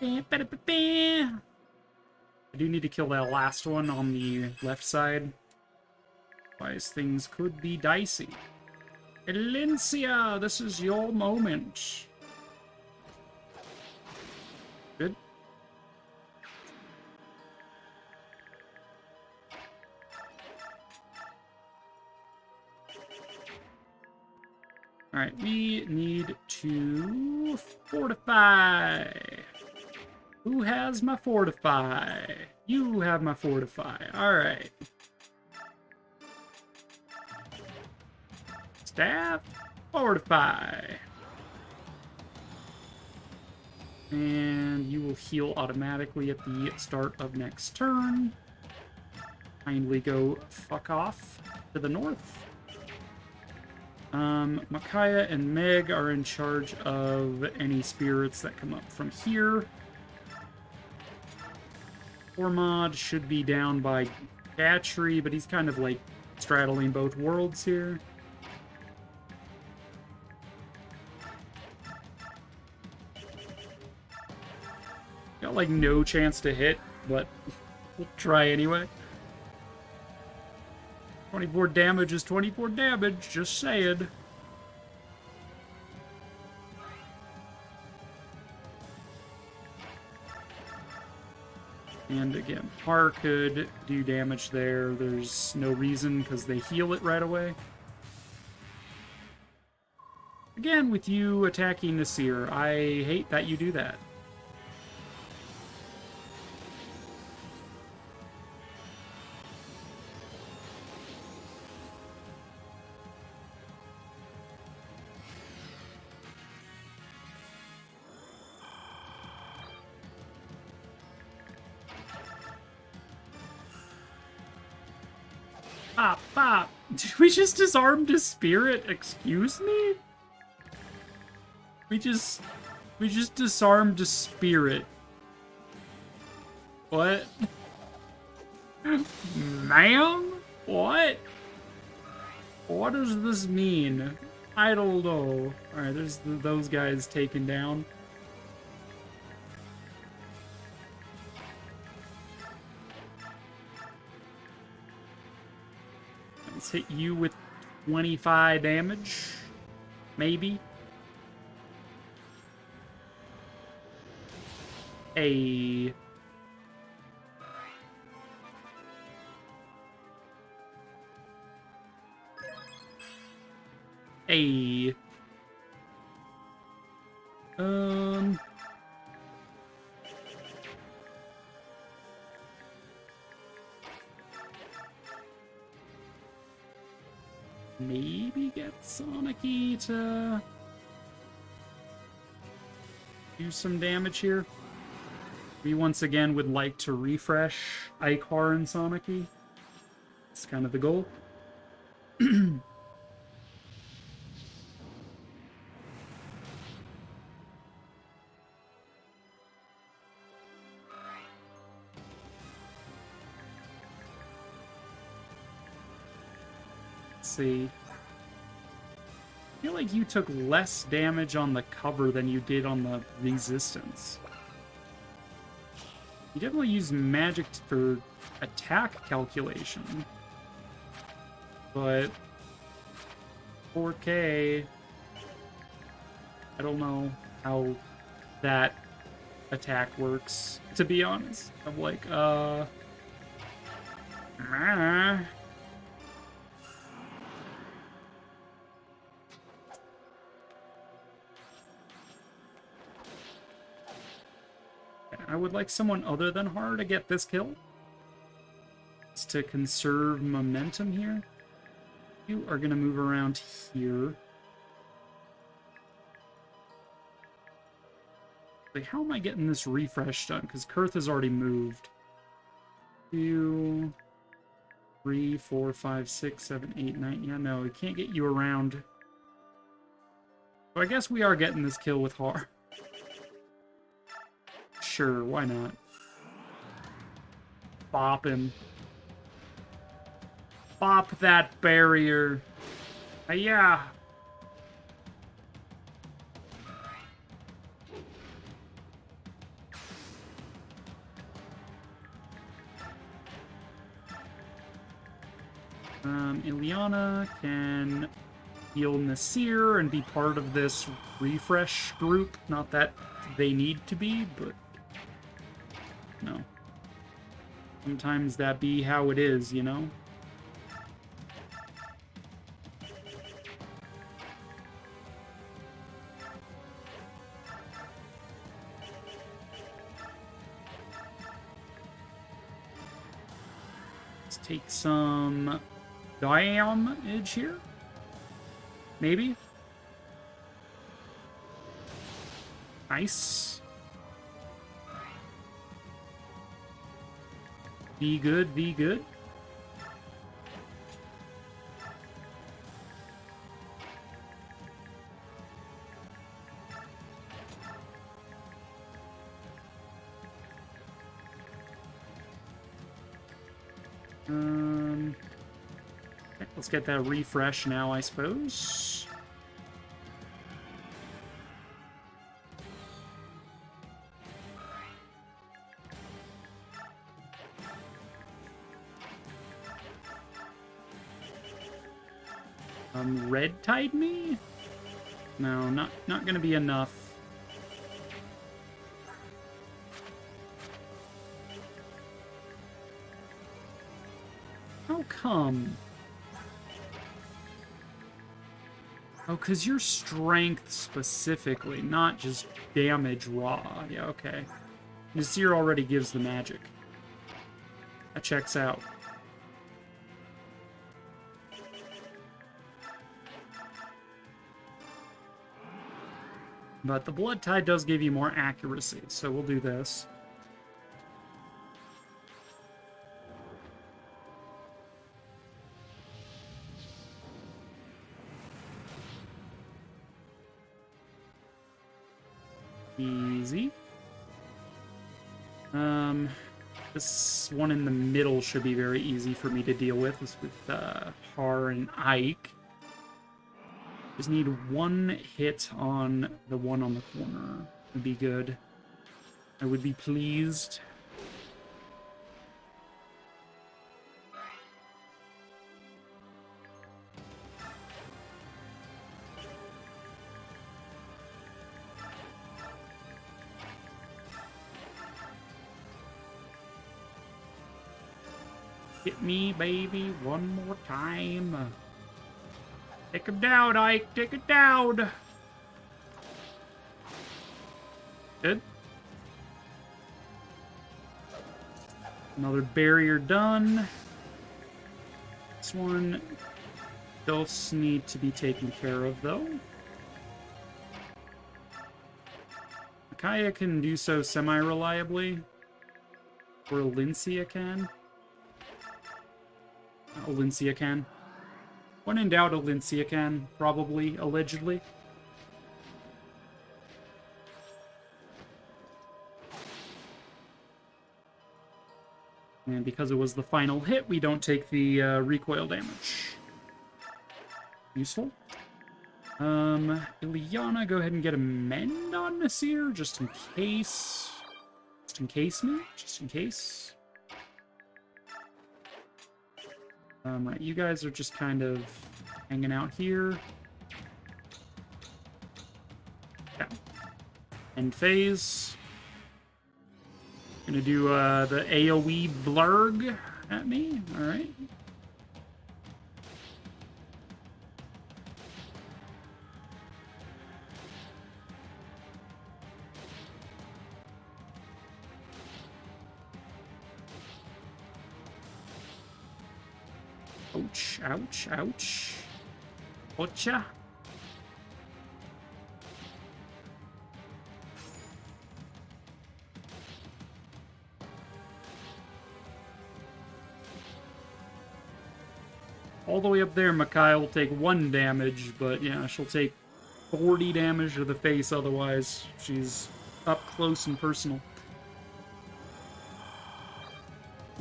I do need to kill that last one on the left side. Otherwise, things could be dicey. Elincia, this is your moment. Good. Alright, we need to fortify. Who has my fortify? You have my fortify. Alright. Staff, fortify. And you will heal automatically at the start of next turn. Kindly go fuck off to the north. Micaiah and Meg are in charge of any spirits that come up from here. Ormod should be down by Gatchery, but he's kind of like straddling both worlds here. Got like no chance to hit, but we'll try anyway. 24 damage is 24 damage, just saying. And again, Har could do damage there. There's no reason because they heal it right away. Again, with you attacking Nasir, I hate that you do that. Pop, pop. Did we just disarm the spirit? Excuse me? We just disarmed a spirit. What? Ma'am? What? What does this mean? I don't know. Alright, there's those guys taken down. Let's hit you with 25 damage. Maybe. Hey. Hey. Maybe get Sonic-y to do some damage here. We once again would like to refresh Icar and Sonic-y. It's kind of the goal. See. I feel like you took less damage on the cover than you did on the resistance. You definitely used magic for attack calculation. But 4K, I don't know how that attack works, to be honest. I'm like, I would like someone other than Har to get this kill. It's to conserve momentum here. You are going to move around here. Like, how am I getting this refresh done? Because Kurth has already moved. 2, 3, 4, 5, 6, 7, 8, 9. Yeah, no, we can't get you around. So I guess we are getting this kill with Har. Sure, why not? Bop him. Bop that barrier. Yeah. Ileana can heal Nasir and be part of this refresh group. Not that they need to be, but no. Sometimes that be how it is, you know? Let's take some damage here. Maybe. Nice. Be good, be good. Okay, let's get that refresh now, I suppose. Red tide me? No, not gonna be enough. How come? Oh, because your strength specifically, not just damage raw. Yeah, okay. Nasir already gives the magic. That checks out. But the Blood Tide does give you more accuracy, so we'll do this. Easy. This one in the middle should be very easy for me to deal with. This with Har and Ike. Just need one hit on the one on the corner. Would be good. I would be pleased. Hit me, baby, one more time. Take him down, Ike. Take it down. Good. Another barrier done. This one does need to be taken care of, though. Micaiah can do so semi-reliably. Or Olyncia can. Olyncia can. When in doubt, Olyncia can, probably, allegedly. And because it was the final hit, we don't take the recoil damage. Useful. Ileana, go ahead and get a mend on Nasir, just in case. Just in case me? Just in case. Right, you guys are just kind of hanging out here. Yeah. End phase. Gonna do the AoE blurg at me. Alright. Ouch, ouch, ouch. Ocha. All the way up there, Makai will take 1 damage, but yeah, she'll take 40 damage to the face otherwise. She's up close and personal.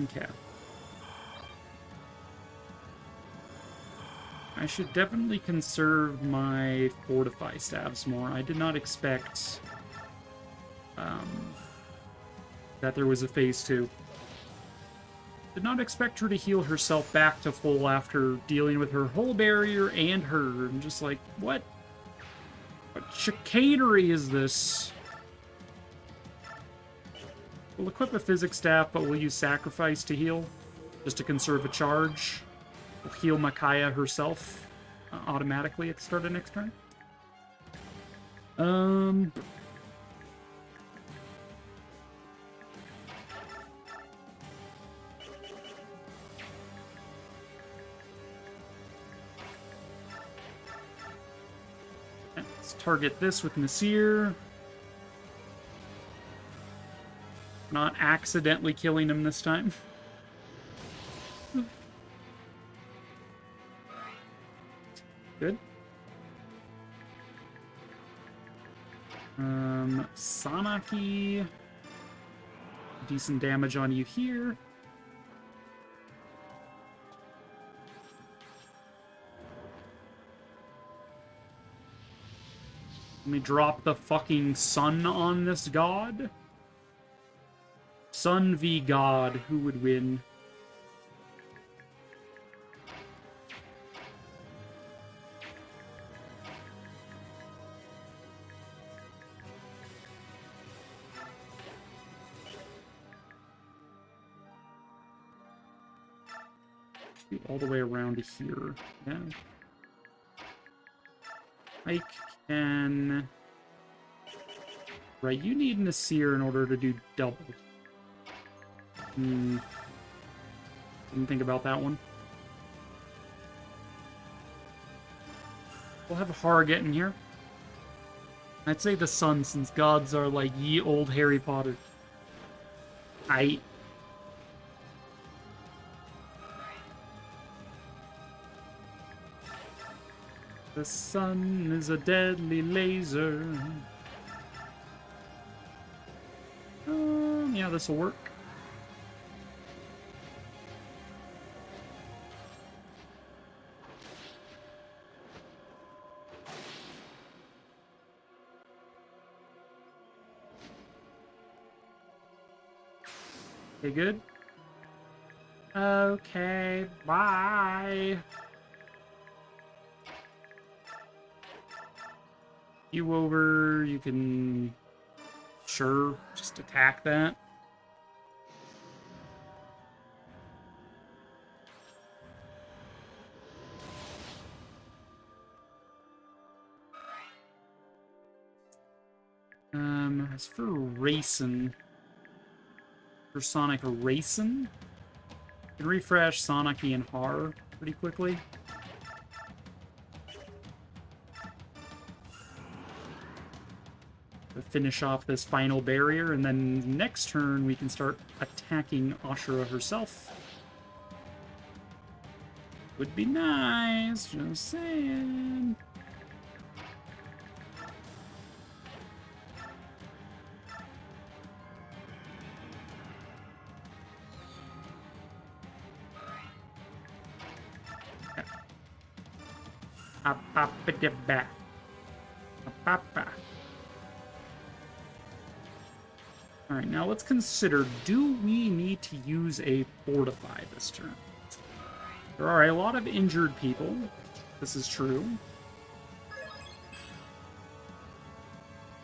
Okay. I should definitely conserve my Fortify stabs more. I did not expect that there was a phase 2. Did not expect her to heal herself back to full after dealing with her whole barrier and her. I'm just like, what? What chicanery is this? We'll equip a physics staff, but we'll use sacrifice to heal, just to conserve a charge. We'll heal Micaiah herself automatically at the start of next turn. Let's target this with Nasir. Not accidentally killing him this time. Good. Sanaki. Decent damage on you here. Let me drop the fucking sun on this god. Sun v god, who would win? All the way around to here. Yeah. Ike can... Right, you need Nasir in order to do double. Didn't think about that one. We'll have Har get in here. I'd say the sun, since gods are like ye old Harry Potter. Aight. The sun is a deadly laser. Yeah, this'll work. Okay, good. Okay, bye. You over, you can... Sure, just attack that. As for racing... For Sonic racing... You can refresh Sonic and Har pretty quickly. To finish off this final barrier, and then next turn we can start attacking Ashura herself. Would be nice, just saying. Alright, now let's consider, do we need to use a Fortify this turn? There are a lot of injured people. This is true.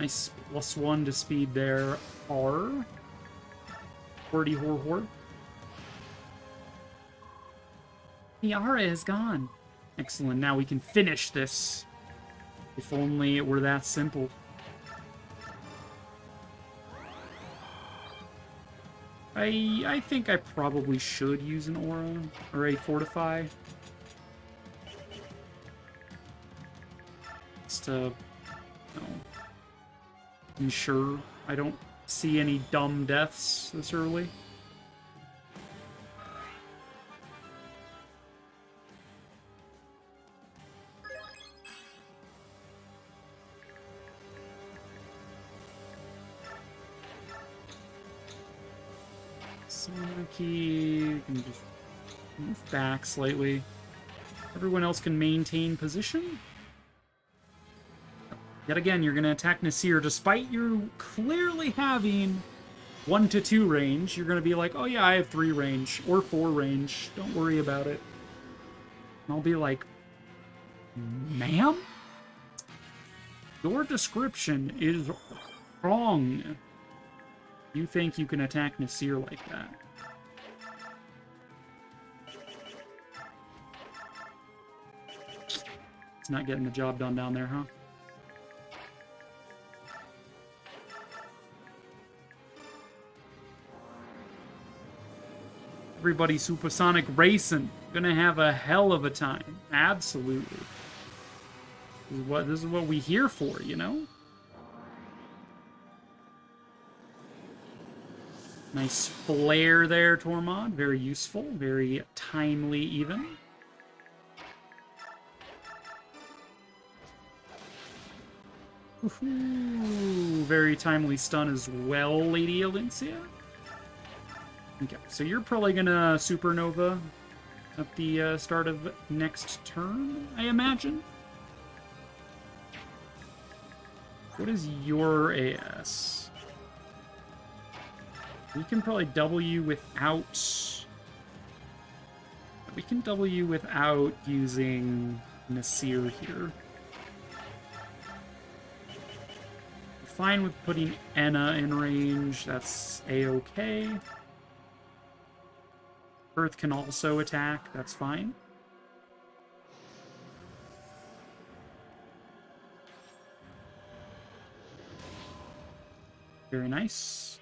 Nice +1 to speed there. R. Hordy hor. The aura is gone. Excellent, now we can finish this. If only it were that simple. I think I probably should use an aura or a Fortify. Just to, you know, ensure I don't see any dumb deaths this early. Key can just move back slightly. Everyone else can maintain position. Yet again, you're going to attack Nasir despite you clearly having 1 to 2 range. You're going to be like, oh yeah, I have 3 range or 4 range. Don't worry about it. And I'll be like, ma'am? Your description is wrong. You think you can attack Nasir like that? It's not getting the job done down there, huh? Everybody supersonic racing. Gonna have a hell of a time. Absolutely. This is what we here for, you know? Nice flare there, Tormod. Very useful. Very timely, even. Ooh, very timely stun as well, Lady Alincia. Okay, so you're probably gonna Supernova at the start of next turn, I imagine. What is your AS? We can probably W without... We can W without using Nasir here. We're fine with putting Enna in range. That's A-okay. Earth can also attack. That's fine. Very nice.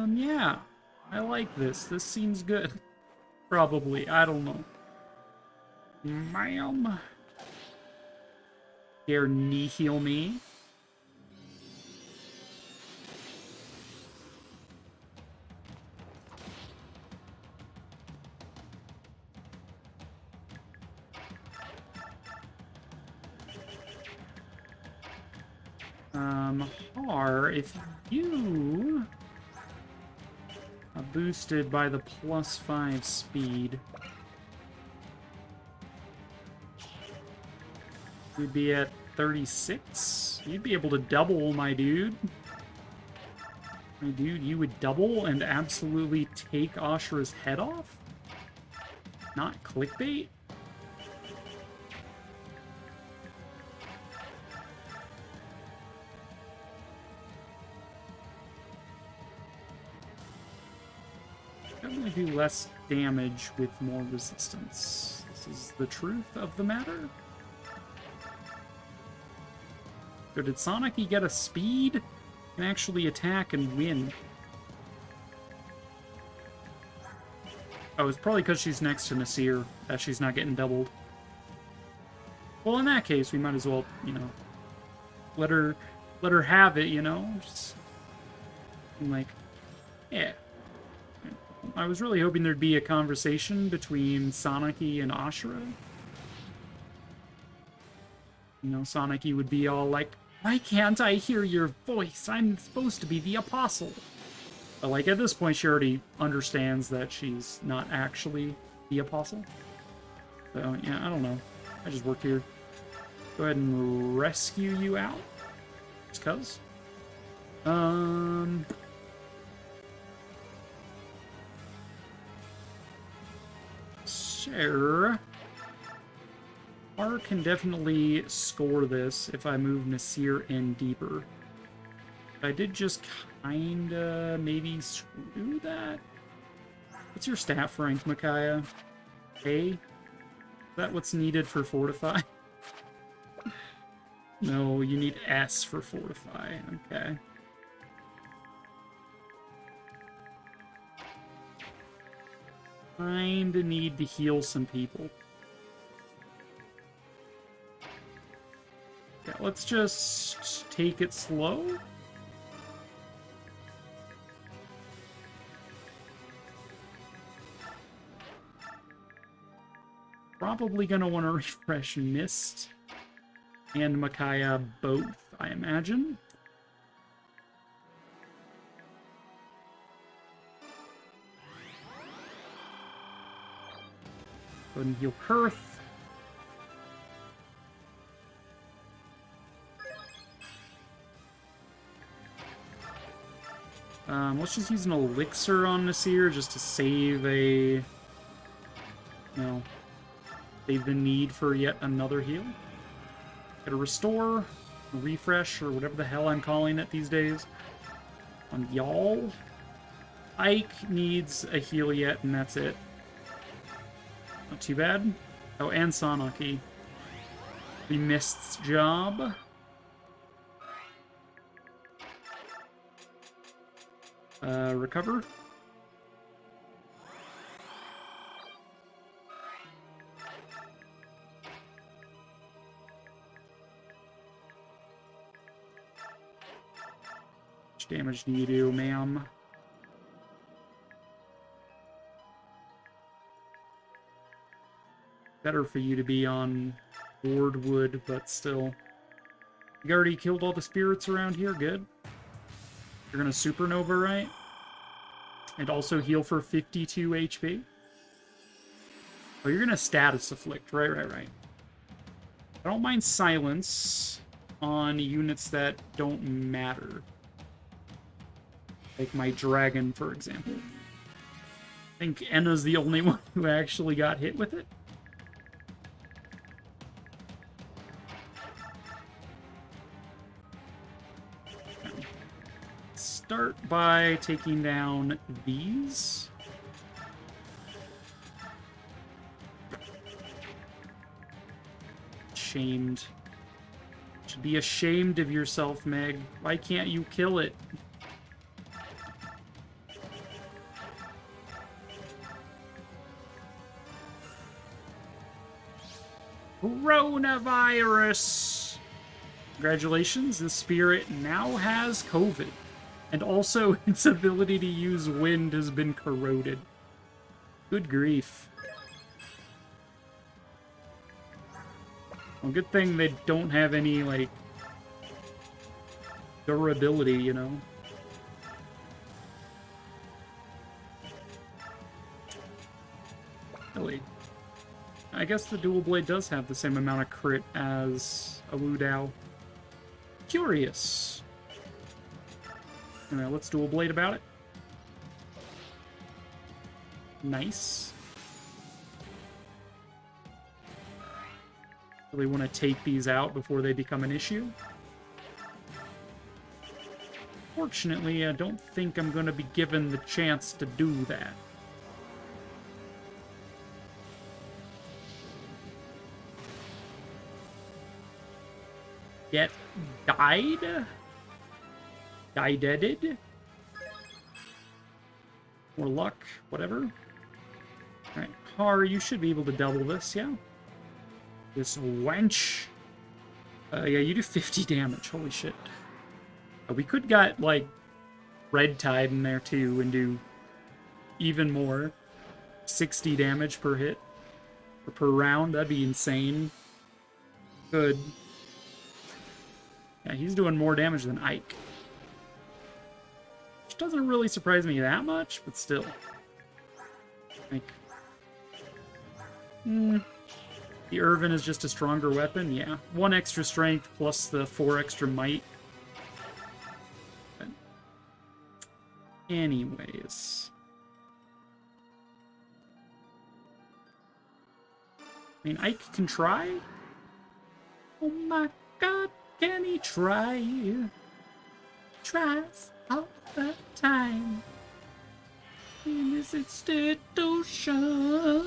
Yeah. I like this. This seems good. Probably. I don't know. Ma'am. Dare knee heal me. Or if you are boosted by the +5 speed, We'd be at 36. You'd be able to double, my dude. My dude, you would double and absolutely take Ashura's head off? Not clickbait? Definitely do less damage with more resistance. This is the truth of the matter. So did Sonic get a speed? Can actually attack and win. Oh, it's probably because she's next to Nasir that she's not getting doubled. Well, in that case, we might as well, you know, let her have it, you know? Just, like, yeah. I was really hoping there'd be a conversation between Soniki and Ashura. You know, Soniki would be all like, why can't I hear your voice? I'm supposed to be the apostle. But, like, at this point, she already understands that she's not actually the apostle. So, yeah, I don't know. I just work here. Go ahead and rescue you out. Just cuz. Sure. R can definitely score this if I move Nasir in deeper. I did just kinda maybe screw that. What's your staff rank, Micaiah? A? Is that what's needed for Fortify? No, you need S for Fortify. Okay. Kinda need to heal some people. Yeah, let's just take it slow. Probably gonna want to refresh Mist and Micaiah both, I imagine. Go ahead and heal Kurth. Let's just use an elixir on Nasir just to save a, save the need for yet another heal. Get a restore, a refresh, or whatever the hell I'm calling it these days. On y'all. Ike needs a heal yet, and that's it. Not too bad. Oh, and Sanaki. The Mist's job. Recover. How much damage do you do, ma'am? Better for you to be on Boardwood, but still. You already killed all the spirits around here? Good. You're gonna supernova, right? And also heal for 52 HP? Oh, you're gonna status afflict. Right. I don't mind silence on units that don't matter. Like my dragon, for example. I think Enna's the only one who actually got hit with it. Start by taking down these. Shamed. Should be ashamed of yourself, Meg. Why can't you kill it? Coronavirus! Congratulations, the spirit now has COVID. And also, its ability to use wind has been corroded. Good grief. Well, good thing they don't have any, like, durability, you know? Really? I guess the dual blade does have the same amount of crit as a Wu Dao. Curious. Anyway, let's dual blade about it. Nice. Really want to take these out before they become an issue. Fortunately, I don't think I'm going to be given the chance to do that. Get died? Die-deaded? More luck, whatever. Alright, Har, you should be able to double this, yeah? This wench. Yeah, you do 50 damage, holy shit. We could got, like, Red Tide in there, too, and do even more. 60 damage per hit. Or per round, that'd be insane. Good. Yeah, he's doing more damage than Ike. Which doesn't really surprise me that much, but still. Like... The Irvin is just a stronger weapon, yeah. 1 extra strength plus the 4 extra might. But anyways. I mean, Ike can try? Oh my god, can he try? Tries all the time in this institution.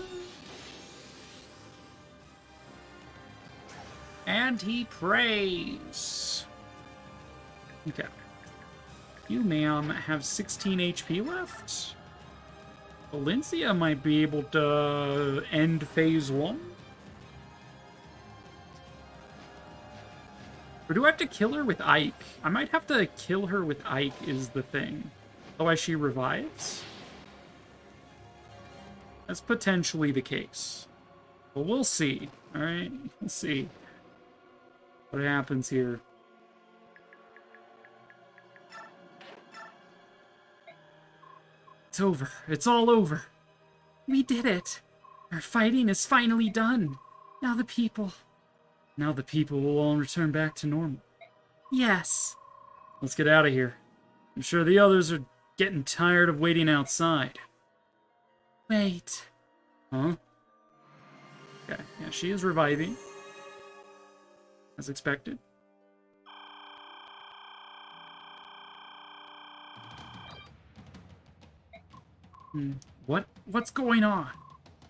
And he prays. Okay. You, ma'am, have 16 HP left. Valencia might be able to end phase 1. Or do I have to kill her with Ike? I might have to kill her with Ike is the thing. Otherwise she revives? That's potentially the case. But we'll see. Alright? We'll see what happens here. It's over. It's all over. We did it. Our fighting is finally done. Now the people will all return back to normal. Yes. Let's get out of here. I'm sure the others are getting tired of waiting outside. Wait. Huh? Okay, yeah, she is reviving. As expected. What's going on?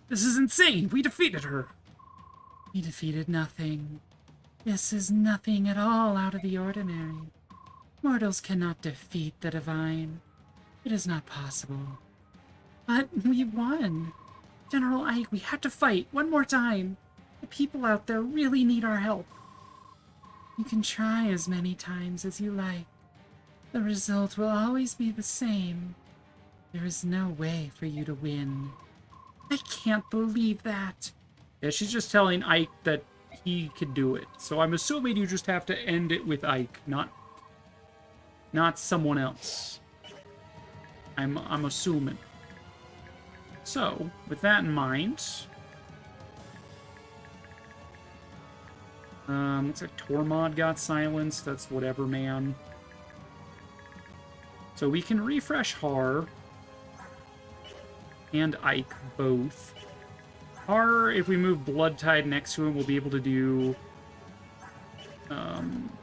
This is insane! We defeated her! We defeated nothing. This is nothing at all out of the ordinary. Mortals cannot defeat the divine. It is not possible. But we won. General Ike, we had to fight one more time. The people out there really need our help. You can try as many times as you like. The result will always be the same. There is no way for you to win. I can't believe that. Yeah, she's just telling Ike that he could do it. So I'm assuming you just have to end it with Ike, not someone else. I'm assuming. So, with that in mind, looks like Tormod got silenced. That's whatever, man. So we can refresh Har and Ike both. Har, if we move Blood Tide next to him, we'll be able to do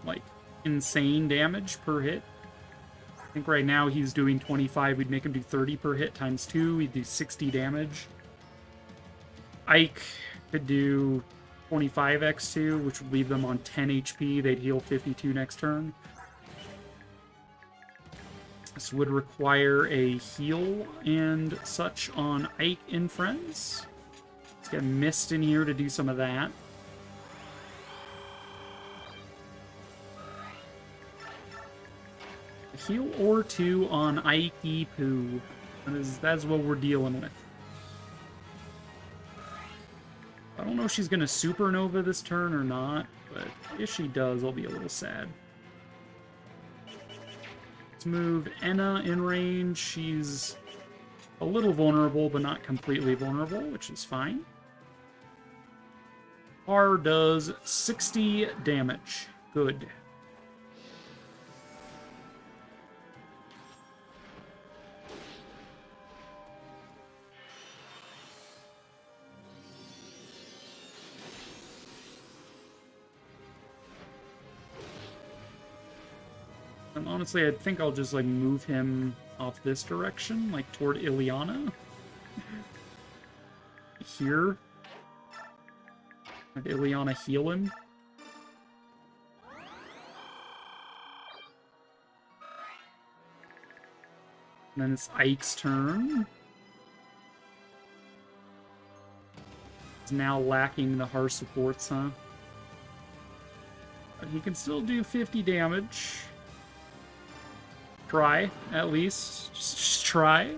like insane damage per hit. I think right now he's doing 25. We'd make him do 30 per hit times 2. We'd do 60 damage. Ike could do 25x2, which would leave them on 10 HP. They'd heal 52 next turn. This would require a heal and such on Ike and friends. Let's get Mist in here to do some of that. A heal or 2 on Ike Poo. That's what we're dealing with. I don't know if she's going to supernova this turn or not, but if she does, I'll be a little sad. Let's move Enna in range. She's a little vulnerable, but not completely vulnerable, which is fine. R does 60 damage. Good. And honestly, I think I'll just, like, move him off this direction, like, toward Ileana. Here. Have Ileana heal him. And then it's Ike's turn. He's now lacking the harsh supports, huh? But he can still do 50 damage. Try, at least. Just try.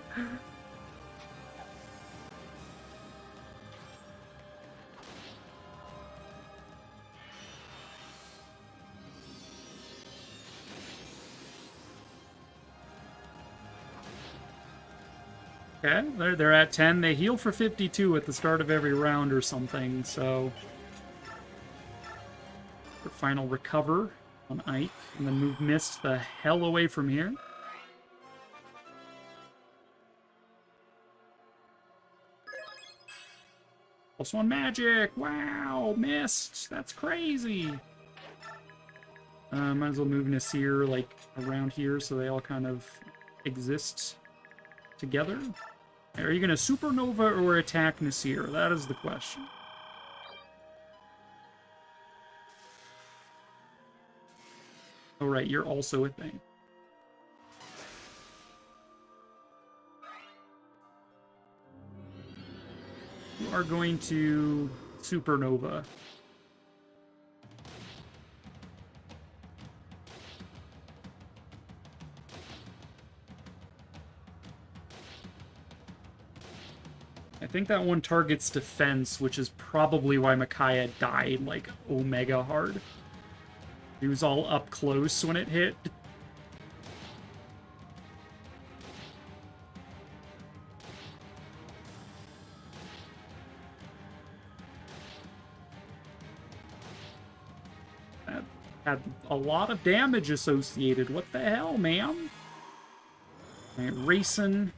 Okay, they're at 10. They heal for 52 at the start of every round or something, so... Final recover on Ike, and then move Mist the hell away from here. +1 magic! Wow, Mist! That's crazy! Might as well move Nasir, like, around here so they all kind of exist together. Are you going to supernova or attack Nasir? That is the question. Oh, right, you're also a thing. You are going to supernova. I think that one targets defense, which is probably why Micaiah died, like, Omega hard. He was all up close when it hit. That had a lot of damage associated. What the hell, man? Alright, Rayson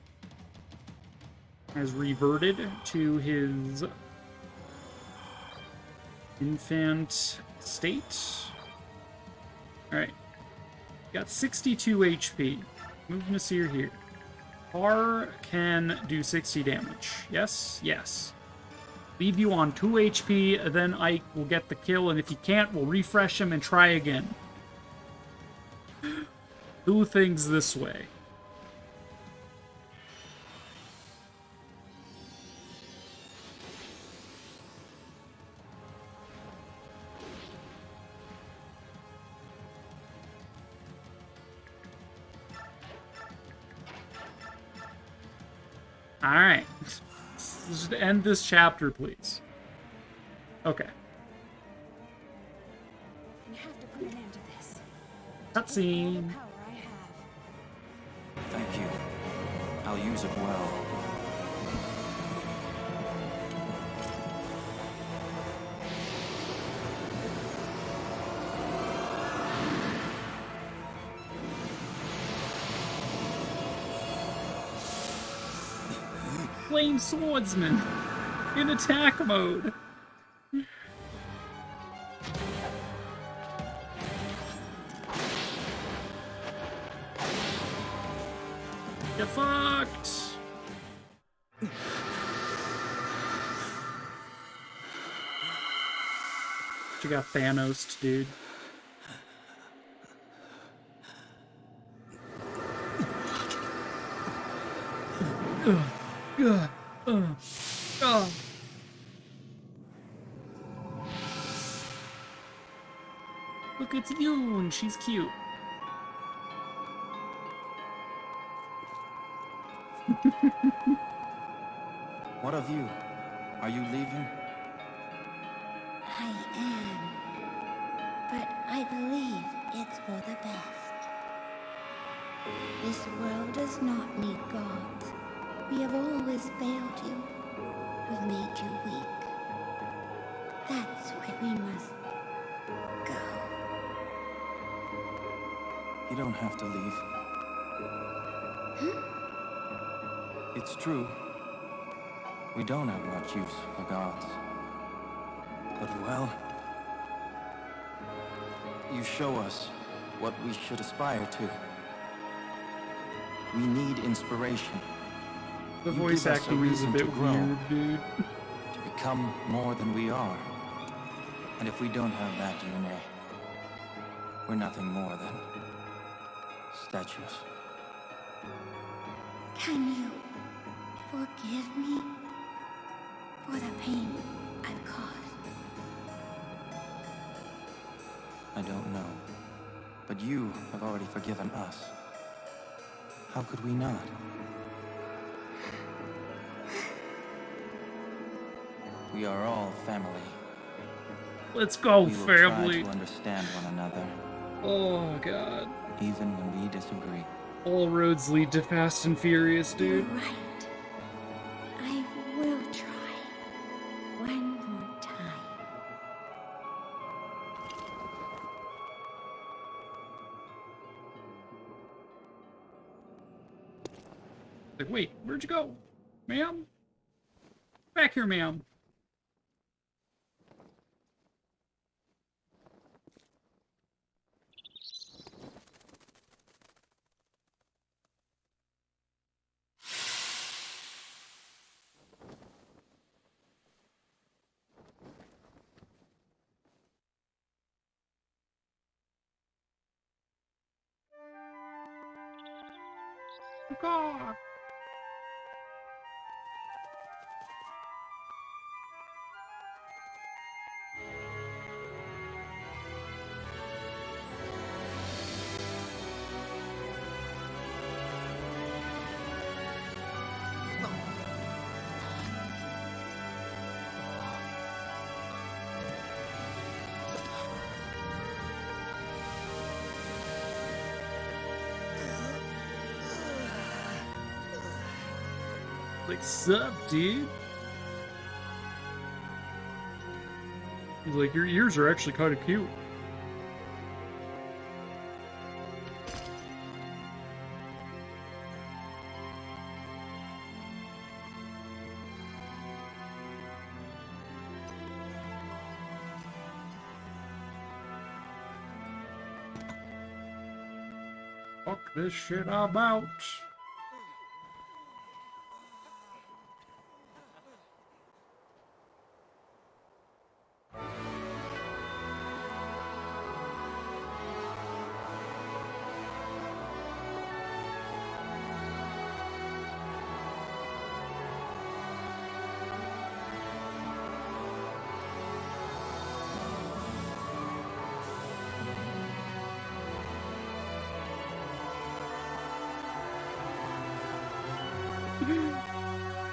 has reverted to his infant state. Alright. Got 62 HP. Move Nasir here. R can do 60 damage. Yes? Yes. Leave you on 2 HP, then Ike will get the kill, and if he can't, we'll refresh him and try again. Do things this way. Alright. Let's just end this chapter, please. Okay. You have to put an end to this. Cutscene. Power I have. Thank you. I'll use it well. Flame Swordsman in attack mode. Get fucked. You got Thanos, dude. Look, it's Yoon. She's cute. What of you? Are you leaving? I am. But I believe it's for the best. This world does not need gods. We have always failed you. We've made you weak. That's why we must go. You don't have to leave. It's true. We don't have much use for gods. But well, you show us what we should aspire to. We need inspiration. The You voice give us a acting is a reason bit to grow. weird, dude. To become more than we are. And if we don't have that DNA, we're nothing more than statues. Can you forgive me for the pain I've caused? I don't know. But you have already forgiven us. How could we not? We are all family. Let's go, We will family. try to understand one another, Oh, God. even when we disagree. All roads lead to Fast and Furious, You're dude. right. I will try. One more time. Like, wait, where'd you go? Ma'am? Back here, ma'am. God. Like, sup, dude? He's like, your ears are actually kind of cute. Fuck this shit about.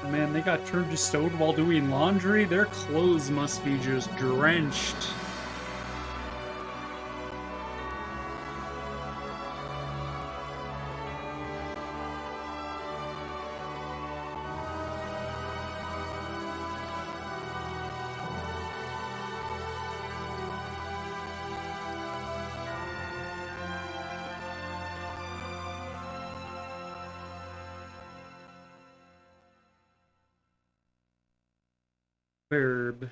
Man, they got turned to stone while doing laundry. Their clothes must be just drenched. Verb.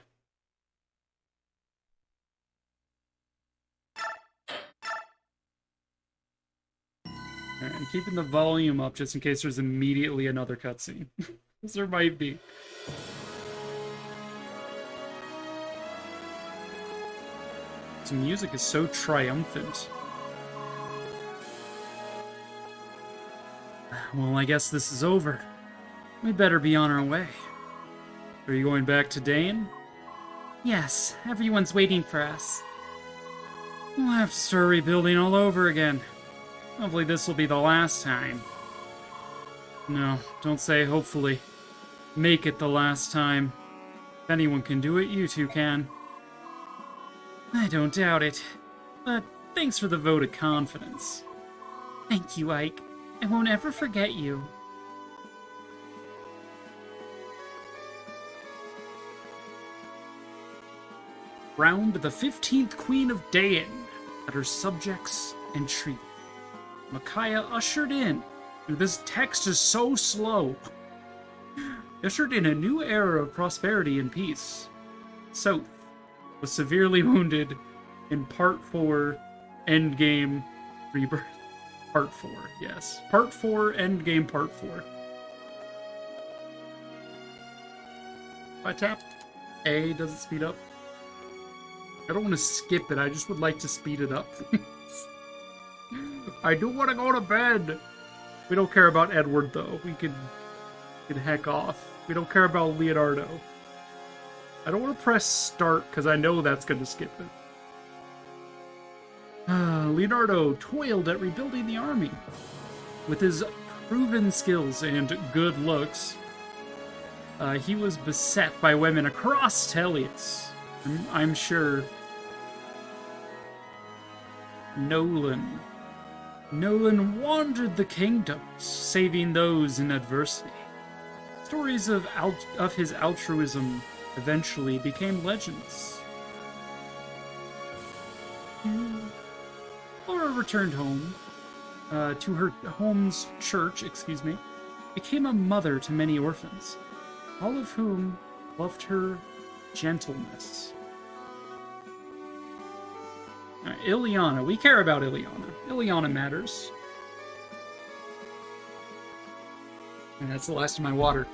Alright, I'm keeping the volume up just in case there's immediately another cutscene. Because there might be. This music is so triumphant. Well, I guess this is over. We better be on our way. Are you going back to Dane? Yes, everyone's waiting for us. We'll have to start rebuilding all over again. Hopefully this will be the last time. No, don't say hopefully. Make it the last time. If anyone can do it, you two can. I don't doubt it. But thanks for the vote of confidence. Thank you, Ike. I won't ever forget you. crowned the 15th Queen of Daen at her subjects' entreaty. Micaiah ushered in, dude, this text is so slow, ushered in a new era of prosperity and peace. South was severely wounded in Part 4, Endgame Rebirth. Part 4, yes. Part 4, Endgame Part 4. If I tap A, does it speed up? I don't want to skip it, I just would like to speed it up, please. I do want to go to bed! We don't care about Edward, though. We can heck off. We don't care about Leonardo. I don't want to press start, because I know that's going to skip it. Leonardo toiled at rebuilding the army. With his proven skills and good looks, he was beset by women across Tellius. I'm sure Nolan wandered the kingdoms, saving those in adversity. Stories of his altruism eventually became legends. Laura returned home to her home's church, became a mother to many orphans, all of whom loved her gentleness. Ileana. We care about Ileana. Ileana matters. And that's the last of my water.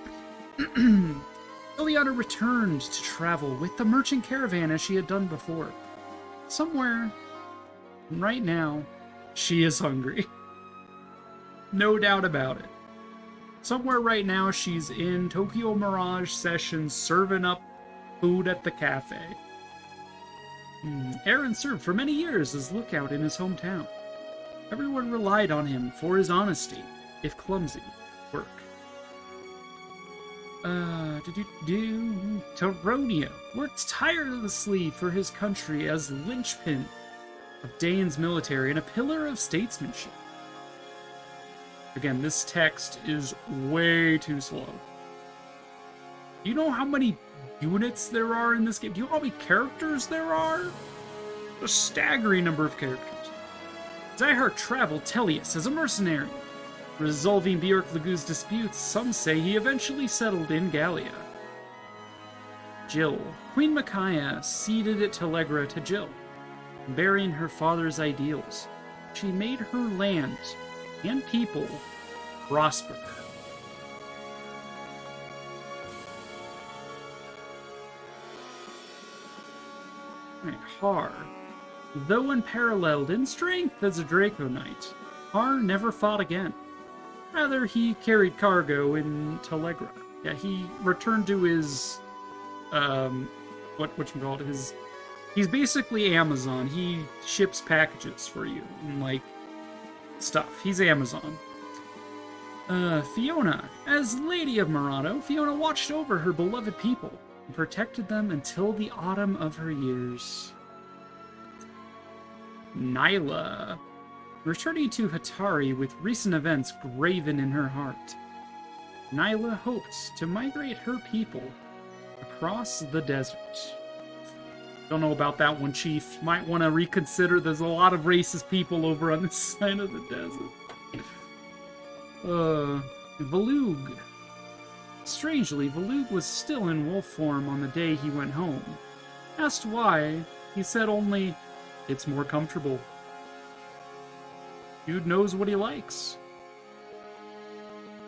Ileana returned to travel with the merchant caravan as she had done before. Somewhere, right now, she is hungry. No doubt about it. Somewhere right now, she's in Tokyo Mirage Sessions serving up food at the cafe. Aaron served for many years as lookout in his hometown. Everyone relied on him for his honesty, if clumsy, work. Taronio worked tirelessly for his country as linchpin of Dane's military and a pillar of statesmanship. Again, this text is way too slow. Do you know how many units there are in this game? Do you know how many characters there are? A staggering number of characters. Zyhart traveled Tellius as a mercenary. Resolving Bjork Lagu's disputes, some say he eventually settled in Gallia. Jill. Queen Micaiah ceded it Telegra to Jill, bearing her father's ideals. She made her land and people prosper. Har. Though unparalleled in strength as a Draco Knight, Har never fought again. Rather, he carried cargo in Telegra. Yeah, he returned to his, he's basically Amazon. He ships packages for you and, like, stuff. He's Amazon. Fiona. As Lady of Murano, Fiona watched over her beloved people and protected them until the autumn of her years. Nyla. Returning to Hatari with recent events graven in her heart, Nyla hoped to migrate her people across the desert. Don't know about that one, Chief. Might want to reconsider. There's a lot of racist people over on this side of the desert. Valug. Strangely, Valug was still in wolf form on the day he went home. Asked why, he said only, "It's more comfortable." Dude knows what he likes.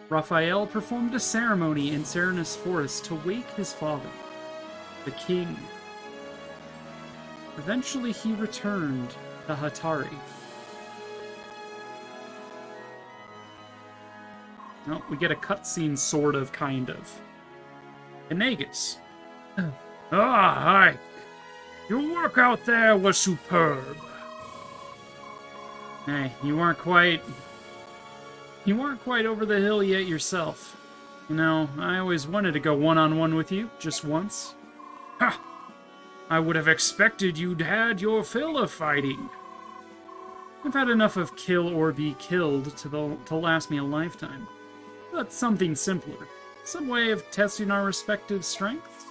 Raphael performed a ceremony in Serenus Forest to wake his father, the king. Eventually he returned to Hatari. Well, we get a cutscene, sort of, kind of. Enagus. Hi. Your work out there was superb. Hey, you weren't quite over the hill yet yourself. You know, I always wanted to go one-on-one with you, just once. Ha! I would have expected you'd had your fill of fighting. I've had enough of kill or be killed to last me a lifetime. But something simpler. Some way of testing our respective strengths.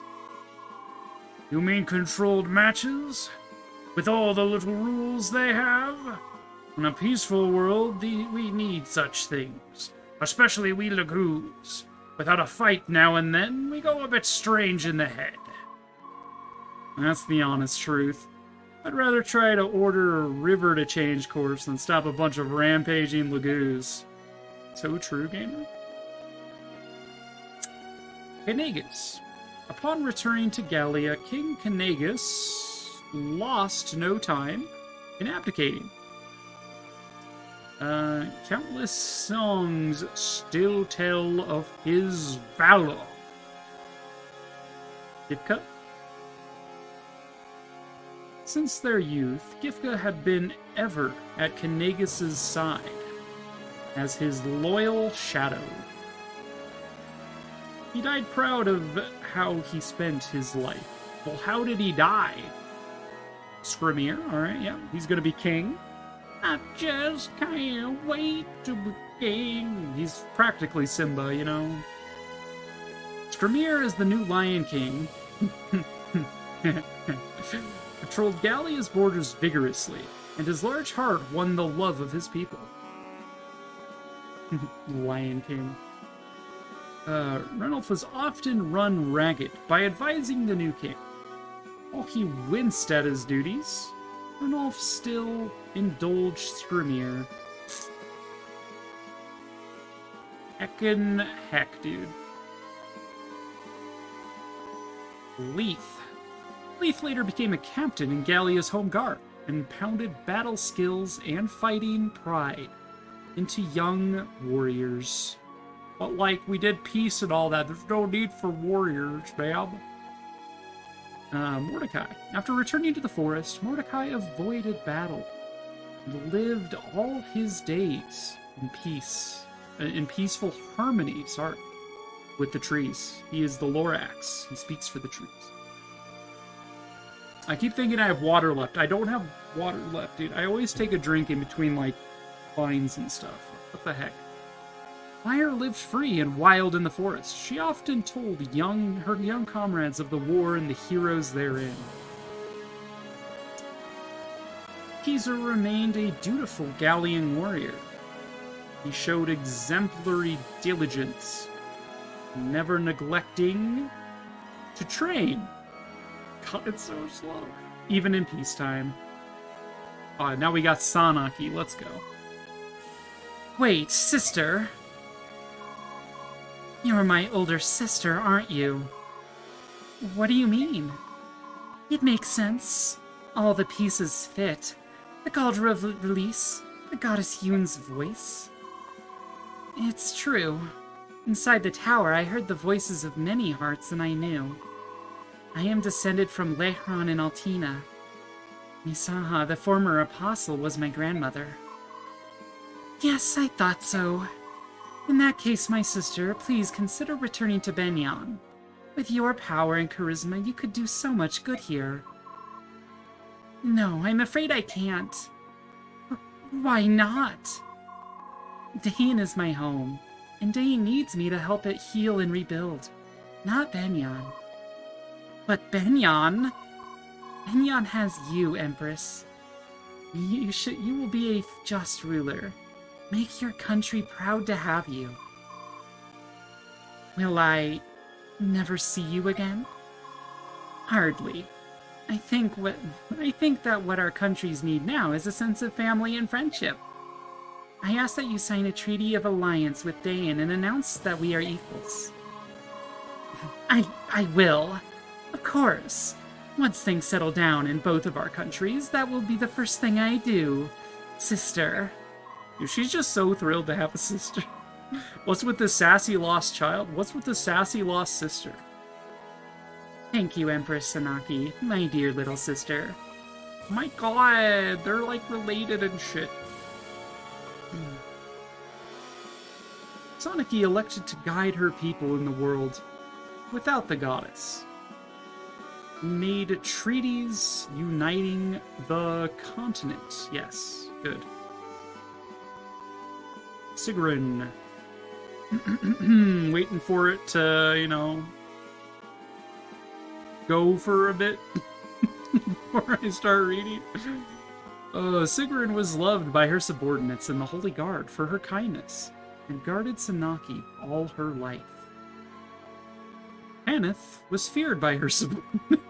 You mean controlled matches? With all the little rules they have? In a peaceful world, we need such things. Especially we Lagoos. Without a fight now and then, we go a bit strange in the head. That's the honest truth. I'd rather try to order a river to change course than stop a bunch of rampaging Lagoos. So true, gamer. Kanagus. Upon returning to Gallia, King Kanagus lost no time in abdicating. Countless songs still tell of his valor. Gifka? Since their youth, Gifka had been ever at Kanagus' side as his loyal shadow. He died proud of how he spent his life. Well, how did he die? Skrymir, alright, yeah, he's gonna be king. I just can't wait to be king. He's practically Simba, you know. Skrymir is the new Lion King. Patrolled Gallia's borders vigorously, and his large heart won the love of his people. Lion King. Ranulf was often run ragged by advising the new king. While he winced at his duties, Ranulf still indulged Skrymir. Heckin' heck, dude. Leith. Leith later became a captain in Gallia's home guard and pounded battle skills and fighting pride into young warriors. But like, we did peace and all that, there's no need for warriors, babe. Mordecai. After returning to the forest, Mordecai avoided battle and lived all his days in peace, in peaceful harmony, with the trees. He is the Lorax. He speaks for the trees. I keep thinking I have water left. I don't have water left, dude. I always take a drink in between, like, vines and stuff. What the heck? Lyre lived free and wild in the forest. She often told her young comrades of the war and the heroes therein. Kiza remained a dutiful Gallian warrior. He showed exemplary diligence, never neglecting to train. God, it's so slow. Even in peacetime. Now we got Sanaki. Let's go. Wait, sister. You're my older sister, aren't you? What do you mean? It makes sense. All the pieces fit. The Galdra of Release, the goddess Yoon's voice. It's true. Inside the tower, I heard the voices of many hearts, and I knew. I am descended from Lehran and Altina. Misaha, the former apostle, was my grandmother. Yes, I thought so. In that case, my sister, please consider returning to Benyan. With your power and charisma, you could do so much good here. No, I'm afraid I can't. Why not? Dain is my home, and Dain needs me to help it heal and rebuild, not Benyan. But Benyan? Benyan has you, Empress. You will be a just ruler. Make your country proud to have you. Will I never see you again? Hardly. I think that what our countries need now is a sense of family and friendship. I ask that you sign a treaty of alliance with Dain and announce that we are equals. I will. Of course. Once things settle down in both of our countries, that will be the first thing I do, sister. Dude, she's just so thrilled to have a sister. What's with the sassy lost child? What's with the sassy lost sister? Thank you, Empress Sanaki, my dear little sister. My god, they're like related and shit. Sanaki elected to guide her people in the world without the goddess. Made treaties uniting the continent. Yes, good. Sigrun. Waiting for it to, go for a bit before I start reading. Sigrun was loved by her subordinates in the Holy Guard for her kindness, and guarded Sanaki all her life. Aneth was feared by her subordinates.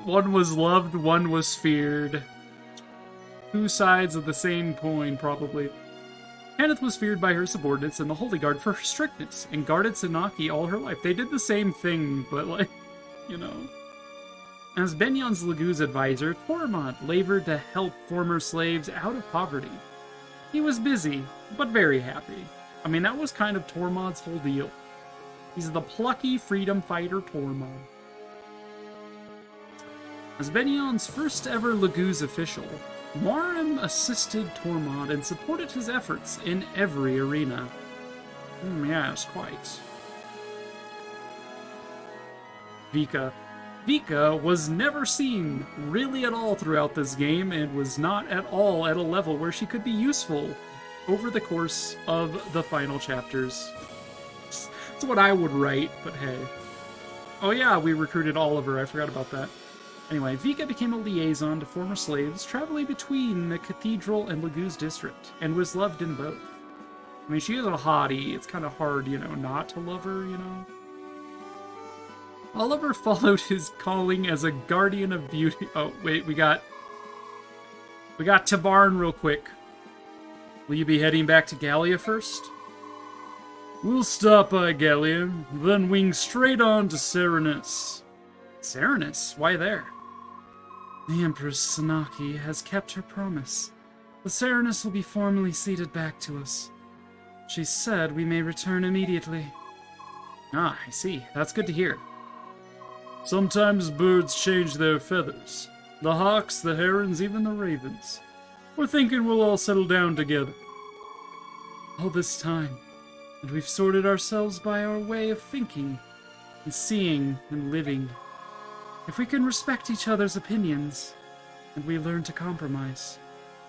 One was loved, one was feared. Two sides of the same coin, probably. Aneth was feared by her subordinates in the Holy Guard for her strictness, and guarded Sanaki all her life. They did the same thing, but like, you know. As Benion's Laguz advisor, Tormod labored to help former slaves out of poverty. He was busy, but very happy. I mean, that was kind of Tormod's whole deal. He's the plucky freedom fighter Tormod. As Benion's first ever Laguz official, Morim assisted Tormod and supported his efforts in every arena. Yes, quite. Vika. Vika was never seen really at all throughout this game and was not at all at a level where she could be useful over the course of the final chapters. That's what I would write, but hey. Oh yeah, we recruited Oliver, I forgot about that. Anyway, Vika became a liaison to former slaves, traveling between the Cathedral and Laguz district, and was loved in both. I mean, she is a hottie, it's kind of hard, you know, not to love her, you know? Oliver followed his calling as a guardian of beauty. Oh, wait, we got Tabarn real quick. Will you be heading back to Gallia first? We'll stop by Gallia, then wing straight on to Serenus. Serenus? Why there? The Empress Sanaki has kept her promise. The Serenus will be formally ceded back to us. She said we may return immediately. Ah, I see. That's good to hear. Sometimes birds change their feathers. The hawks, the herons, even the ravens. We're thinking we'll all settle down together. All this time, and we've sorted ourselves by our way of thinking, and seeing, and living. If we can respect each other's opinions, and we learn to compromise,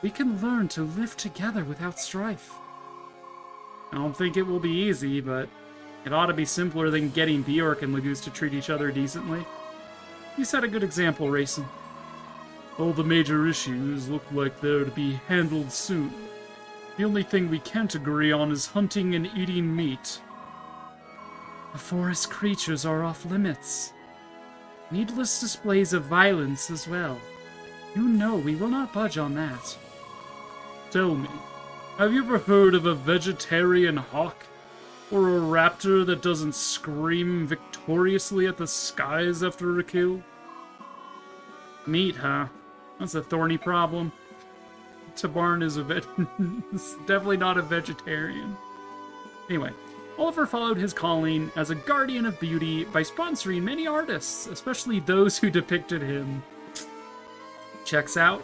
we can learn to live together without strife. I don't think it will be easy, but it ought to be simpler than getting Bjork and Laguz to treat each other decently. You set a good example, Rayson. All the major issues look like they're to be handled soon. The only thing we can't agree on is hunting and eating meat. The forest creatures are off limits. Needless displays of violence as well. You know we will not budge on that. Tell me, have you ever heard of a vegetarian hawk? Or a raptor that doesn't scream victoriously at the skies after a kill? Meat, huh? That's a thorny problem. Tabarn is is definitely not a vegetarian. Anyway, Oliver followed his calling as a guardian of beauty by sponsoring many artists, especially those who depicted him. Checks out.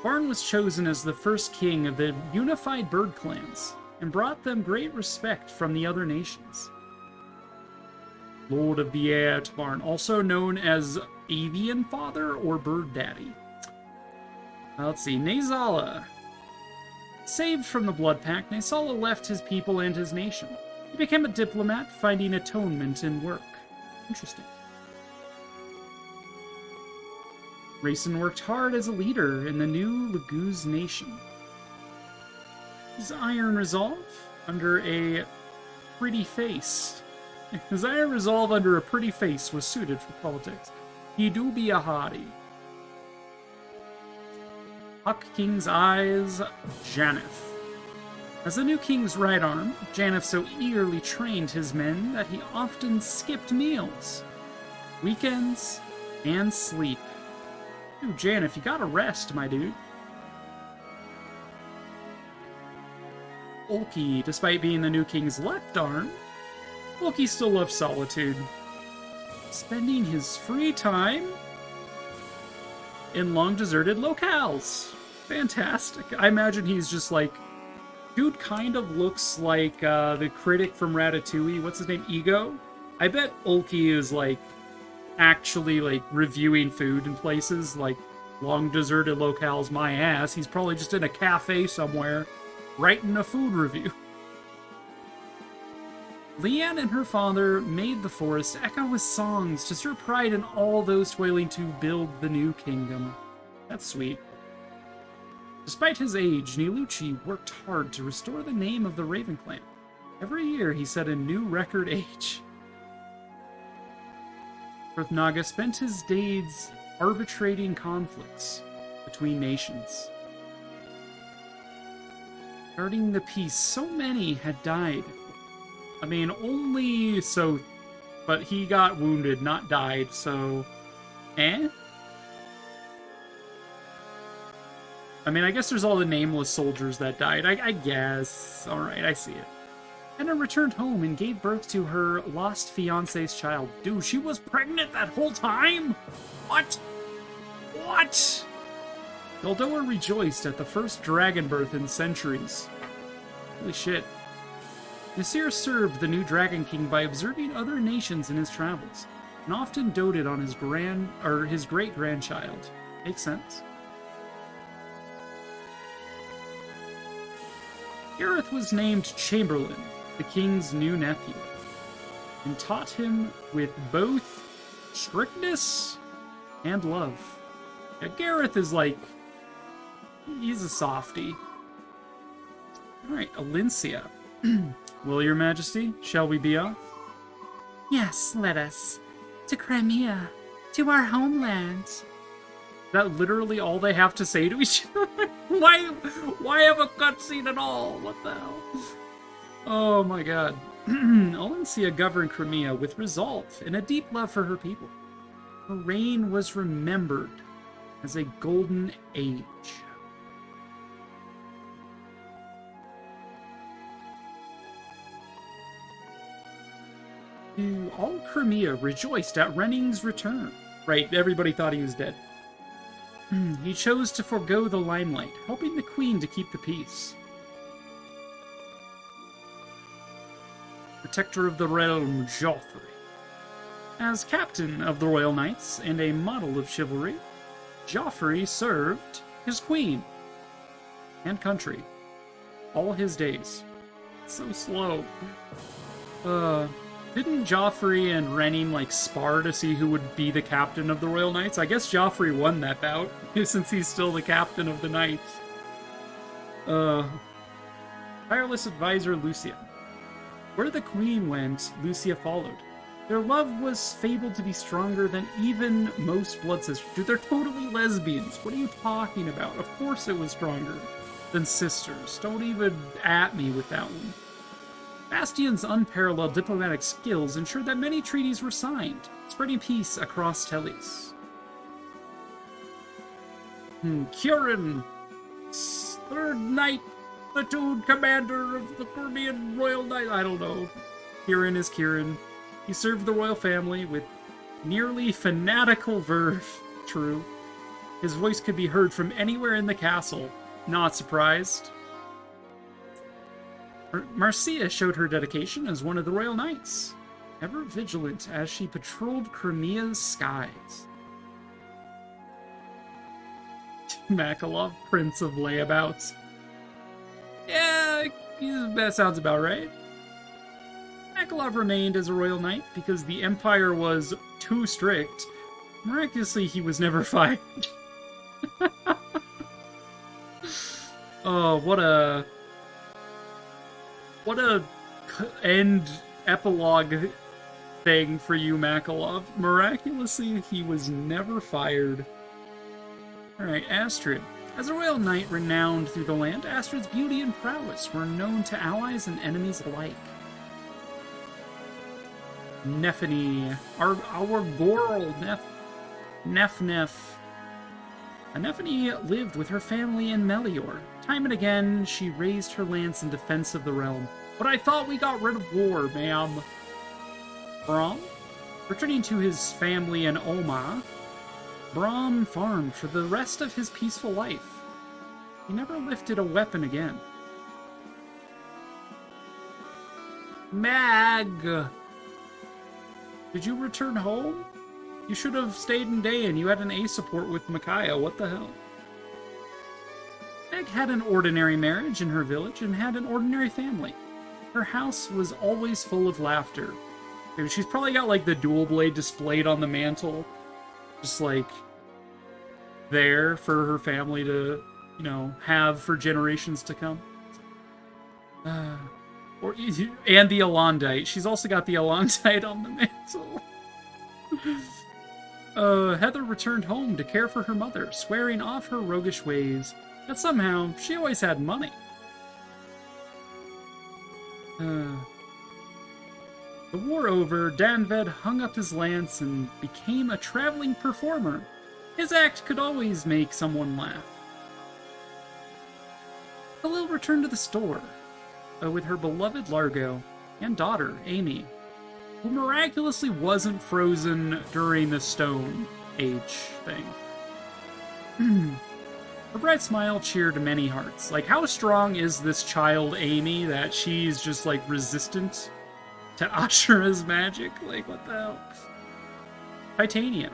Barn was chosen as the first king of the unified bird clans, and brought them great respect from the other nations. Lord of the Air Tabarn, also known as Avian Father or Bird Daddy. Let's see, Nazala. Saved from the Blood Pact, Nazala left his people and his nation. He became a diplomat, finding atonement in work. Interesting. Rayson worked hard as a leader in the new Laguz nation. His iron resolve under a pretty face. His iron resolve under a pretty face was suited for politics. He do be a hottie. Huck King's eyes, Janeth. As the new king's right arm, Janeth so eagerly trained his men that he often skipped meals, weekends, and sleep. Dude, Janeth, you gotta rest, my dude. Ulki, despite being the new king's left arm, Ulki still loves solitude. Spending his free time in long deserted locales. Fantastic. I imagine he's just like, dude kind of looks like the critic from Ratatouille. What's his name? Ego? I bet Ulki is like actually like reviewing food in places like long deserted locales, my ass. He's probably just in a cafe somewhere writing a food review. Leanne and her father made the forest echo with songs to stir pride in all those toiling to build the new kingdom. That's sweet. Despite his age, Nilucci worked hard to restore the name of the Raven Clan. Every year he set a new record age. Naga spent his days arbitrating conflicts between nations. Guarding the peace, so many had died. I mean, only so, but he got wounded, not died, so... Eh? I mean, I guess there's all the nameless soldiers that died. I guess. Alright, I see it. Anna returned home and gave birth to her lost fiancé's child. Dude, she was pregnant that whole time? What? What? Goldoa rejoiced at the first dragon birth in centuries. Holy shit. Nasir served the new Dragon King by observing other nations in his travels, and often doted on his great-grandchild. Makes sense. Gareth was named Chamberlain, the king's new nephew, and taught him with both strictness and love. Yeah, Gareth is like, he's a softie. Alright, Alincia. Will your majesty, shall we be off? Yes, let us. To Crimea. To our homeland. Is that literally all they have to say to each other? Why have a cutscene at all? What the hell? Oh my god. Alincia governed Crimea with resolve and a deep love for her people. Her reign was remembered as a golden age. All Crimea rejoiced at Renning's return. Right, everybody thought he was dead. He chose to forego the limelight, helping the queen to keep the peace. Protector of the realm, Joffrey. As captain of the Royal Knights and a model of chivalry, Joffrey served his queen and country all his days. It's so slow. Didn't Joffrey and Renning like spar to see who would be the captain of the Royal Knights? I guess Joffrey won that bout, since he's still the captain of the Knights. Tireless advisor Lucia. Where the queen went, Lucia followed. Their love was fabled to be stronger than even most blood sisters. Dude, they're totally lesbians. What are you talking about? Of course it was stronger than sisters. Don't even at me with that one. Bastion's unparalleled diplomatic skills ensured that many treaties were signed, spreading peace across Telis. Kieran, 3rd Knight Platoon Commander of the Crimean Royal Knight. I don't know. Kieran is Kieran. He served the royal family with nearly fanatical verve. True. His voice could be heard from anywhere in the castle. Not surprised. Marcia showed her dedication as one of the Royal Knights, ever vigilant as she patrolled Crimea's skies. Makalov, Prince of Layabouts. Yeah, that sounds about right. Makalov remained as a Royal Knight because the Empire was too strict. Miraculously, he was never fired. Oh, what a end epilogue thing for you, Makalov. Miraculously, he was never fired. Alright, Astrid. As a royal knight renowned through the land, Astrid's beauty and prowess were known to allies and enemies alike. Nephany. Our girl, Nef. Nephany lived with her family in Melior. Time and again, she raised her lance in defense of the realm. But I thought we got rid of war, ma'am. Braum? Returning to his family in Oma, Braum farmed for the rest of his peaceful life. He never lifted a weapon again. Mag! Did you return home? You should have stayed in Dayan. You had an A support with Micaiah. What the hell? Meg had an ordinary marriage in her village and had an ordinary family. Her house was always full of laughter. Dude, she's probably got like the dual blade displayed on the mantle, just like there for her family to, you know, have for generations to come. And the Alondite. She's also got the Alondite on the mantle. Heather returned home to care for her mother, swearing off her roguish ways, but somehow she always had money. The war over, Danved hung up his lance and became a traveling performer. His act could always make someone laugh. Khalil returned to the store with her beloved Largo and daughter, Amy, who miraculously wasn't frozen during the Stone Age thing. Her bright smile cheered many hearts. Like, how strong is this child, Amy, that she's just, like, resistant to Ashura's magic? Like, what the hell? Titania.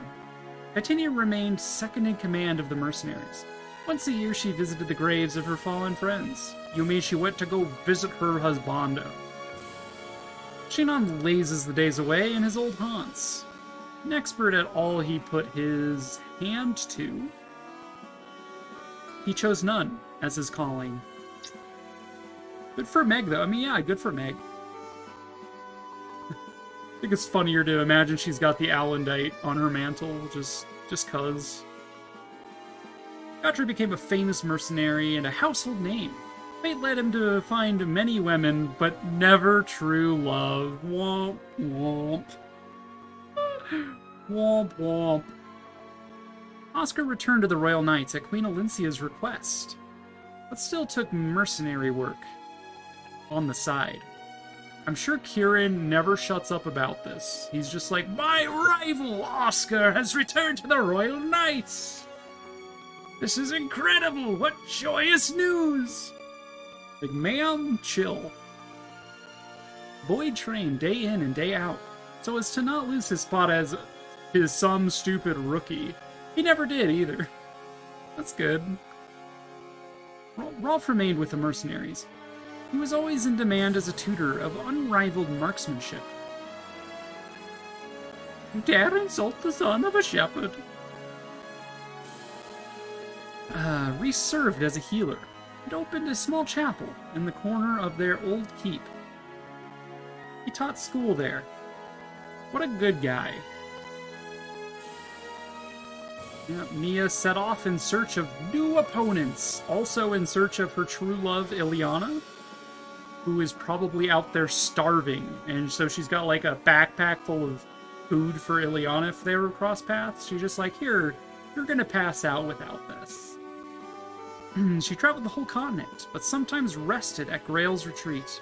Titania remained second in command of the mercenaries. Once a year, she visited the graves of her fallen friends. Yumi, she went to go visit her husbando. Shinon lazes the days away in his old haunts. An expert at all he put his hand to, he chose none as his calling. Good for Meg, though. I mean, yeah, good for Meg. I think it's funnier to imagine she's got the Alondite on her mantle, just cuz. Godfrey became a famous mercenary and a household name. Fate led him to find many women, but never true love. Womp, womp. Womp, womp. Oscar returned to the Royal Knights at Queen Alincia's request, but still took mercenary work on the side. I'm sure Kieran never shuts up about this. He's just like, my rival Oscar has returned to the Royal Knights! This is incredible! What joyous news! Like, ma'am, chill. Boyd trained day in and day out, so as to not lose his spot as his some stupid rookie. He never did, either. That's good. Rolf remained with the mercenaries. He was always in demand as a tutor of unrivaled marksmanship. You dare insult the son of a shepherd. Reese served as a healer and opened a small chapel in the corner of their old keep. He taught school there. What a good guy. Mia set off in search of new opponents, also in search of her true love, Ileana, who is probably out there starving, and so she's got like a backpack full of food for Ileana if they ever cross paths. She's just like, here, you're gonna pass out without this. She traveled the whole continent, but sometimes rested at Grail's retreat.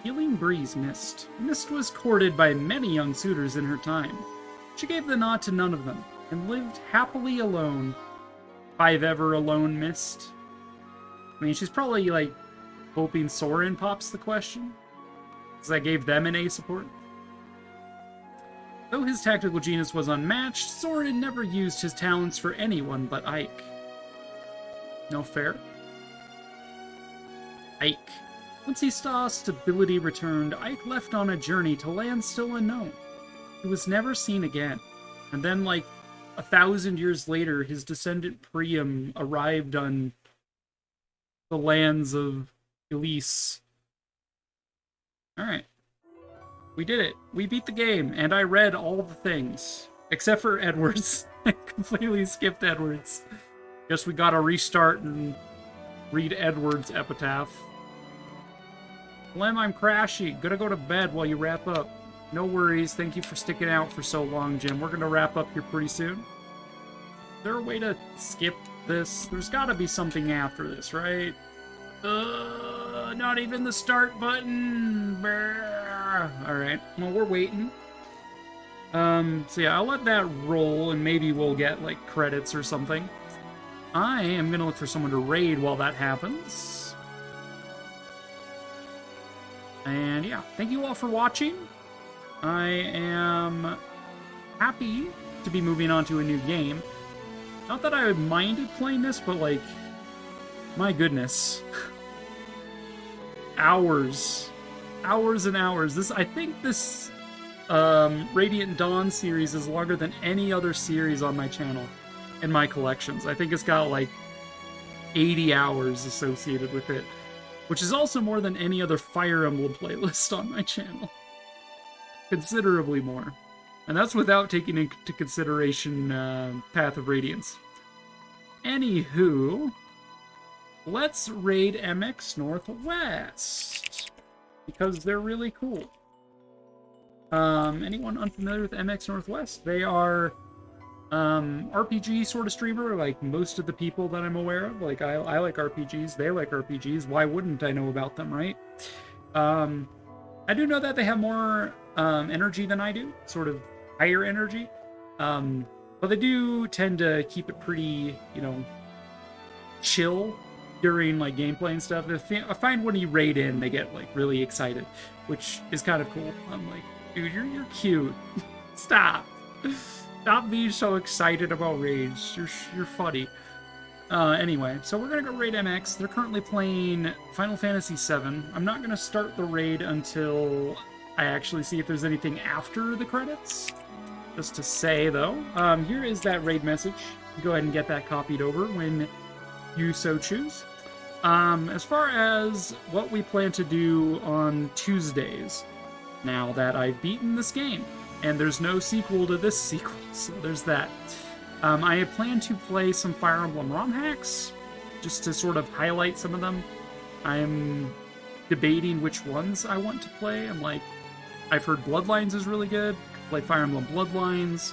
Healing Breeze Mist. Mist was courted by many young suitors in her time. She gave the nod to none of them, and lived happily alone. I've ever alone, Mist. I mean, she's probably, like, hoping Soren pops the question, because I gave them an A support. Though his tactical genius was unmatched, Soren never used his talents for anyone but Ike. No fair? Ike. Once he saw stability returned, Ike left on a journey to lands still unknown. He was never seen again. And then, like, 1,000 years later, his descendant Priam arrived on the lands of Elise. Alright. We did it. We beat the game, and I read all the things. Except for Edwards. I completely skipped Edwards. Guess we gotta restart and read Edwards' epitaph. Lem, I'm crashy. Gonna go to bed while you wrap up. No worries. Thank you for sticking out for so long, Jim. We're gonna wrap up here pretty soon. Is there a way to skip this? There's gotta be something after this, right? Not even the start button. Alright. Well, we're waiting. So yeah, I'll let that roll, and maybe we'll get, like, credits or something. I am gonna look for someone to raid while that happens. And yeah, thank you all for watching. I am happy to be moving on to a new game. Not that I minded playing this, but like, my goodness. hours. Hours and hours. I think this Radiant Dawn series is longer than any other series on my channel in my collections. I think it's got like 80 hours associated with it, which is also more than any other Fire Emblem playlist on my channel. Considerably more. And that's without taking into consideration Path of Radiance. Anywho, let's raid MX Northwest, because they're really cool. Anyone unfamiliar with MX Northwest? They are RPG sort of streamer, like most of the people that I'm aware of. Like, I like RPGs, they like RPGs. Why wouldn't I know about them, right? I do know that they have more energy than I do, sort of higher energy. But they do tend to keep it pretty, you know, chill during like gameplay and stuff. I find when you raid in, they get like really excited, which is kind of cool. I'm like, dude, you're cute. Stop. Stop being so excited about raids. You're funny. Anyway, so we're gonna go raid MX. They're currently playing Final Fantasy VII. I'm not gonna start the raid until I actually see if there's anything after the credits. Just to say, though, here is that raid message. Go ahead and get that copied over when you so choose. As far as what we plan to do on Tuesdays, now that I've beaten this game, and there's no sequel to this sequel, so there's that. I plan to play some Fire Emblem ROM hacks, just to sort of highlight some of them. I'm debating which ones I want to play. I've heard Bloodlines is really good. Play Fire Emblem Bloodlines.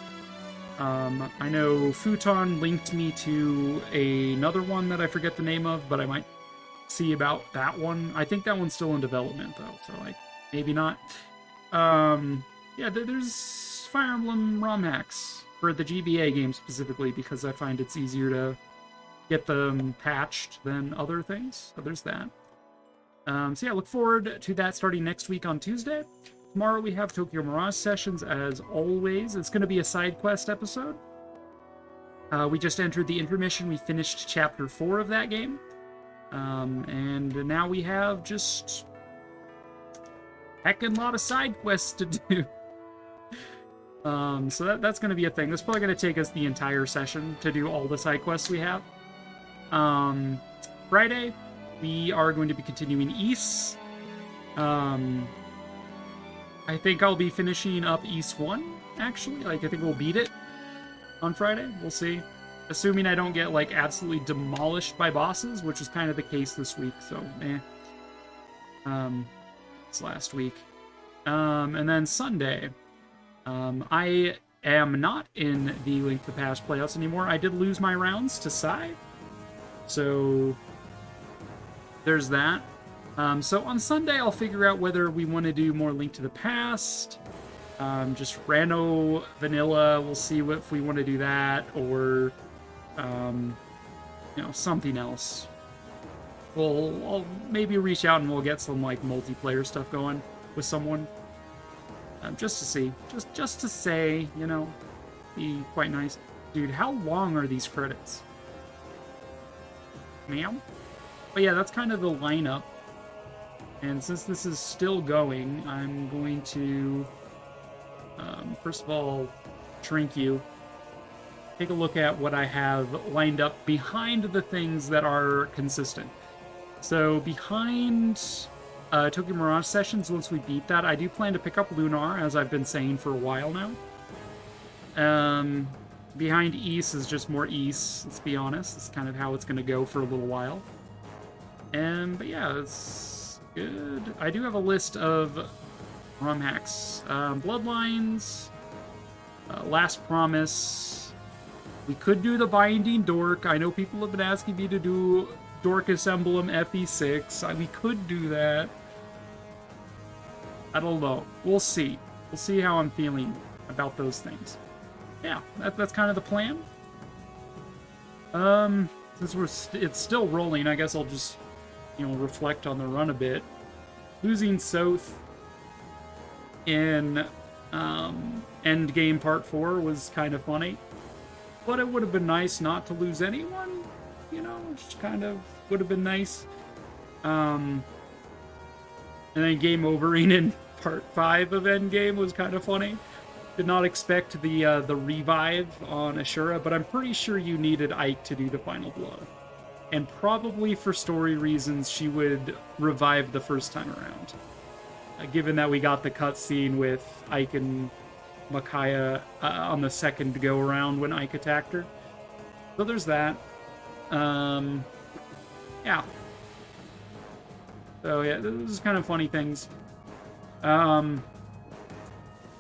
I know Futon linked me to another one that I forget the name of, but I might see about that one. I think that one's still in development, though, so, like, maybe not. Yeah, there's Fire Emblem ROM hacks for the GBA game specifically, because I find it's easier to get them patched than other things. So there's that. So yeah, look forward to that starting next week on Tuesday. Tomorrow we have Tokyo Mirage Sessions, as always. It's going to be a side quest episode. We just entered the intermission. We finished Chapter 4 of that game. And now we have just a heckin' lot of side quests to do. So that's going to be a thing. That's probably going to take us the entire session to do all the side quests we have. Friday, we are going to be continuing East. I think I'll be finishing up East 1, actually. Like, I think we'll beat it on Friday. We'll see. Assuming I don't get, like, absolutely demolished by bosses, which is kind of the case this week, so, it's last week. And then Sunday, I am not in the Link to the Past playouts anymore. I did lose my rounds to Sai, so there's that. So on Sunday, I'll figure out whether we want to do more Link to the Past, just rando vanilla. We'll see if we want to do that, or, you know, something else. I'll maybe reach out and we'll get some, like, multiplayer stuff going with someone, just to see, just to say, you know, be quite nice. Dude, how long are these credits? Ma'am? But yeah, that's kind of the lineup. And since this is still going, I'm going to, first of all, shrink you. Take a look at what I have lined up behind the things that are consistent. So behind Tokyo Mirage Sessions, once we beat that, I do plan to pick up Lunar, as I've been saying for a while now. Behind East is just more East, let's be honest. It's kind of how it's going to go for a little while. But yeah, it's good. I do have a list of ROM hacks. Bloodlines, Last Promise. We could do the Binding Dork. I know people have been asking me to do Dorcas Emblem FE6. We could do that. I don't know. We'll see. We'll see how I'm feeling about those things. Yeah, that's kind of the plan. Since it's still rolling, I guess I'll just, you know, reflect on the run a bit. Losing Soth in Endgame Part 4 was kind of funny. But it would have been nice not to lose anyone, you know, just kind of would have been nice. And then game overing in part 5 of Endgame was kind of funny. Did not expect the revive on Ashura, but I'm pretty sure you needed Ike to do the final blow. And probably for story reasons, she would revive the first time around. Given that we got the cutscene with Ike and Micaiah on the second go-around when Ike attacked her. So there's that. Yeah. So yeah, this is kind of funny things.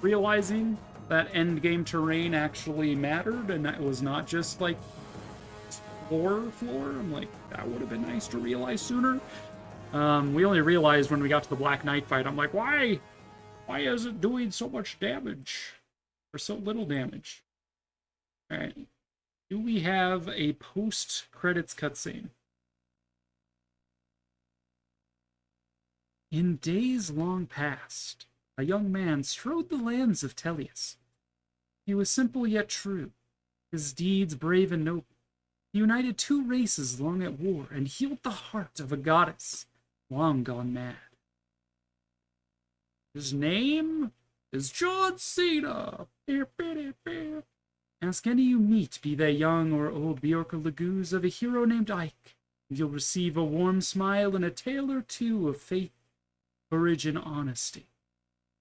Realizing that endgame terrain actually mattered, and that was not just like floor. I'm like, that would have been nice to realize sooner. We only realized when we got to the Black Knight fight. I'm like, why is it doing so much damage? Or so little damage? Alright. Do we have a post-credits cutscene? In days long past, a young man strode the lands of Tellius. He was simple yet true, his deeds brave and noble. He united two races long at war and healed the heart of a goddess long gone mad. His name is John Cena. Ask any you meet, be they young or old Bjorka Lagoos, of a hero named Ike, and you'll receive a warm smile and a tale or two of faith, courage, and honesty.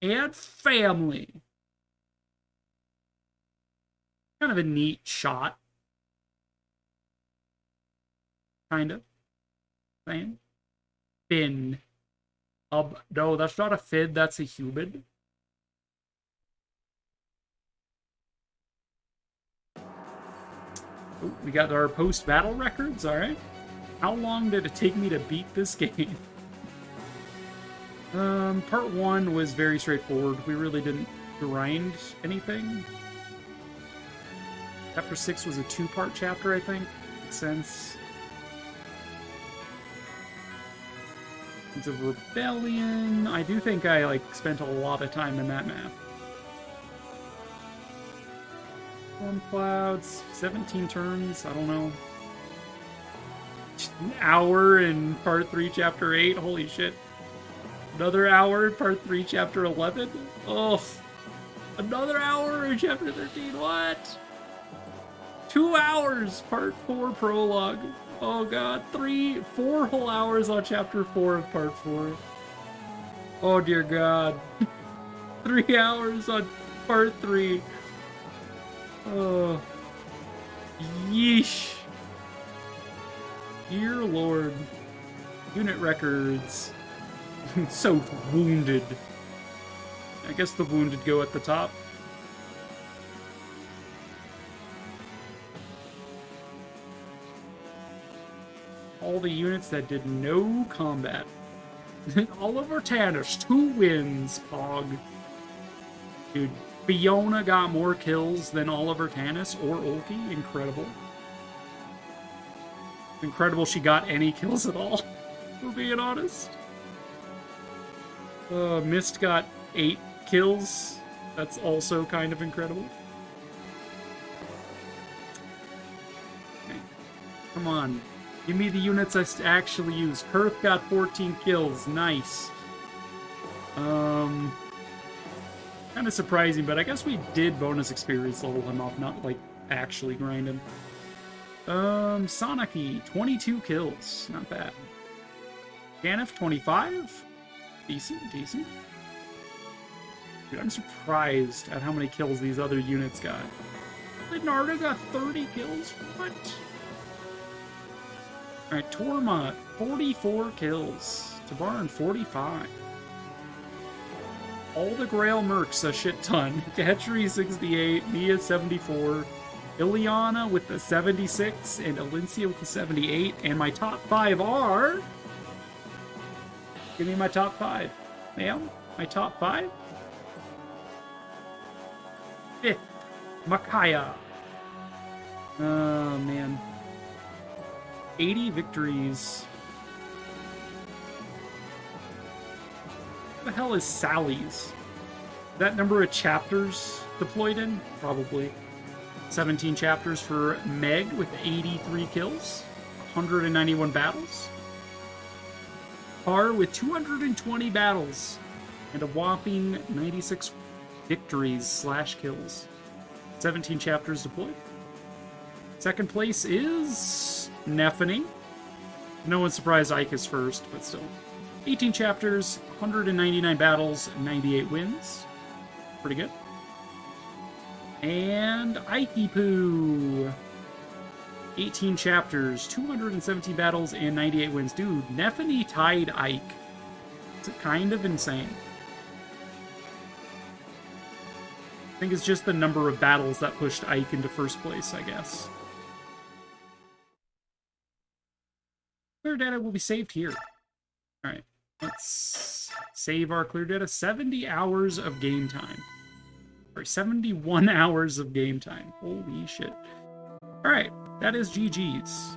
And family. Kind of a neat shot. Kind of. Saying. Finn. No, that's not a Finn, that's a human. Oh, we got our post-battle records, alright. How long did it take me to beat this game? Part 1 was very straightforward. We really didn't grind anything. Chapter 6 was a 2-part chapter, I think. Makes sense. Sons of Rebellion. I do think I, spent a lot of time in that map. Storm Clouds, 17 turns, I don't know. An hour in Part 3, Chapter 8, holy shit. Another hour in Part 3, Chapter 11? Oh, another hour in Chapter 13, what? 2 hours, Part 4, Prologue. Oh god, 4 whole hours on Chapter 4 of Part 4. Oh dear god. 3 hours on Part 3. Oh. Yeesh. Dear Lord. Unit records. So wounded. I guess the wounded go at the top. All the units that did no combat. Oliver Tannis, 2 wins, Pog. Dude, Fiona got more kills than Oliver Tannis or Ulki. Incredible. Incredible she got any kills at all, for being honest. Mist got 8 kills. That's also kind of incredible. Okay. Come on. Give me the units I actually use. Kurth got 14 kills. Nice. Kind of surprising, but I guess we did bonus experience level him up, not, actually grind him. Sonaki, 22 kills. Not bad. Ganef, 25? Decent. Dude, I'm surprised at how many kills these other units got. Leonardo got 30 kills? What? Alright, Torma, 44 kills. Tabaran, 45. All the Grail Mercs, a shit ton. Hetchery, 68. Mia, 74. Ileana with the 76. And Alencia with the 78. And my top 5 are... Give me my top 5. Ma'am? My top 5? 5th, Micaiah. Oh, man. 80 victories. What the hell is Sally's? That number of chapters deployed in? Probably. 17 chapters for Meg with 83 kills. 191 battles. par with 220 battles and a whopping 96 victories / kills. 17 chapters deployed. Second place is Nephany. No one's surprised Ike is first, but still. 18 chapters, 199 battles, 98 wins. Pretty good. And Ikey Poo. 18 chapters, 217 battles, and 98 wins. Dude, Nephany tied Ike. It's kind of insane. I think it's just the number of battles that pushed Ike into first place, I guess. Clear data will be saved here. Alright, let's save our clear data. 70 hours of game time. Or 71 hours of game time. Holy shit. Alright, that is GG's.